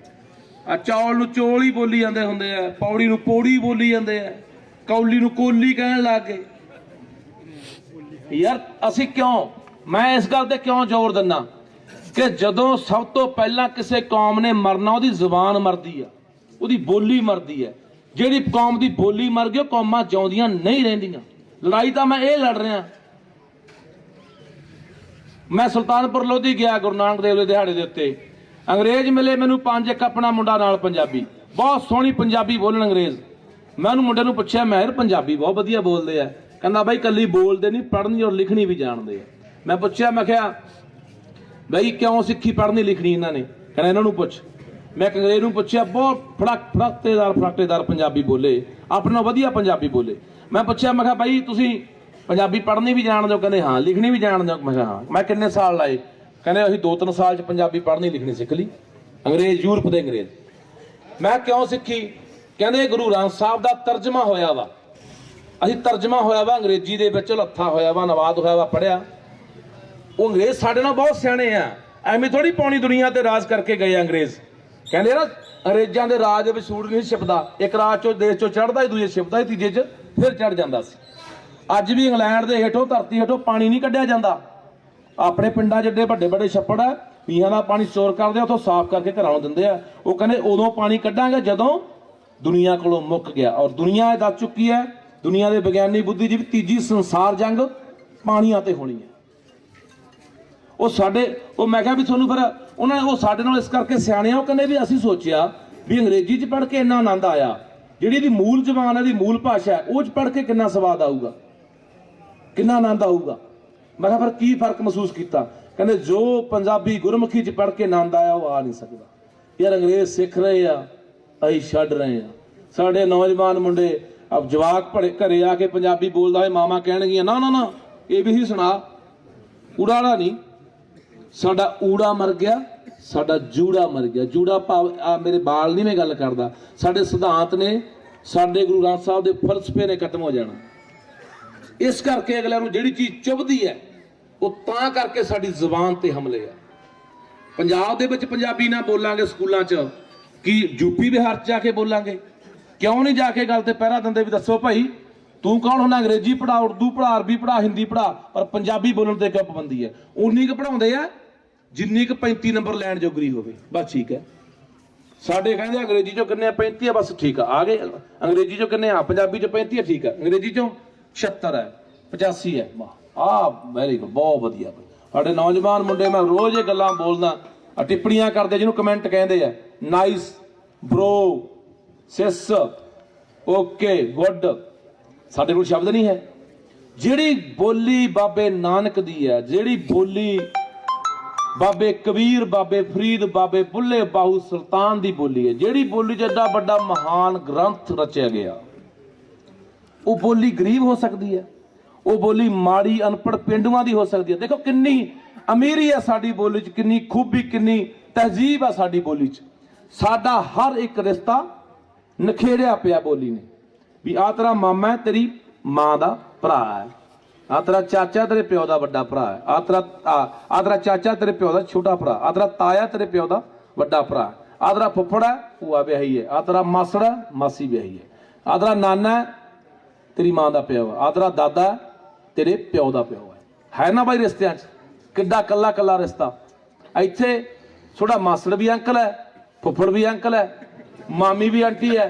ਆ ਚੌਲ ਨੂੰ ਚੋਲ ਹੀ ਬੋਲੀ ਜਾਂਦੇ ਹੁੰਦੇ ਆ, ਪੌੜੀ ਨੂੰ ਪੌੜੀ ਬੋਲੀ ਜਾਂਦੇ ਆ, ਕੌਲੀ ਨੂੰ ਕੋਲੀ ਕਹਿਣ ਲੱਗ ਗਏ। ਯਾਰ ਅਸੀਂ ਕਿਉਂ, ਮੈਂ ਇਸ ਗੱਲ ਤੇ ਕਿਉਂ ਜ਼ੋਰ ਦਿੰਦਾ ਕਿ ਜਦੋਂ ਸਭ ਤੋਂ ਪਹਿਲਾਂ ਕਿਸੇ ਕੌਮ ਨੇ ਮਰਨਾ ਉਹਦੀ ਜ਼ੁਬਾਨ ਮਰਦੀ ਆ, ਉਹਦੀ ਬੋਲੀ ਮਰਦੀ ਹੈ। ਜਿਹੜੀ ਕੌਮ ਦੀ ਬੋਲੀ ਮਰ ਗਈ ਉਹ ਕੌਮਾਂ ਜਿਉਂਦੀਆਂ ਨਹੀਂ ਰਹਿੰਦੀਆਂ। ਲੜਾਈ ਤਾਂ ਮੈਂ ਇਹ ਲੜ ਰਿਹਾ। ਮੈਂ ਸੁਲਤਾਨਪੁਰ ਲੋਧੀ ਗਿਆ ਗੁਰੂ ਨਾਨਕ ਦੇਵ ਦੇ ਦਿਹਾੜੇ ਦੇ ਉੱਤੇ, ਅੰਗਰੇਜ਼ ਮਿਲੇ ਮੈਨੂੰ 5, ਇੱਕ ਆਪਣਾ ਮੁੰਡਾ ਨਾਲ ਪੰਜਾਬੀ, ਬਹੁਤ ਸੋਹਣੀ ਪੰਜਾਬੀ ਬੋਲਣ ਅੰਗਰੇਜ਼। ਮੈਂ ਉਹਨੂੰ ਮੁੰਡੇ ਨੂੰ ਪੁੱਛਿਆ, ਮੈਂ ਯਾਰ ਪੰਜਾਬੀ ਬਹੁਤ ਵਧੀਆ ਬੋਲਦੇ ਆ। ਕਹਿੰਦਾ ਬਾਈ ਕੱਲੀ ਬੋਲਦੇ ਨਹੀਂ, ਪੜ੍ਹਨੀ ਔਰ ਲਿਖਣੀ ਵੀ ਜਾਣਦੇ ਆ। ਮੈਂ ਪੁੱਛਿਆ, ਮੈਂ ਕਿਹਾ ਬਈ ਕਿਉਂ ਸਿੱਖੀ ਪੜ੍ਹਨੀ ਲਿਖਣੀ ਇਹਨਾਂ ਨੇ? ਕਹਿੰਦਾ ਇਹਨਾਂ ਨੂੰ ਪੁੱਛ। ਮੈਂ ਇੱਕ ਅੰਗਰੇਜ਼ ਨੂੰ ਪੁੱਛਿਆ, ਬਹੁਤ ਫੜਾਟੇਦਾਰ ਪੰਜਾਬੀ ਬੋਲੇ, ਆਪਣਾ ਵਧੀਆ ਪੰਜਾਬੀ ਬੋਲੇ। ਮੈਂ ਪੁੱਛਿਆ, ਮੈਂ ਕਿਹਾ ਬਾਈ ਤੁਸੀਂ ਪੰਜਾਬੀ ਪੜ੍ਹਨੀ ਵੀ ਜਾਣਦੇ ਹੋ? ਕਹਿੰਦੇ ਹਾਂ। ਲਿਖਣੀ ਵੀ ਜਾਣਦੇ ਹੋ? ਮੈਂ ਕਿਹਾ ਹਾਂ। ਮੈਂ ਕਿੰਨੇ ਸਾਲ ਲਾਏ? ਕਹਿੰਦੇ ਅਸੀਂ 2-3 ਸਾਲ 'ਚ ਪੰਜਾਬੀ ਪੜ੍ਹਨੀ ਲਿਖਣੀ ਸਿੱਖ ਲਈ। ਅੰਗਰੇਜ਼, ਯੂਰਪ ਦੇ ਅੰਗਰੇਜ਼। ਮੈਂ ਕਿਉਂ ਸਿੱਖੀ? ਕਹਿੰਦੇ ਗੁਰੂ ਗ੍ਰੰਥ ਸਾਹਿਬ ਦਾ ਤਰਜਮਾ ਹੋਇਆ ਵਾ, ਅਸੀਂ ਤਰਜਮਾ ਹੋਇਆ ਵਾ ਅੰਗਰੇਜ਼ੀ ਦੇ ਵਿੱਚ, ਲੱਥਾ ਹੋਇਆ ਵਾ, ਨਵਾਦ ਹੋਇਆ ਵਾ, ਪੜ੍ਹਿਆ। ਉਹ ਅੰਗਰੇਜ਼ ਸਾਡੇ ਨਾਲ ਬਹੁਤ ਸਿਆਣੇ ਆ, ਐਵੇਂ ਥੋੜੀ ਪੌਣੀ ਦੁਨੀਆ ਤੇ ਰਾਜ ਕਰਕੇ ਗਏ ਅੰਗਰੇਜ਼। ਕਹਿੰਦੇ ਨਾ ਅੰਗਰੇਜ਼ਾਂ ਦੇ ਰਾਜ ਦੇ ਵਿੱਚ ਸੂਰਜ ਨਹੀਂ ਛਿਪਦਾ, ਇੱਕ ਰਾਜ ਚੋਂ ਦੇਸ਼ ਚੋਂ ਚੜ੍ਹਦਾ ਹੀ ਦੂਜੇ ਛਿਪਦਾ ਹੀ ਤੀਜੇ 'ਚ ਫਿਰ ਚੜ੍ਹ ਜਾਂਦਾ ਸੀ। ਅੱਜ ਵੀ ਇੰਗਲੈਂਡ ਦੇ ਹੇਠੋਂ, ਧਰਤੀ ਹੇਠੋਂ ਪਾਣੀ ਨਹੀਂ ਕੱਢਿਆ ਜਾਂਦਾ। ਆਪਣੇ ਪਿੰਡਾਂ ਜਿੱਡੇ ਵੱਡੇ ਵੱਡੇ ਛੱਪੜ ਆ, ਪੀਹਾਂ ਦਾ ਪਾਣੀ ਸਟੋਰ ਕਰਦੇ ਆ, ਉੱਥੋਂ ਸਾਫ਼ ਕਰਕੇ ਘਰਾਂ ਨੂੰ ਦਿੰਦੇ ਆ। ਉਹ ਕਹਿੰਦੇ ਉਦੋਂ ਪਾਣੀ ਕੱਢਾਂਗੇ ਜਦੋਂ ਦੁਨੀਆ ਕੋਲੋਂ ਮੁੱਕ ਗਿਆ। ਔਰ ਦੁਨੀਆ ਇਹ ਦੱਸ ਚੁੱਕੀ ਹੈ, ਦੁਨੀਆ ਦੇ ਵਿਗਿਆਨੀ ਬੁੱਧੀਜੀਵੀ, ਤੀਜੀ ਸੰਸਾਰ ਜੰਗ ਪਾਣੀਆਂ ਤੇ ਹੋਣੀ ਹੈ। ਉਹ ਮੈਂ ਕਿਹਾ ਵੀ ਤੁਹਾਨੂੰ ਫਿਰ ਉਹਨਾਂ ਨੇ, ਉਹ ਸਾਡੇ ਨਾਲ ਇਸ ਕਰਕੇ ਸਿਆਣੇ ਆ। ਉਹ ਕਹਿੰਦੇ ਵੀ ਅਸੀਂ ਸੋਚਿਆ ਵੀ ਅੰਗਰੇਜ਼ੀ 'ਚ ਪੜ੍ਹ ਕੇ ਇੰਨਾ ਆਨੰਦ ਆਇਆ, ਜਿਹੜੀ ਇਹਦੀ ਮੂਲ ਜ਼ਬਾਨ ਹੈ, ਇਹਦੀ ਮੂਲ ਭਾਸ਼ਾ ਹੈ, ਉਹ 'ਚ ਪੜ੍ਹ ਕੇ ਕਿੰਨਾ ਸਵਾਦ ਆਊਗਾ, ਕਿੰਨਾ ਆਨੰਦ ਆਊਗਾ। ਮੈਂ ਕਿਹਾ ਫਿਰ ਕੀ ਫਰਕ ਮਹਿਸੂਸ ਕੀਤਾ? ਕਹਿੰਦੇ ਜੋ ਪੰਜਾਬੀ ਗੁਰਮੁਖੀ 'ਚ ਪੜ੍ਹ ਕੇ ਆਨੰਦ ਆਇਆ ਉਹ ਆ ਨਹੀਂ ਸਕਦਾ। ਯਾਰ ਅੰਗਰੇਜ਼ ਸਿੱਖ ਰਹੇ ਆ, ਅਸੀਂ ਛੱਡ ਰਹੇ ਆ। ਸਾਡੇ ਨੌਜਵਾਨ ਮੁੰਡੇ ਅਬ ਜਵਾਕ ਪੜੇ ਘਰੇ ਆ ਕੇ ਪੰਜਾਬੀ ਬੋਲਦਾ ਹੋਏ, ਮਾਮਾ ਕਹਿਣਗੀਆਂ ਨਾ ਨਾ ਨਾ ਇਹ ਵੀ ਸੁਣਾ, ਊੜਾ ਨਹੀਂ, ਸਾਡਾ ਊੜਾ ਮਰ ਗਿਆ, ਸਾਡਾ ਜੂੜਾ ਮਰ ਗਿਆ। ਜੂੜਾ ਭਾਵ ਆ ਮੇਰੇ ਬਾਲ ਨਹੀਂ ਮੈਂ ਗੱਲ ਕਰਦਾ, ਸਾਡੇ ਸਿਧਾਂਤ ਨੇ, ਸਾਡੇ ਗੁਰੂ ਗ੍ਰੰਥ ਸਾਹਿਬ ਦੇ ਫਲਸਫੇ ਨੇ ਖਤਮ ਹੋ ਜਾਣਾ। ਇਸ ਕਰਕੇ ਅਗਲਿਆਂ ਨੂੰ ਜਿਹੜੀ ਚੀਜ਼ ਚੁਭਦੀ ਹੈ ਉਹ ਤਾਂ ਕਰਕੇ ਸਾਡੀ ਜ਼ੁਬਾਨ ਤੇ ਹਮਲੇ ਆ। ਪੰਜਾਬ ਦੇ ਵਿੱਚ ਪੰਜਾਬੀ ਨਾ ਬੋਲਾਂਗੇ ਸਕੂਲਾਂ 'ਚ, ਕੀ ਯੂਪੀ ਬਿਹਾਰ 'ਚ ਜਾ ਕੇ ਬੋਲਾਂਗੇ? ਕਿਉਂ ਨਹੀਂ ਜਾ ਕੇ ਗੱਲ ਤੇ ਪਹਿਰਾ ਦਿੰਦੇ ਵੀ ਦੱਸੋ ਭਾਈ ਤੂੰ ਕੌਣ ਹੁੰਦਾ? ਅੰਗਰੇਜ਼ੀ ਪੜ੍ਹਾ, ਉਰਦੂ ਪੜ੍ਹਾ, ਅਰਬੀ ਪੜ੍ਹਾ, ਹਿੰਦੀ ਪੜ੍ਹਾ, ਪਰ ਪੰਜਾਬੀ ਬੋਲਣ ਤੇ ਕਿਉਂ ਪਾਬੰਦੀ ਹੈ? ਉਨੀ ਕੁ ਪੜ੍ਹਾਉਂਦੇ ਆ ਜਿੰਨੀ ਕੁ 35 ਨੰਬਰ ਲੈਣ ਜੋਗਰੀ ਹੋਵੇ, ਬਸ ਠੀਕ ਹੈ। ਸਾਡੇ ਕਹਿੰਦੇ ਅੰਗਰੇਜ਼ੀ 'ਚੋਂ ਕਿੰਨੇ ਆ? 35 ਆ, ਬਸ ਠੀਕ ਆ। ਆ ਗਏ ਅੰਗਰੇਜ਼ੀ 'ਚੋਂ ਕਿੰਨੇ ਆ? ਪੰਜਾਬੀ 'ਚੋਂ 35 ਆ, ਠੀਕ ਆ। ਅੰਗਰੇਜ਼ੀ 'ਚੋਂ 76 ਹੈ, 85 ਹੈ। ਆਹ ਵੈਰੀ ਗੁੱਡ, ਬਹੁਤ ਵਧੀਆ। ਸਾਡੇ ਨੌਜਵਾਨ ਮੁੰਡੇ, ਮੈਂ ਰੋਜ਼ ਇਹ ਗੱਲਾਂ ਬੋਲਦਾ, ਟਿੱਪਣੀਆਂ ਕਰਦੇ ਜਿਹਨੂੰ ਕਮੈਂਟ ਕਹਿੰਦੇ ਆ, ਨਾਈਸ, ਬ੍ਰੋ, ਸਿਸ, ਓਕੇ, ਗੁੱਡ। ਸਾਡੇ ਕੋਲ ਸ਼ਬਦ ਨਹੀਂ ਹੈ। ਜਿਹੜੀ ਬੋਲੀ ਬਾਬੇ ਨਾਨਕ ਦੀ ਹੈ, ਜਿਹੜੀ ਬੋਲੀ ਬਾਬੇ ਕਬੀਰ, ਬਾਬੇ ਫਰੀਦ, ਬਾਬੇ ਬੁੱਲੇ ਬਾਹੂ ਸੁਲਤਾਨ ਦੀ ਬੋਲੀ ਹੈ, ਜਿਹੜੀ ਬੋਲੀ 'ਚ ਏਡਾ ਵੱਡਾ ਮਹਾਨ ਗ੍ਰੰਥ ਰਚਿਆ ਗਿਆ, ਉਹ ਬੋਲੀ ਗਰੀਬ ਹੋ ਸਕਦੀ ਹੈ, ਉਹ ਬੋਲੀ ਮਾੜੀ ਅਨਪੜ੍ਹ ਪਿੰਡੂਆਂ ਦੀ ਹੋ ਸਕਦੀ ਹੈ। ਦੇਖੋ ਕਿੰਨੀ ਅਮੀਰੀ ਹੈ ਸਾਡੀ ਬੋਲੀ 'ਚ, ਕਿੰਨੀ ਖੂਬੀ, ਕਿੰਨੀ ਤਹਿਜ਼ੀਬ ਹੈ ਸਾਡੀ ਬੋਲੀ 'ਚ। ਸਾਡਾ ਹਰ ਇੱਕ ਰਿਸ਼ਤਾ ਨਖੇੜਿਆ ਪਿਆ ਬੋਲੀ ਨੇ, ਵੀ ਆਹ ਤੇਰਾ ਮਾਮਾ ਹੈ, ਤੇਰੀ ਮਾਂ ਦਾ ਭਰਾ ਹੈ, ਆਹ ਤੇਰਾ ਚਾਚਾ ਤੇਰੇ ਪਿਓ ਦਾ ਵੱਡਾ ਭਰਾ ਹੈ, ਆਹ ਤੇਰਾ ਚਾਚਾ ਤੇਰੇ ਪਿਓ ਦਾ ਛੋਟਾ ਭਰਾ, ਆਹ ਤੇਰਾ ਤਾਇਆ ਤੇਰੇ ਪਿਓ ਦਾ ਵੱਡਾ ਭਰਾ, ਆਹ ਤੇਰਾ ਫੁੱਫੜ ਹੈ, ਭੂਆ ਵਿਆਹੀ ਹੈ, ਆਹ ਤੇਰਾ ਮਾਸੜ ਹੈ, ਮਾਸੀ ਵਿਆਹੀ ਹੈ, ਆਹ ਤੇਰਾ ਨਾਨਾ ਹੈ, ਤੇਰੀ ਮਾਂ ਦਾ ਪਿਓ ਹੈ, ਆਹ ਤੇਰਾ ਦਾਦਾ ਤੇਰੇ ਪਿਓ ਦਾ ਪਿਓ ਹੈ ਨਾ ਬਾਈ? ਰਿਸ਼ਤਿਆਂ 'ਚ ਕਿੱਡਾ ਕੱਲਾ ਕੱਲਾ ਰਿਸ਼ਤਾ। ਇੱਥੇ ਤੁਹਾਡਾ ਮਾਸੜ ਵੀ ਅੰਕਲ ਹੈ, ਫੁੱਫੜ ਵੀ ਅੰਕਲ ਹੈ, ਮਾਮੀ ਵੀ ਆਂਟੀ ਹੈ,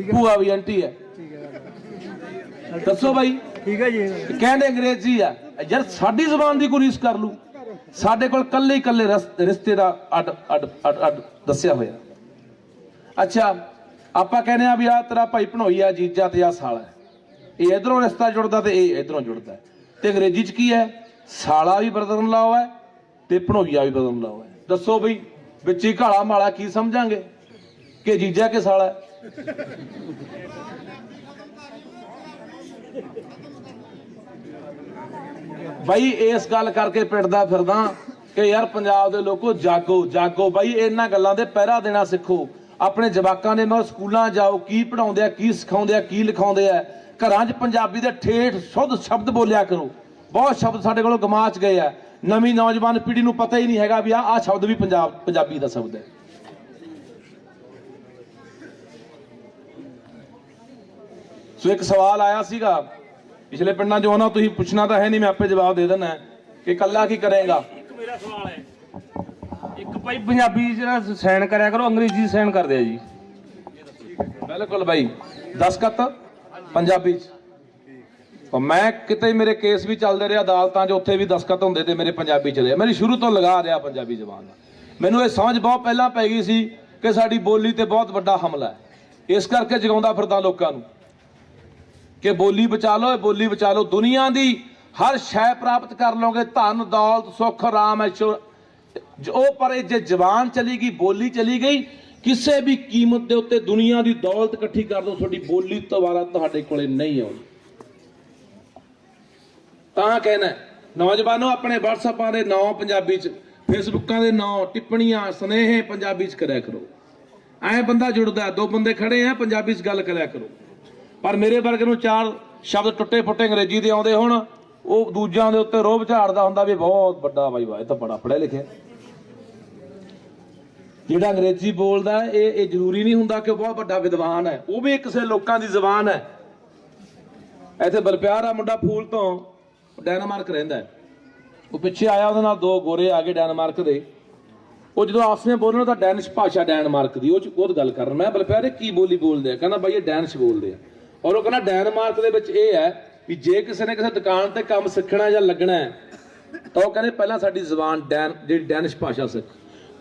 ਭੂਆ ਵੀ ਆਂਟੀ ਹੈ। ਦੱਸੋ ਬਾਈ, ਠੀਕ ਹੈ ਜੀ। ਕਹਿੰਦੇ ਅੰਗਰੇਜ਼ੀ ਆ ਯਾਰ, ਸਾਡੀ ਜ਼ੁਬਾਨ ਦੀ ਕੋਈ ਰੀਸ ਕਰ ਲੂ। ਸਾਡੇ ਕੋਲ ਕੱਲੇ ਕੱਲੇ ਰਿਸ਼ਤੇ ਦਾ ਅੱਡ ਦੱਸਿਆ ਹੋਇਆ। ਅੱਛਾ, ਆਪਾਂ ਕਹਿੰਦੇ ਆ ਵੀ ਆ ਤੇਰਾ ਭਾਈ ਭਣੋਈ ਆ, ਜੀਜਾ ਤੇ ਆ ਸਾਲਾ, ਇਹ ਇਧਰੋਂ ਰਿਸ਼ਤਾ ਜੁੜਦਾ ਤੇ ਇਹ ਇਧਰੋਂ ਜੁੜਦਾ। ਤੇ ਅੰਗਰੇਜ਼ੀ ਚ ਕੀ ਹੈ? ਸਾਲਾ ਵੀ ਬ੍ਰਦਰ ਇਨ ਲਾਅ ਹੈ ਤੇ ਭਣੋਈਆ ਵੀ ਬ੍ਰਦਰ ਇਨ ਲਾਅ ਹੈ। ਦੱਸੋ ਬਈ, ਵਿੱਚ ਹੀ ਘਾਲਾ ਮਾਲਾ ਕੀ ਸਮਝਾਂਗੇ ਕਿ ਜੀਜਾ ਕਿ ਸਾਲਾ? ਬਾਈ ਇਸ ਗੱਲ ਕਰਕੇ ਪਿੱਟਦਾ ਫਿਰਦਾ ਕਿ ਯਾਰ ਪੰਜਾਬ ਦੇ ਲੋਕੋ ਜਾਗੋ ਜਾਗੋ। ਬਾਈ ਇਹਨਾਂ ਗੱਲਾਂ ਦੇ ਪਹਿਰਾ ਦੇਣਾ ਸਿੱਖੋ। ਆਪਣੇ ਜਵਾਕਾਂ ਦੇ ਨਾਲ ਸਕੂਲਾਂ ਜਾਓ, ਕੀ ਪੜਾਉਂਦੇ ਆ, ਕੀ ਸਿਖਾਉਂਦੇ ਆ, ਕੀ ਲਿਖਾਉਂਦੇ ਆ। ਘਰਾਂ 'ਚ ਪੰਜਾਬੀ ਦੇ ਠੇਠ ਸ਼ੁੱਧ ਸ਼ਬਦ ਬੋਲਿਆ ਕਰੋ। ਬਹੁਤ ਸ਼ਬਦ ਸਾਡੇ ਕੋਲੋਂ ਗਮਾਚ ਗਏ ਆ। ਨਵੀਂ ਨੌਜਵਾਨ ਪੀੜ੍ਹੀ ਨੂੰ ਪਤਾ ਹੀ ਨਹੀਂ ਹੈਗਾ ਵੀ ਆਹ ਸ਼ਬਦ ਵੀ ਪੰਜਾਬੀ ਦਾ ਸ਼ਬਦ ਹੈ। ਸੋ ਇੱਕ ਸਵਾਲ ਆਇਆ ਸੀਗਾ ਪਿਛਲੇ ਪਿੰਡਾਂ 'ਚੋਂ, ਉਹਨਾਂ ਤੁਸੀਂ ਪੁੱਛਣਾ ਤਾਂ ਹੈ ਨਹੀਂ, ਮੈਂ ਆਪੇ ਜਵਾਬ ਦੇ ਦੇਣਾ ਕਿ ਕੱਲਾ ਕੀ ਕਰੇਗਾ। ਇੱਕ ਮੇਰਾ ਸਵਾਲ ਹੈ, ਇੱਕ ਭਾਈ ਪੰਜਾਬੀ ਜਿਹੜਾ ਸਾਈਨ ਕਰਿਆ ਕਰੋ, ਅੰਗਰੇਜ਼ੀ ਸਾਈਨ ਕਰਦੇ ਆ ਜੀ। ਬਿਲਕੁਲ ਬਾਈ, ਦਸਖਤ ਪੰਜਾਬੀ 'ਚ। ਮੈਂ ਕਿਤੇ ਮੇਰੇ ਕੇਸ ਵੀ ਚੱਲਦੇ ਰਿਹਾ ਅਦਾਲਤਾਂ 'ਚ, ਉੱਥੇ ਵੀ ਦਸਖਤ ਹੁੰਦੇ ਤੇ ਮੇਰੇ ਪੰਜਾਬੀ 'ਚ ਰਹੇ। ਮੇਰੀ ਸ਼ੁਰੂ ਤੋਂ ਲਗਾ ਰਿਹਾ ਪੰਜਾਬੀ ਜ਼ਬਾਨ ਦਾ। ਮੈਨੂੰ ਇਹ ਸਮਝ ਬਹੁਤ ਪਹਿਲਾਂ ਪੈ ਗਈ ਸੀ ਕਿ ਸਾਡੀ ਬੋਲੀ ਤੇ ਬਹੁਤ ਵੱਡਾ ਹਮਲਾ ਹੈ। ਇਸ ਕਰਕੇ ਜਗਾਉਂਦਾ ਫਿਰਦਾ ਲੋਕਾਂ ਨੂੰ ਕਿ ਬੋਲੀ ਬਚਾ ਲਓ, ਬੋਲੀ ਬਚਾ ਲਓ। ਦੁਨੀਆ ਦੀ ਹਰ ਸ਼ੈ ਪ੍ਰਾਪਤ ਕਰ ਲਓਗੇ, ਧਨ ਦੌਲਤ ਸੁੱਖ ਆਰਾਮ ਐਸ਼ੋ, ਉਹ ਪਰ ਜੇ ਜ਼ਬਾਨ ਚਲੀ ਗਈ, ਬੋਲੀ ਚਲੀ ਗਈ, ਕਿਸੇ ਵੀ ਕੀਮਤ ਦੇ ਉੱਤੇ ਦੁਨੀਆ ਦੀ ਦੌਲਤ ਇਕੱਠੀ ਕਰ ਦੋ, ਤੁਹਾਡੀ ਬੋਲੀ ਦੁਬਾਰਾ ਤੁਹਾਡੇ ਕੋਲੇ ਨਹੀਂ ਆਉਣੀ। ਤਾਂ ਕਹਿਣਾ ਨੌਜਵਾਨੋ, ਆਪਣੇ ਵਟਸਐਪਾਂ ਦੇ ਨਾਂ ਪੰਜਾਬੀ 'ਚ, ਫੇਸਬੁੱਕਾਂ ਦੇ ਨਾਂ, ਟਿੱਪਣੀਆਂ, ਸੁਨੇਹੇ ਪੰਜਾਬੀ 'ਚ ਕਰਿਆ ਕਰੋ। ਐਂ ਬੰਦਾ ਜੁੜਦਾ। ਦੋ ਬੰਦੇ ਖੜੇ ਆ, ਪੰਜਾਬੀ 'ਚ ਗੱਲ ਕਰਿਆ ਕਰੋ। ਪਰ ਮੇਰੇ ਵਰਗੇ ਨੂੰ ਚਾਰ ਸ਼ਬਦ ਟੁੱਟੇ ਫੁੱਟੇ ਅੰਗਰੇਜ਼ੀ ਦੇ ਆਉਂਦੇ ਹੁਣ, ਉਹ ਦੂਜਿਆਂ ਦੇ ਉੱਤੇ ਰੋਹਬ ਝਾੜਦਾ ਹੁੰਦਾ ਵੀ ਬਹੁਤ ਵੱਡਾ ਬਾਈ ਵਾਹ, ਇਹ ਤਾਂ ਬੜਾ ਪੜ੍ਹਿਆ ਲਿਖਿਆ। ਜਿਹੜਾ ਅੰਗਰੇਜ਼ੀ ਬੋਲਦਾ ਇਹ ਜ਼ਰੂਰੀ ਨਹੀਂ ਹੁੰਦਾ ਕਿ ਉਹ ਬਹੁਤ ਵੱਡਾ ਵਿਦਵਾਨ ਹੈ। ਉਹ ਵੀ ਕਿਸੇ ਲੋਕਾਂ ਦੀ ਜ਼ਬਾਨ ਹੈ। ਇੱਥੇ ਬਲਪਿਆਰ ਆ ਮੁੰਡਾ ਫੂਲ ਤੋਂ, ਡੈਨਮਾਰਕ ਰਹਿੰਦਾ। ਉਹ ਪਿੱਛੇ ਆਇਆ, ਉਹਦੇ ਨਾਲ ਦੋ ਗੋਰੇ ਆ ਗਏ ਡੈਨਮਾਰਕ ਦੇ। ਉਹ ਜਦੋਂ ਆਪਸ ਵਿੱਚ ਬੋਲਣ ਤਾਂ ਡੈਨਿਸ਼ ਭਾਸ਼ਾ ਡੈਨਮਾਰਕ ਦੀ, ਉਹ ਗੱਲ ਕਰਨ। ਮੈਂ ਬਲਪਿਆਰ ਇਹ ਕੀ ਬੋਲੀ ਬੋਲਦੇ ਆ? ਕਹਿੰਦਾ ਬਾਈ ਇਹ ਡੈਨਿਸ਼ ਬੋਲਦੇ ਆ। ਔਰ ਉਹ ਕਹਿੰਦਾ ਡੈਨਮਾਰਕ ਦੇ ਵਿੱਚ ਇਹ ਹੈ ਵੀ ਜੇ ਕਿਸੇ ਨੇ ਕਿਸੇ ਦੁਕਾਨ ਤੇ ਕੰਮ ਸਿੱਖਣਾ ਜਾਂ ਲੱਗਣਾ ਹੈ ਤਾਂ ਉਹ ਕਹਿੰਦੇ ਪਹਿਲਾਂ ਸਾਡੀ ਜ਼ਬਾਨ ਜਿਹੜੀ ਡੈਨਿਸ਼ ਭਾਸ਼ਾ ਸਿੱਖ।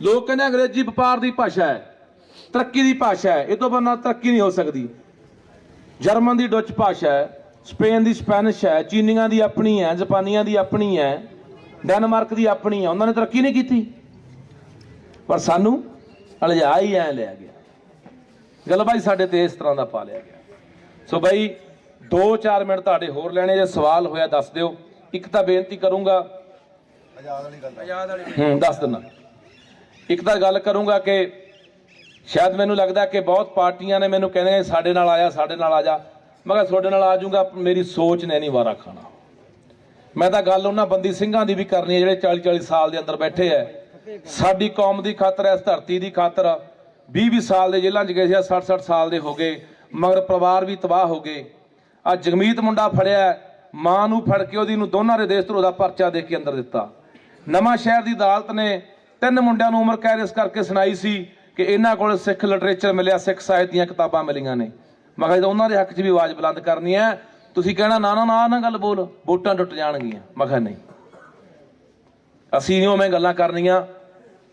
ਲੋਕ ਕਹਿੰਦੇ ਅੰਗਰੇਜ਼ੀ ਵਪਾਰ ਦੀ ਭਾਸ਼ਾ ਹੈ, ਤਰੱਕੀ ਦੀ ਭਾਸ਼ਾ ਹੈ, ਇਹ ਤੋਂ ਬਿਨਾਂ ਤਰੱਕੀ ਨਹੀਂ ਹੋ ਸਕਦੀ। ਜਰਮਨ ਦੀ ਡੁੱਚ ਭਾਸ਼ਾ ਹੈ, ਸਪੇਨ ਦੀ ਸਪੈਨਿਸ਼ ਹੈ, ਚੀਨੀਆਂ ਦੀ ਆਪਣੀ ਹੈ, ਜਾਪਾਨੀਆਂ ਦੀ ਆਪਣੀ ਹੈ, ਡੈਨਮਾਰਕ ਦੀ ਆਪਣੀ ਹੈ। ਉਹਨਾਂ ਨੇ ਤਰੱਕੀ ਨਹੀਂ ਕੀਤੀ, ਪਰ ਸਾਨੂੰ ਅਲਝਾ ਹੀ ਐ ਲਿਆ ਗਿਆ। ਗੱਲ ਬਾਈ ਸਾਡੇ ਤੇ ਇਸ ਤਰ੍ਹਾਂ ਦਾ ਪਾ ਲਿਆ ਗਿਆ। ਸੋ ਬਾਈ 2-4 ਮਿੰਟ ਤੁਹਾਡੇ ਹੋਰ ਲੈਣੇ, ਜੇ ਸਵਾਲ ਹੋਇਆ ਦੱਸ ਦਿਓ। ਇੱਕ ਤਾਂ ਬੇਨਤੀ ਕਰੂੰਗਾ, ਆਜ਼ਾਦ ਵਾਲੀ ਗੱਲ ਦੱਸ ਦਿੰਦਾ। ਇੱਕ ਤਾਂ ਗੱਲ ਕਰੂੰਗਾ ਕਿ ਸ਼ਾਇਦ ਮੈਨੂੰ ਲੱਗਦਾ ਕਿ ਬਹੁਤ ਪਾਰਟੀਆਂ ਨੇ ਮੈਨੂੰ ਕਹਿੰਦੇ ਸਾਡੇ ਨਾਲ ਆਇਆ, ਸਾਡੇ ਨਾਲ ਆ ਜਾ। ਮੈਂ ਕਿਹਾ ਤੁਹਾਡੇ ਨਾਲ ਆ ਜਾਊਗਾ, ਮੇਰੀ ਸੋਚ ਨੇ ਨਹੀਂ ਵਾਰਾ ਖਾਣਾ। ਮੈਂ ਤਾਂ ਗੱਲ ਉਹਨਾਂ ਬੰਦੀ ਸਿੰਘਾਂ ਦੀ ਵੀ ਕਰਨੀ ਹੈ ਜਿਹੜੇ 40-40 ਸਾਲ ਦੇ ਅੰਦਰ ਬੈਠੇ ਹੈ। ਸਾਡੀ ਕੌਮ ਦੀ ਖਾਤਰ, ਇਸ ਧਰਤੀ ਦੀ ਖਾਤਰ 20-20 ਸਾਲ ਦੇ ਜੇਲ੍ਹਾਂ 'ਚ ਗਏ ਸੀ, 60-60 ਸਾਲ ਦੇ ਹੋ ਗਏ, ਮਗਰ ਪਰਿਵਾਰ ਵੀ ਤਬਾਹ ਹੋ ਗਏ। ਆ ਜਗਮੀਤ ਮੁੰਡਾ ਫੜਿਆ, ਮਾਂ ਨੂੰ ਫੜ ਕੇ ਉਹਦੀ ਨੂੰ ਦੋਨਾਂ ਦੇ ਦੇਸ਼ ਧਰੋਹ ਦਾ ਪਰਚਾ ਦੇ ਕੇ ਅੰਦਰ ਦਿੱਤਾ। ਨਵਾਂ ਸ਼ਹਿਰ ਦੀ ਅਦਾਲਤ ਨੇ 3 ਮੁੰਡਿਆਂ ਨੂੰ ਉਮਰ ਕੈਦ ਇਸ ਕਰਕੇ ਸੁਣਾਈ ਸੀ ਕਿ ਇਹਨਾਂ ਕੋਲ ਸਿੱਖ ਲਿਟਰੇਚਰ ਮਿਲਿਆ, ਸਿੱਖ ਸਾਹਿਤ ਦੀਆਂ ਕਿਤਾਬਾਂ ਮਿਲੀਆਂ ਨੇ। ਮੈਂ ਕਿਹਾ ਉਹਨਾਂ ਦੇ ਹੱਕ 'ਚ ਵੀ ਆਵਾਜ਼ ਬੁਲੰਦ ਕਰਨੀ ਹੈ। ਤੁਸੀਂ ਕਹਿਣਾ ਨਾ ਨਾ ਨਾ ਨਾ ਗੱਲ ਬੋਲ, ਵੋਟਾਂ ਟੁੱਟ ਜਾਣਗੀਆਂ। ਮੈਂ ਕਿਹਾ ਨਹੀਂ, ਅਸੀਂ ਨਹੀਂ ਉਵੇਂ ਗੱਲਾਂ ਕਰਨੀਆਂ।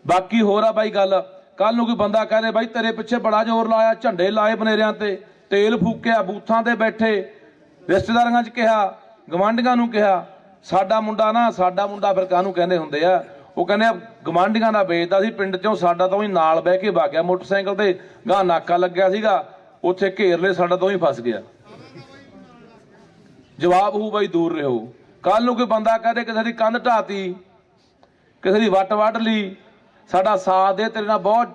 ਬਾਕੀ ਹੋਰ ਆ ਬਾਈ ਗੱਲ, ਕੱਲ ਨੂੰ ਕੋਈ ਬੰਦਾ ਕਹਦੇ ਬਾਈ ਤੇਰੇ ਪਿੱਛੇ ਬੜਾ ਜ਼ੋਰ ਲਾਇਆ, ਝੰਡੇ ਲਾਏ ਬਨੇਰਿਆਂ ਤੇ, ਤੇਲ ਫੂਕਿਆ, ਬੂਥਾਂ ਤੇ ਬੈਠੇ, ਰਿਸ਼ਤੇਦਾਰਾਂ 'ਚ ਕਿਹਾ, ਗਵਾਂਢੀਆਂ ਨੂੰ ਕਿਹਾ। ਸਾਡਾ ਮੁੰਡਾ ਫਿਰ ਕਾਹਨੂੰ ਕਹਿੰਦੇ ਹੁੰਦੇ ਆ, ਉਹ ਕਹਿੰਦੇ ਗਵਾਂਢੀਆਂ ਦਾ ਵੇਚਦਾ ਸੀ ਪਿੰਡ 'ਚੋਂ, ਸਾਡਾ ਤਾਂ ਉਹੀ ਨਾਲ ਬਹਿ ਕੇ ਵਗ ਗਿਆ ਮੋਟਰਸਾਈਕਲ ਤੇ, ਗਾਂ ਨਾਕਾ ਲੱਗਿਆ ਸੀਗਾ, ਉੱਥੇ ਘੇਰ ਲਏ, ਸਾਡਾ ਤਾਂ ਉਹੀ ਫਸ ਗਿਆ। ਜਵਾਬ ਹੋਊ ਬਾਈ ਦੂਰ ਰਹੋ। ਕੱਲ ਨੂੰ ਕੋਈ ਬੰਦਾ ਕਹਦੇ ਕਿਸੇ ਦੀ ਕੰਧ ਢਾਤੀ, ਕਿਸੇ ਦੀ ਵੱਟ ਵੱਢ ਲਈ, ਸਾਡਾ ਸਾਥ ਦੇ, ਤੇਰੇ ਨਾਲ ਬਹੁਤ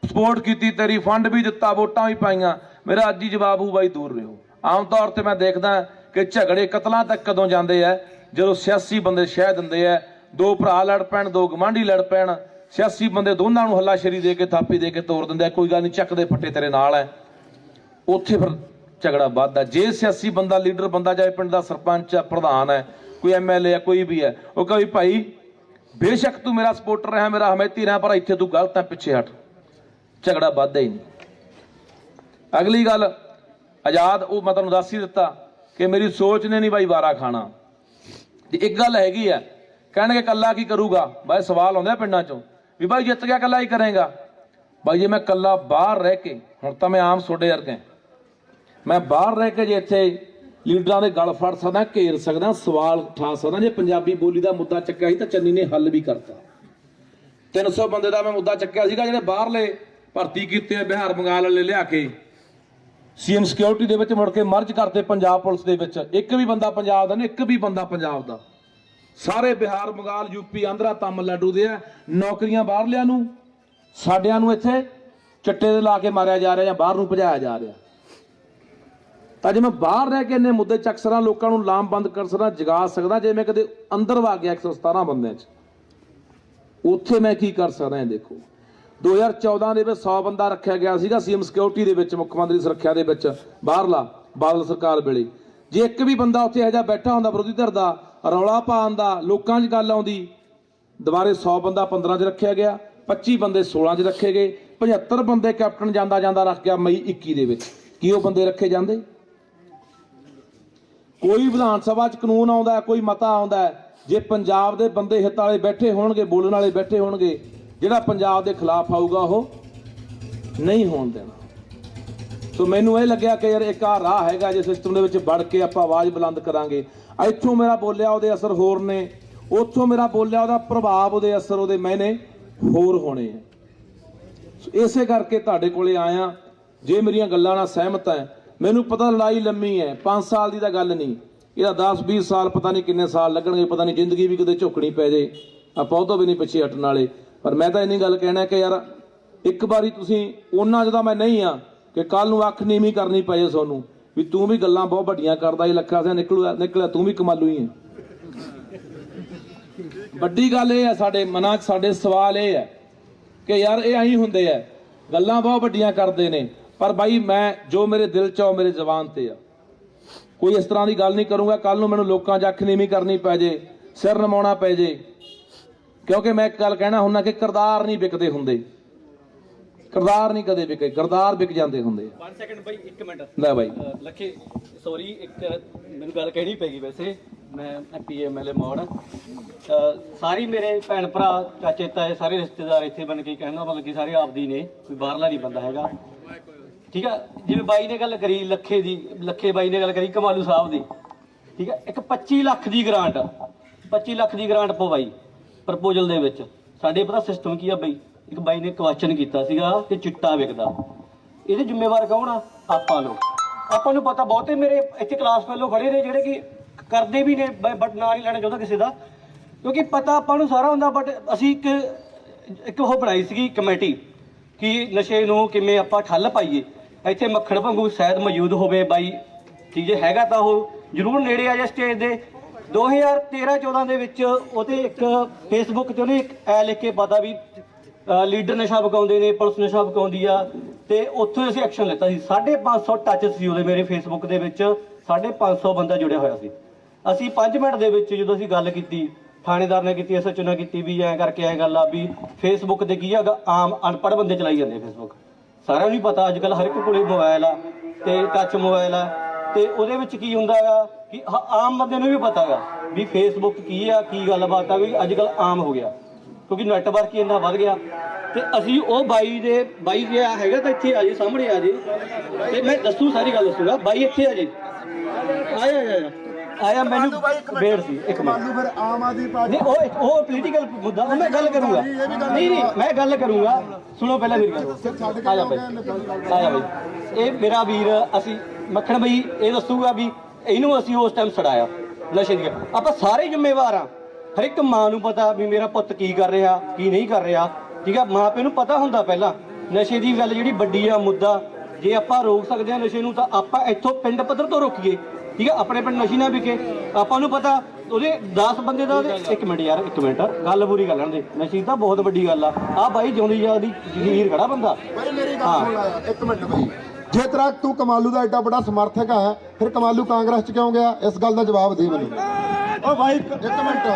ਸਪੋਰਟ ਕੀਤੀ, ਤੇਰੀ ਫੰਡ ਵੀ ਦਿੱਤਾ, ਵੋਟਾਂ ਵੀ ਪਾਈਆਂ, ਮੇਰਾ ਅੱਜ ਹੀ ਜਵਾਬ ਹੋਊ ਬਾਈ ਦੂਰ ਰਹੋ। ਆਮ ਤੌਰ ਤੇ ਮੈਂ ਦੇਖਦਾ ਕਿ ਝਗੜੇ ਕਤਲਾਂ ਤੱਕ ਕਦੋਂ ਜਾਂਦੇ ਆ, ਜਦੋਂ ਸਿਆਸੀ ਬੰਦੇ ਸ਼ਹਿ ਦਿੰਦੇ ਆ, ਦੋ ਭਰਾ ਲੜ ਪੈਣ, ਦੋ ਗਵਾਂਢੀ ਲੜ ਪੈਣ, ਸਿਆਸੀ ਬੰਦੇ ਦੋਨਾਂ ਨੂੰ ਹੱਲਾਸ਼ੇਰੀ ਦੇ ਕੇ, ਥਾਪੀ ਦੇ ਕੇ ਤੋੜ ਦਿੰਦੇ ਆ, ਕੋਈ ਗੱਲ ਨਹੀਂ ਚੱਕਦੇ ਫੱਟੇ ਤੇਰੇ ਨਾਲ ਹੈ, ਉੱਥੇ ਫਿਰ ਝਗੜਾ ਵੱਧਦਾ। ਜੇ ਸਿਆਸੀ ਬੰਦਾ, ਲੀਡਰ ਬੰਦਾ, ਚਾਹੇ ਪਿੰਡ ਦਾ ਸਰਪੰਚ ਆ, ਪ੍ਰਧਾਨ ਹੈ, ਕੋਈ MLA ਹੈ, ਕੋਈ ਵੀ ਹੈ, ਉਹ ਕਹੇ ਭਾਈ ਬੇਸ਼ੱਕ ਤੂੰ ਮੇਰਾ ਸਪੋਰਟਰ ਰਿਹਾ, ਮੇਰਾ ਹਮੈਤੀ ਰਿਹਾ, ਪਰ ਇੱਥੇ ਤੂੰ ਗਲਤ ਹੈ, ਪਿੱਛੇ ਹਟ, ਝਗੜਾ ਵੱਧਦਾ ਹੀ ਨਹੀਂ। ਅਗਲੀ ਗੱਲ ਆਜ਼ਾਦ, ਉਹ ਮੈਂ ਤੁਹਾਨੂੰ ਦੱਸ ਹੀ ਦਿੱਤਾ ਕਿ ਮੇਰੀ ਸੋਚ ਨੇ ਨਹੀਂ ਬਾਈ ਵਾਰਾ ਖਾਣਾ। ਤੇ ਇੱਕ ਗੱਲ ਹੈਗੀ ਆ, ਕਹਿਣਗੇ ਕੱਲਾ ਕੀ ਕਰੂਗਾ, ਬਾਈ ਸਵਾਲ ਆਉਂਦੇ ਆ ਪਿੰਡਾਂ ਚੋਂ ਵੀ ਬਾਈ ਜਿੱਤ ਗਿਆ ਕੱਲਾ ਹੀ ਕਰੇਗਾ। ਬਾਈ ਜੇ ਮੈਂ ਕੱਲਾ ਬਾਹਰ ਰਹਿ ਕੇ, ਹੁਣ ਤਾਂ ਮੈਂ ਆਮ ਤੁਹਾਡੇ ਵਰਗਾ, ਮੈਂ ਬਾਹਰ ਰਹਿ ਕੇ ਜੇ ਇੱਥੇ ਲੀਡਰਾਂ ਦੇ ਗਲ ਫੜ ਸਕਦਾ, ਘੇਰ ਸਕਦਾ, ਸਵਾਲ ਉਠਾ ਸਕਦਾ। ਜੇ ਪੰਜਾਬੀ ਬੋਲੀ ਦਾ ਮੁੱਦਾ ਚੱਕਿਆ ਸੀ ਤਾਂ ਚੰਨੀ ਨੇ ਹੱਲ ਵੀ ਕਰਤਾ। 300 ਬੰਦੇ ਦਾ ਮੈਂ ਮੁੱਦਾ ਚੱਕਿਆ ਸੀਗਾ, ਜਿਹੜੇ ਬਾਹਰਲੇ ਭਰਤੀ ਕੀਤੇ ਆ ਬਿਹਾਰ ਬੰਗਾਲ ਵਾਲੇ ਲਿਆ ਕੇ ਸੀਐਮ ਸਿਕਿਉਰਿਟੀ ਦੇ ਵਿੱਚ ਮੁੜ ਕੇ ਮਰਜ ਕਰਤੇ ਪੰਜਾਬ ਪੁਲਿਸ ਦੇ ਵਿੱਚ। ਇੱਕ ਵੀ ਬੰਦਾ ਪੰਜਾਬ ਦਾ ਨਹੀਂ, ਇੱਕ ਵੀ ਬੰਦਾ ਪੰਜਾਬ ਦਾ, ਸਾਰੇ ਬਿਹਾਰ ਬੰਗਾਲ ਯੂਪੀ ਆਂਧਰਾ ਤਾਮਿਲਨਾਡੂ ਦੇ ਆ। ਨੌਕਰੀਆਂ ਬਾਹਰਲਿਆਂ ਨੂੰ, ਸਾਡਿਆਂ ਨੂੰ ਇੱਥੇ ਚੱਟੇ ਦੇ ਲਾ ਕੇ ਮਾਰਿਆ ਜਾ ਰਿਹਾ ਜਾਂ ਬਾਹਰ ਨੂੰ ਭਜਾਇਆ ਜਾ ਰਿਹਾ। ਤਾਂ ਜੇ ਮੈਂ ਬਾਹਰ ਰਹਿ ਕੇ ਇੰਨੇ ਮੁੱਦੇ ਚੱਕ ਸਕਦਾ, ਲੋਕਾਂ ਨੂੰ ਲਾਮਬੰਦ ਕਰ ਸਕਦਾ, ਜਗਾ ਸਕਦਾ, ਜੇ ਮੈਂ ਕਦੇ ਅੰਦਰ ਵਾ ਗਿਆ 117 ਬੰਦਿਆਂ 'ਚ, ਉੱਥੇ ਮੈਂ ਕੀ ਕਰ ਸਕਦਾ। ਇਹ ਦੇਖੋ 2014 ਦੇ ਵਿੱਚ 100 ਬੰਦਾ ਰੱਖਿਆ ਗਿਆ ਸੀਗਾ ਸੀਐਮ ਸਿਕਿਉਰਿਟੀ ਦੇ ਵਿੱਚ, ਮੁੱਖ ਮੰਤਰੀ ਸੁਰੱਖਿਆ ਦੇ ਵਿੱਚ, ਬਾਹਰਲਾ, ਬਾਦਲ ਸਰਕਾਰ ਵੇਲੇ। ਜੇ ਇੱਕ ਵੀ ਬੰਦਾ ਉੱਥੇ ਇਹੋ ਜਿਹਾ ਬੈਠਾ ਹੁੰਦਾ ਵਿਰੋਧੀ ਧਿਰ ਦਾ, ਰੌਲਾ ਪਾਉਣ ਦਾ, ਲੋਕਾਂ 'ਚ ਗੱਲ ਆਉਂਦੀ, ਦੁਬਾਰੇ 100 ਬੰਦਾ 15 'ਚ ਰੱਖਿਆ ਗਿਆ, 25 ਬੰਦੇ 16 'ਚ ਰੱਖੇ ਗਏ, 75 ਬੰਦੇ ਕੈਪਟਨ ਜਾਂਦਾ ਜਾਂਦਾ ਰੱਖ ਗਿਆ ਮਈ 21 ਦੇ ਵਿੱਚ। ਕੀ ਉਹ ਬੰਦੇ ਰੱਖੇ ਜਾਂਦੇ? ਕੋਈ ਵਿਧਾਨ ਸਭਾ 'ਚ ਕਾਨੂੰਨ ਆਉਂਦਾ, ਕੋਈ ਮਤਾ ਆਉਂਦਾ, ਜੇ ਪੰਜਾਬ ਦੇ ਬੰਦੇ ਹਿੱਤ ਵਾਲੇ ਬੈਠੇ ਹੋਣਗੇ, ਬੋਲਣ ਵਾਲੇ ਬੈਠੇ ਹੋਣਗੇ, ਜਿਹੜਾ ਪੰਜਾਬ ਦੇ ਖਿਲਾਫ ਆਊਗਾ ਉਹ ਨਹੀਂ ਹੋਣ ਦੇਣਾ। ਸੋ ਮੈਨੂੰ ਇਹ ਲੱਗਿਆ ਕਿ ਯਾਰ ਇੱਕ ਆਹ ਰਾਹ ਹੈਗਾ, ਜੇ ਸਿਸਟਮ ਦੇ ਵਿੱਚ ਵੜ ਕੇ ਆਪਾਂ ਆਵਾਜ਼ ਬੁਲੰਦ ਕਰਾਂਗੇ। ਇੱਥੋਂ ਮੇਰਾ ਬੋਲਿਆ ਉਹਦੇ ਅਸਰ ਹੋਰ ਨੇ, ਉੱਥੋਂ ਮੇਰਾ ਬੋਲਿਆ ਉਹਦਾ ਪ੍ਰਭਾਵ, ਉਹਦੇ ਅਸਰ, ਉਹਦੇ ਮਾਇਨੇ ਹੋਰ ਹੋਣੇ ਆ। ਸੋ ਇਸੇ ਕਰਕੇ ਤੁਹਾਡੇ ਕੋਲੇ ਆਇਆ। ਜੇ ਮੇਰੀਆਂ ਗੱਲਾਂ ਨਾਲ ਸਹਿਮਤ ਹੈ, ਮੈਨੂੰ ਪਤਾ ਲੜਾਈ ਲੰਮੀ ਹੈ, 5 ਸਾਲ ਦੀ ਤਾਂ ਗੱਲ ਨਹੀਂ, ਇਹਦਾ 10-20 ਸਾਲ, ਪਤਾ ਨਹੀਂ ਕਿੰਨੇ ਸਾਲ ਲੱਗਣਗੇ, ਪਤਾ ਨਹੀਂ ਜ਼ਿੰਦਗੀ ਵੀ ਕਿਤੇ ਝੁਕਣੀ ਪੈ ਜੇ, ਆਪਾਂ ਉਹ ਤੋਂ ਵੀ ਨਹੀਂ ਪਿੱਛੇ ਹਟਣ ਵਾਲੇ। ਪਰ ਮੈਂ ਤਾਂ ਇੰਨੀ ਗੱਲ ਕਹਿਣਾ ਕਿ ਯਾਰ ਇੱਕ ਵਾਰੀ ਤੁਸੀਂ, ਉਹਨਾਂ ਜਿਹਦਾ ਮੈਂ ਨਹੀਂ ਆ ਕਿ ਕੱਲ ਨੂੰ ਅੱਖ ਨੀਵੀਂ ਕਰਨੀ ਪਏ ਤੁਹਾਨੂੰ ਵੀ ਤੂੰ ਵੀ ਗੱਲਾਂ ਬਹੁਤ ਵੱਡੀਆਂ ਕਰਦਾ ਹੀ, ਲੱਖਾ ਸਿਆ ਨਿਕਲਿਆ ਤੂੰ ਵੀ ਕਮਾਲੂ ਹੀ ਹੈ। ਵੱਡੀ ਗੱਲ ਇਹ ਹੈ, ਸਾਡੇ ਮਨਾਂ 'ਚ ਸਾਡੇ ਸਵਾਲ ਇਹ ਹੈ ਕਿ ਯਾਰ ਇਹ ਐਂ ਹੁੰਦੇ ਆ, ਗੱਲਾਂ ਬਹੁਤ ਵੱਡੀਆਂ ਕਰਦੇ ਨੇ, ਪਰ ਬਾਈ ਮੈਂ ਜੋ ਮੇਰੇ ਦਿਲ 'ਚ ਆ ਉਹ ਮੇਰੇ ਜ਼ਬਾਨ ਤੇ ਆ। ਕੋਈ ਇਸ ਤਰ੍ਹਾਂ ਦੀ ਗੱਲ ਨਹੀਂ ਕਰੂੰਗਾ ਕੱਲ ਨੂੰ ਮੈਨੂੰ ਲੋਕਾਂ 'ਚ ਅੱਖ ਨੀਵੀਂ ਕਰਨੀ ਪੈ ਜੇ, ਸਿਰ ਨਮਾਉਣਾ ਪੈ ਜੇ। ਕਿਉਂਕਿ ਮੈਂ ਇੱਕ ਗੱਲ ਕਹਿਣਾ ਹੁੰਦਾ ਕਿ ਕਿਰਦਾਰ ਨਹੀਂ ਵਿਕਦੇ ਹੁੰਦੇ, ਕਿਰਦਾਰ ਨਹੀਂ ਕਦੇ ਵਿਕੇ, ਕਿਰਦਾਰ ਵਿਕ ਜਾਂਦੇ ਹੁੰਦੇ। 1 ਸੈਕਿੰਡ ਬਾਈ, 1 ਮਿੰਟ ਲੈ ਬਾਈ ਲੱਖੇ, ਸੌਰੀ, ਇੱਕ ਮੈਨੂੰ ਗੱਲ ਕਹਿਣੀ ਪੈਗੀ। ਵੈਸੇ ਮੈਂ ਐਮਪੀ ਐਮਐਲਏ ਮੌੜ, ਸਾਰੀ ਮੇਰੇ ਭੈਣ ਭਰਾ, ਚਾਚੇ ਤਾਏ, ਸਾਰੇ ਰਿਸ਼ਤੇਦਾਰ ਇੱਥੇ ਬਣ ਕੇ ਕਹਿਣਾ ਮਤਲਬ ਕਿ ਸਾਰੇ ਆਪਦੀ ਨੇ, ਕੋਈ ਬਾਹਰਲਾ ਨਹੀਂ ਬੰਦਾ ਹੈਗਾ, ਠੀਕ ਆ। ਜਿਵੇਂ ਬਾਈ ਨੇ ਗੱਲ ਕਰੀ ਲੱਖੇ ਦੀ, ਲੱਖੇ ਬਾਈ ਨੇ ਗੱਲ ਕਰੀ ਕਮਾਲੂ ਸਾਹਿਬ ਦੀ, ਠੀਕ ਆ। ਇੱਕ 25 ਲੱਖ ਦੀ ਗ੍ਰਾਂਟ, 25 ਲੱਖ ਦੀ ਗ੍ਰਾਂਟ ਪਵਾਈ ਪ੍ਰਪੋਜ਼ਲ ਦੇ ਵਿੱਚ। ਸਾਡੇ ਪਤਾ ਸਿਸਟਮ ਕੀ ਆ ਬਈ, ਇੱਕ ਬਾਈ ਨੇ ਕੁਐਸਚਨ ਕੀਤਾ ਸੀਗਾ ਕਿ ਚਿੱਟਾ ਵਿਕਦਾ, ਇਹਦੇ ਜ਼ਿੰਮੇਵਾਰ ਕੌਣ ਆ? ਆਪਾਂ ਲੋਕ। ਆਪਾਂ ਨੂੰ ਪਤਾ, ਬਹੁਤੇ ਮੇਰੇ ਇੱਥੇ ਕਲਾਸ ਫੈਲੋ ਖੜੇ ਨੇ ਜਿਹੜੇ ਕਿ ਕਰਦੇ ਵੀ ਨੇ, ਬਟ ਨਾਂ ਨਹੀਂ ਲੈਣਾ ਚਾਹੁੰਦਾ ਕਿਸੇ ਦਾ, ਕਿਉਂਕਿ ਪਤਾ ਆਪਾਂ ਨੂੰ ਸਾਰਾ ਹੁੰਦਾ। ਬਟ ਅਸੀਂ ਇੱਕ ਉਹ ਬਣਾਈ ਸੀਗੀ ਕਮੇਟੀ ਕਿ ਨਸ਼ੇ ਨੂੰ ਕਿਵੇਂ ਆਪਾਂ ਠੱਲ ਪਾਈਏ। ਇੱਥੇ ਮੱਖਣ ਵਾਂਗੂ ਸ਼ਾਇਦ ਮੌਜੂਦ ਹੋਵੇ ਬਾਈ, ਠੀਕ ਜੇ ਹੈਗਾ ਤਾਂ ਉਹ ਜ਼ਰੂਰ ਨੇੜੇ ਆ ਜਾ ਸਟੇਜ ਦੇ। 2013-14 ਦੇ ਵਿੱਚ ਉਹਦੇ ਇੱਕ ਫੇਸਬੁੱਕ ਤੇ ਉਹਨੇ ਇੱਕ ਐ ਲਿਖ ਕੇ ਪਤਾ ਵੀ ਲੀਡਰ ਨਸ਼ਾ ਵਿਕਾਉਂਦੇ ਨੇ, ਪੁਲਿਸ ਨਸ਼ਾ ਵਿਕਾਉਂਦੀ ਆ, ਤੇ ਉੱਥੋਂ ਅਸੀਂ ਐਕਸ਼ਨ ਲਿੱਤਾ ਸੀ। 550 ਟੱਚ ਸੀ ਉਹਦੇ ਮੇਰੇ ਫੇਸਬੁੱਕ ਦੇ ਵਿੱਚ, 550 ਬੰਦਾ ਜੁੜਿਆ ਹੋਇਆ ਸੀ। ਅਸੀਂ 5 ਮਿੰਟ ਦੇ ਵਿੱਚ ਜਦੋਂ ਅਸੀਂ ਗੱਲ ਕੀਤੀ, ਥਾਣੇਦਾਰ ਨੇ ਕੀਤੀ, ਐਸਐਚਓ ਨੇ ਕੀਤੀ, ਵੀ ਐਂ ਕਰਕੇ ਐਂ ਗੱਲ ਆ ਵੀ ਫੇਸਬੁੱਕ ਤੇ ਕੀ ਹੈਗਾ, ਆਮ ਅਨਪੜ੍ਹ ਬੰਦੇ ਚਲਾਈ ਜਾਂਦੇ ਫੇਸਬੁੱਕ। ਸਾਰਿਆਂ ਨੂੰ ਹੀ ਪਤਾ ਅੱਜ ਕੱਲ੍ਹ ਹਰ ਇੱਕ ਕੋਲੇ ਮੋਬਾਈਲ ਆ ਤੇ ਟੱਚ ਮੋਬਾਈਲ ਆ, ਤੇ ਉਹਦੇ ਵਿੱਚ ਕੀ ਹੁੰਦਾ ਹੈਗਾ ਕਿ ਆਮ ਬੰਦੇ ਨੂੰ ਵੀ ਪਤਾ ਹੈਗਾ ਵੀ ਫੇਸਬੁੱਕ ਕੀ ਆ, ਕੀ ਗੱਲਬਾਤ ਆ, ਵੀ ਅੱਜ ਕੱਲ੍ਹ ਆਮ ਹੋ ਗਿਆ ਕਿਉਂਕਿ ਨੈਟਵਰਕ ਹੀ ਇੰਨਾ ਵੱਧ ਗਿਆ। ਤੇ ਅਸੀਂ ਉਹ ਬਾਈ ਜੇ ਹੈਗਾ ਤਾਂ ਇੱਥੇ ਆ ਜੇ, ਸਾਹਮਣੇ ਆ ਜੇ, ਤੇ ਮੈਂ ਦੱਸੂ ਸਾਰੀ ਗੱਲ ਦੱਸੂਗਾ। ਬਾਈ ਇੱਥੇ ਆ ਜੇ, ਆਇਆ ਮੈਨੂੰ ਵੇੜ ਸੀ ਇੱਕ ਮਿੰਟ। ਫਿਰ ਆਮ ਆਦਮੀ ਪਾਰਟੀ ਨਹੀਂ, ਉਹ ਪੋਲੀਟੀਕਲ ਮੁੱਦਾ, ਉਹ ਮੈਂ ਗੱਲ ਕਰੂੰਗਾ। ਨਹੀਂ ਮੈਂ ਗੱਲ ਕਰੂੰਗਾ, ਸੁਣੋ ਪਹਿਲਾਂ ਮੇਰੀ ਗੱਲ। ਆ ਜਾ ਬਾਈ, ਆ ਜਾ ਬਾਈ। ਇਹ ਮੇਰਾ ਵੀਰ, ਅਸੀਂ ਮੱਖਣ ਬਈ ਇਹ ਦੱਸੂਗਾ ਵੀ ਇਹਨੂੰ ਅਸੀਂ ਉਸ ਟਾਈਮ ਛਡਾਇਆ ਨਸ਼ੇ ਦੀ। ਆਪਾਂ ਸਾਰੇ ਜ਼ਿੰਮੇਵਾਰ ਆ। ਹਰ ਇੱਕ ਮਾਂ ਨੂੰ ਪਤਾ ਵੀ ਮੇਰਾ ਪੁੱਤ ਕੀ ਕਰ ਰਿਹਾ, ਕੀ ਨਹੀਂ ਕਰ ਰਿਹਾ, ਠੀਕ ਆ। ਮਾਂ ਪਿਓ ਨੂੰ ਪਤਾ ਹੁੰਦਾ ਪਹਿਲਾਂ ਨਸ਼ੇ ਦੀ ਗੱਲ ਜਿਹੜੀ ਵੱਡੀ ਆ ਮੁੱਦਾ। ਜੇ ਆਪਾਂ ਰੋਕ ਸਕਦੇ ਆ ਨਸ਼ੇ ਨੂੰ ਤਾਂ ਆਪਾਂ ਇੱਥੋਂ ਪਿੰਡ ਪੱਧਰ ਤੋਂ ਰੋਕੀਏ, ਠੀਕ ਆ। ਆਪਣੇ ਪਿੰਡ ਨਸ਼ੀ ਨਾ ਵਿਕੇ। ਆਪਾਂ ਨੂੰ ਪਤਾ ਉਹਦੇ 10 ਬੰਦੇ ਦਾ, ਇੱਕ ਮਿੰਟ ਯਾਰ, ਇੱਕ ਮਿੰਟ, ਗੱਲ ਪੂਰੀ ਕਰ ਲੈਣ ਦੇ। ਨਸ਼ੀ ਤਾਂ ਬਹੁਤ ਵੱਡੀ ਗੱਲ ਆ ਬਾਈ, ਜਿਉਂਦੀ ਜਾਂਦੀ ਜ਼ਮੀਰ ਖੜਾ ਬੰਦਾ। ਬਾਈ ਮੇਰੀ ਗੱਲ ਸੁਣ ਲੈ ਇੱਕ ਮਿੰਟ ਬਾਈ, ਜੇ ਤੇਰਾ ਤੂੰ ਕਮਾਲੂ ਦਾ ਐਡਾ ਵੱਡਾ ਸਮਰਥਕ ਹੈ, ਫਿਰ ਕਮਾਲੂ ਕਾਂਗਰਸ ਚ ਕਿਉਂ ਗਿਆ? ਇਸ ਗੱਲ ਦਾ ਜਵਾਬ ਦੇ ਮੈਨੂੰ। ਓ ਭਾਈ ਇੱਕ ਮਿੰਟ,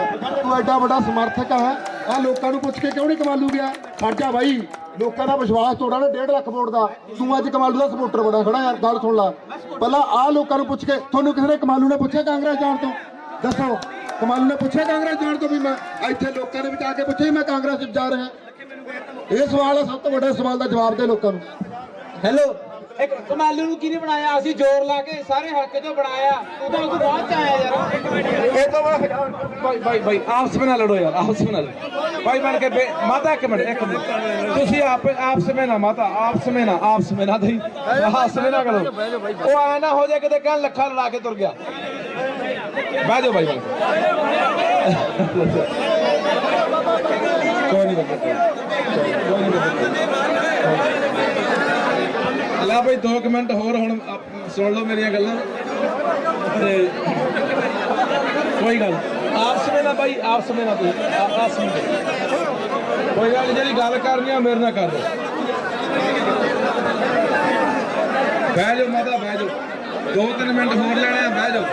ਤੂੰ ਐਡਾ ਵੱਡਾ ਸਮਰਥਕ ਹੈ, ਆ ਲੋਕਾਂ ਨੂੰ ਪੁੱਛ ਕੇ ਕਿਉਂ ਨਹੀਂ ਕਮਾਲੂ ਗਿਆ? ਖਰਚਾ ਭਾਈ, ਲੋਕਾਂ ਦਾ ਵਿਸ਼ਵਾਸ ਤੋੜਾ ਨਾ 1.5 ਲੱਖ ਵੋਟ ਦਾ। ਤੂੰ ਅੱਜ ਕਮਾਲੂ ਦਾ ਸਪੋਰਟਰ ਬਣਾ ਖੜਾ ਯਾਰ, ਗੱਲ ਸੁਣ ਲਾ ਪਹਿਲਾਂ। ਆ ਲੋਕਾਂ ਨੂੰ ਪੁੱਛ ਕੇ, ਤੁਹਾਨੂੰ ਕਿਸੇ ਨੇ ਕਮਾਲੂ ਨੇ ਪੁੱਛਿਆ ਕਾਂਗਰਸ ਜਾਣ ਤੋਂ? ਦੱਸੋ, ਕਮਾਲੂ ਨੇ ਪੁੱਛਿਆ ਕਾਂਗਰਸ ਜਾਣ ਤੋਂ ਵੀ ਮੈਂ ਇੱਥੇ ਲੋਕਾਂ ਨੇ ਵੀ ਆ ਕੇ ਪੁੱਛਿਆ ਮੈਂ ਕਾਂਗਰਸ ਵਿੱਚ ਜਾ ਰਿਹਾ? ਇਹ ਸਵਾਲ ਹੈ, ਸਭ ਤੋਂ ਵੱਡਾ ਸਵਾਲ ਦਾ ਜਵਾਬ ਦੇ ਲੋਕਾਂ ਨੂੰ। ਹੈਲੋ, ਇੱਕ ਕਮਾਲੂ ਨੂੰ ਕਿਹਨੇ ਬਣਾਇਆ? ਅਸੀਂ ਜ਼ੋਰ ਲਾ ਕੇ ਸਾਰੇ ਹਲਕੇ ਤੋਂ ਬਣਾਇਆ, ਉਦੋਂ ਉਹ ਬਾਅਦ ਚ ਆਇਆ ਯਾਰ। ਇਹ ਤਾਂ ਭਾਈ ਆਪਸ ਵਿੱਚ ਨਾ ਲੜੋ ਯਾਰ, ਆਪਸ ਵਿੱਚ ਨਾ ਲੜੋ ਭਾਈ ਬਣ ਕੇ। ਮਾਤਾ ਇੱਕ ਮਿੰਟ ਤੁਸੀਂ ਆਪਸ ਵਿੱਚ ਨਾ, ਮਾਤਾ ਆਪਸ ਵਿੱਚ ਨਾ ਤੁਸੀਂ ਆਪਸ ਵਿੱਚ ਨਾ ਕਰੋ। ਉਹ ਐ ਨਾ ਹੋ ਜਾਏ ਕਿਤੇ ਕਹਿਣ ਲੱਖਾਂ ਲੜਾ ਕੇ ਤੁਰ ਗਿਆ। ਬਹਿ ਜਾਓ ਭਾਈ, ਕੋਈ ਨਹੀਂ ਲਾ ਭਾਈ 2 ਮਿੰਟ ਹੋਰ ਹੁਣ ਸੁਣ ਲਓ ਮੇਰੀਆਂ ਗੱਲਾਂ ਤੇ ਕੋਈ ਗੱਲ ਆਪਸ ਵਿੱਚ ਨਾ ਭਾਈ, ਆਪਸ ਵਿੱਚ ਨਾ, ਤੁਸੀਂ ਆਪਸ ਵਿੱਚ ਕੋਈ ਗੱਲ। ਜਿਹੜੀ ਗੱਲ ਕਰਨੀ ਆ ਮੇਰੇ ਨਾਲ ਕਰ ਲਓ। ਬਹਿ ਜਾਓ ਮਾਤਾ, ਬਹਿ ਜਾਓ, 2-3 ਮਿੰਟ ਹੋਰ ਲੈਣੇ ਆ, ਬਹਿ ਜਾਓ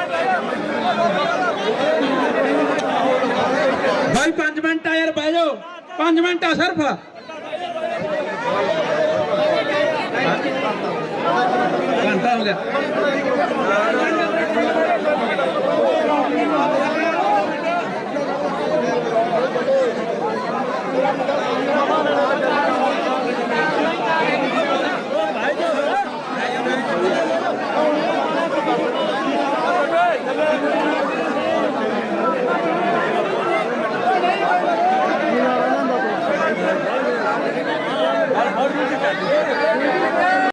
ਭਾਈ। 5 ਮਿੰਟ ਆ ਯਾਰ, ਬਹਿ ਜਾਓ, 5 ਮਿੰਟ ਆ ਸਿਰਫ। ਘੰਟਾ ਹੋ ਗਿਆ।